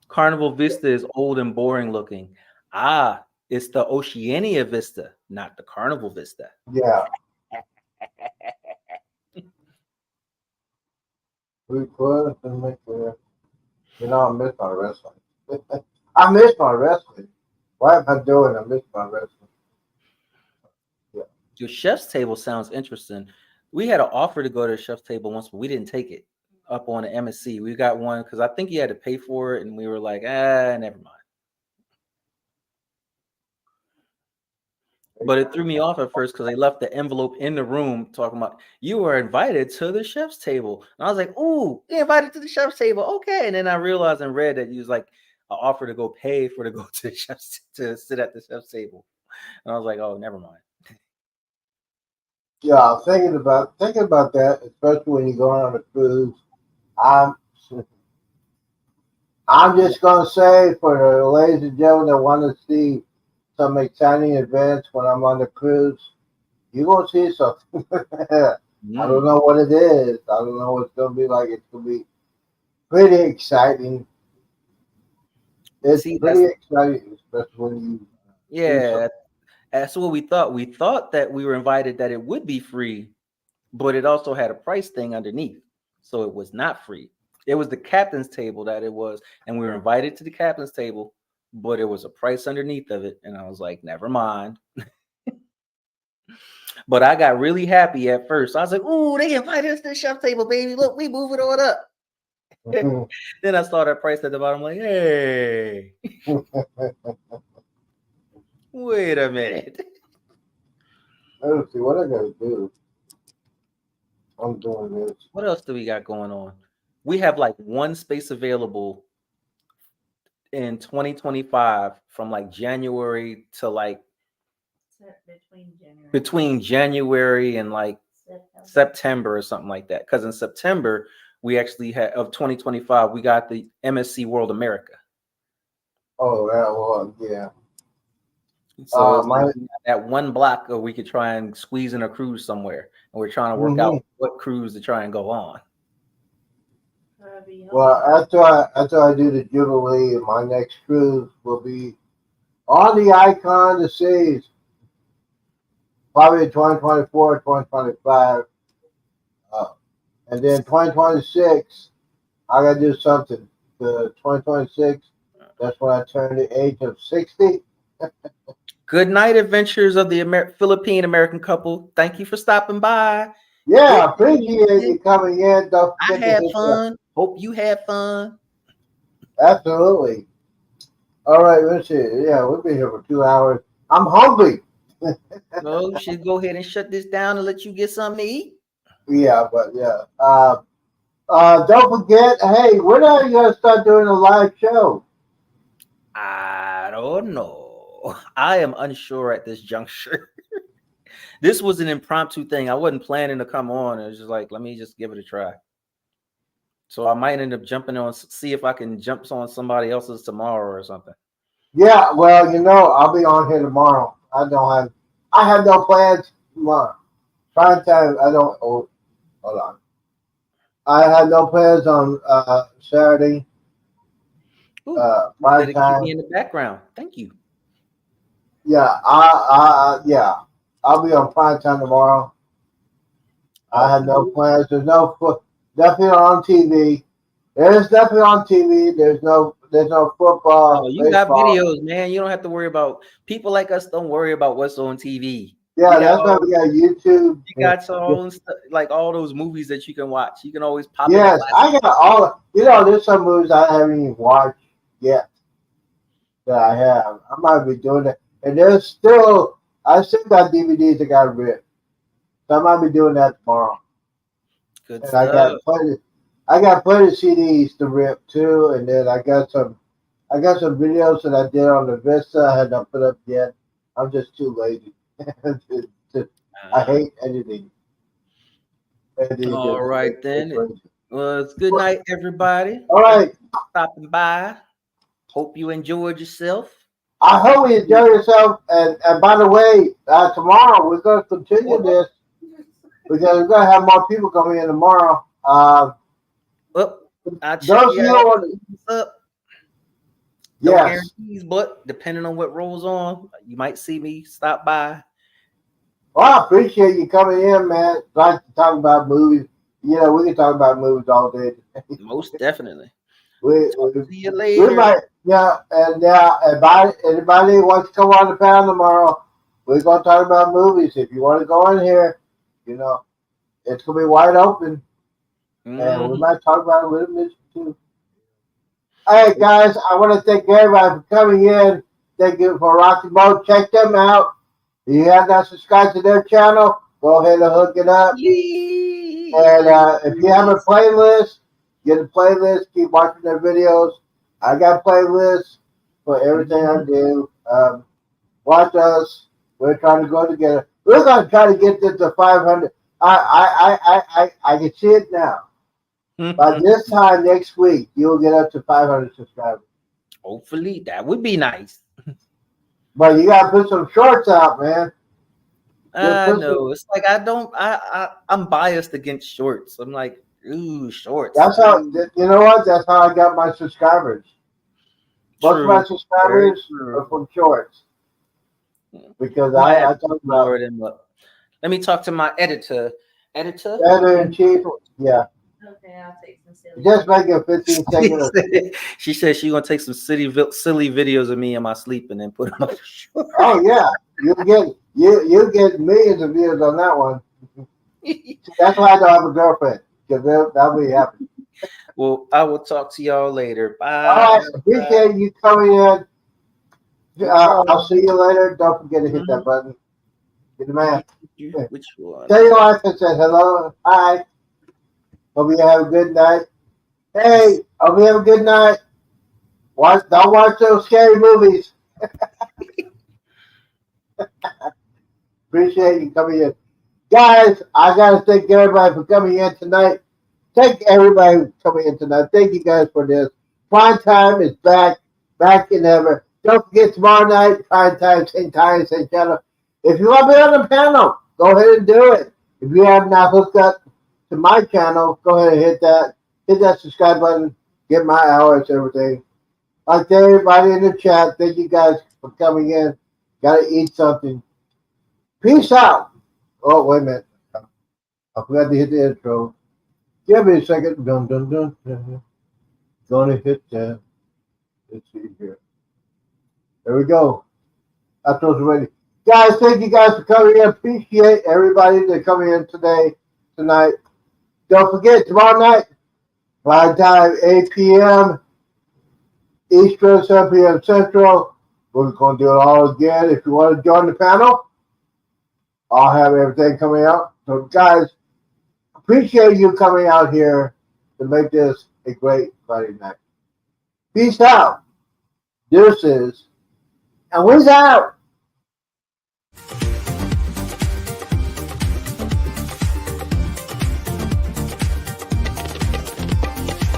Carnival Vista is old and boring looking. Ah, it's the Oceania Vista, not the Carnival Vista. Yeah. We could and make clear. I miss my wrestling. I miss my wrestling. What am I doing? I miss my wrestling. Yeah. Your chef's table sounds interesting. We had an offer to go to the chef's table once, but we didn't take it up on the MSC. We got one because I think you had to pay for it, and we were like, never mind. But it threw me off at first because they left the envelope in the room talking about you were invited to the chef's table. And I was like, ooh, you invited to the chef's table. Okay. And then I realized and read that you was like an offer to go pay for to go to the chef's to sit at the chef's table. And I was like, oh, never mind. Yeah, thinking about that, especially when you're going on a cruise. I'm I'm just gonna say for the ladies and gentlemen that want to see some exciting events when I'm on the cruise, you're gonna see something. I don't know what it is. I don't know what it's gonna be like. It's gonna be pretty exciting. It's See, pretty exciting, especially when you see something. yeah, that's what we thought. We thought that we were invited that it would be free, but it also had a price thing underneath. So it was not free. It was the captain's table that it was, and we were invited to the captain's table, but it was a price underneath of it. And I was like, never mind. But I got really happy at first. I was like, ooh, they invited us to the chef table, baby. Look, we moving on up. Then I saw that price at the bottom, like, hey, wait a minute. Let's see what I gotta do. I'm doing this. What else do we got going on? We have like one space available in 2025 from like January to like between January and like September or something like that. Because in September, we actually had of 2025, we got the MSC World America. Oh, that was yeah. So it's like that one block where we could try and squeeze in a cruise somewhere. And we're trying to work out what cruise to try and go on. Well, after I do the Jubilee, my next cruise will be on the Icon of Seas, probably 2024, 2025. And then 2026, I got to do something. The 2026, that's when I turn the age of 60. Good night, adventures of the Philippine American couple. Thank you for stopping by. Yeah, appreciate you coming in. Don't I had fun. Hope you had fun. Absolutely. All right, let's see. Yeah, we've been here for 2 hours. I'm hungry. No, we should go ahead and shut this down and let you get something to eat. Yeah, but yeah. Don't forget, hey, when are you gonna start doing a live show? I don't know. I am unsure at this juncture. This was an impromptu thing. I wasn't planning to come on. It was just like, let me just give it a try. So I might end up jumping on, see if I can jump on somebody else's tomorrow or something. Yeah, well, I'll be on here tomorrow. I have no plans tomorrow. Primetime, I don't. Oh, hold on. I have no plans on Saturday. Keep me in the background. Thank you. Yeah, yeah. I'll be on Primetime tomorrow. I have no plans. There's no definitely on TV. There's definitely on TV. There's no there's no football, Oh, you got baseball. videos, man. You don't have to worry about people like us. Don't worry about what's on TV. Yeah, We got that's why all, we got YouTube. you got your own stuff, like all those movies that you can watch. You can always pop in a Yes, classic. I got all. You know, there's some movies I haven't even watched yet that I have. I might be doing that, and there's still. I still got DVDs that got ripped, so I might be doing that tomorrow. Good And stuff. I got plenty of CDs to rip too, and then I got some videos that I did on the Vista. I had not put up yet. I'm just too lazy. I hate editing. Editing All just right makes me then. crazy. Well, it's good night, everybody. All Thanks right. for stopping by. Hope you enjoyed yourself. I hope you enjoy yourself. And by the way, tomorrow we're going to continue this because we're going to have more people coming in tomorrow. Well, I'll check Those you you out. want, What's up? No yes. guarantees, but depending on what rolls on, you might see me stop by. Well, I appreciate you coming in, man. Like to talk about movies. You know, we can talk about movies all day. Most definitely. we, Talk to you we later. might, yeah, and anybody who wants to come on the panel tomorrow, we're going to talk about movies. If you want to go in here, you know, it's going to be wide open. And we might talk about a little bit too. All right, guys, I want to thank everybody for coming in. Thank you for Rocky Boat. Check them out. If you have not subscribed to their channel, go ahead and hook it up. And if you have a playlist, get a playlist. Keep watching their videos. I got playlists for everything I do. Watch us. We're trying to go together. We're going to try to get this to 500. I can see it now. By this time next week, you'll get up to 500 subscribers. Hopefully, that would be nice. But you gotta put some shorts out, man. I know. It's like I'm biased against shorts. I'm like, ooh, shorts. That's how. You know what? That's how I got my subscribers. Most of my subscribers are from shorts. Because I talk about them up. Let me talk to my editor. Editor in chief. Yeah. Okay, I'll take some silly. Just make a 15-second. She said she's gonna take some silly videos of me in my sleep and then put them up. Oh yeah, you get millions of views on that one. That's why I don't have a girlfriend because that'll be happy. Well, I will talk to y'all later. Bye. All right, appreciate you coming in. I'll see you later. Don't forget to hit that button. Get the man. Which one? Tell your wife I said hello. Hi. Hope you have a good night. Hey, hope you have a good night. Don't watch those scary movies. Appreciate you coming in. Guys, I got to thank everybody for coming in tonight. Thank everybody for coming in tonight. Thank you guys for this. Primetime is back in ever. Don't forget tomorrow night, Primetime, same time, same channel. If you want to be on the panel, go ahead and do it. If you have not hooked up to my channel, go ahead and hit that subscribe button, get my hours, everything. Like to everybody in the chat, thank you guys for coming in. Gotta eat something. Peace out. Oh, wait a minute. I forgot to hit the intro. Give me a second. Dun, dun, dun, dun. Gonna hit that. Let's see here. There we go. Outro's ready. Guys, thank you guys for coming in. Appreciate everybody that coming in tonight. Don't forget, tomorrow night, prime time, 8 p.m. Eastern, 7 p.m. Central. We're going to do it all again. If you want to join the panel, I'll have everything coming out. So, guys, appreciate you coming out here to make this a great Friday night. Peace out. Deuces. And we's out.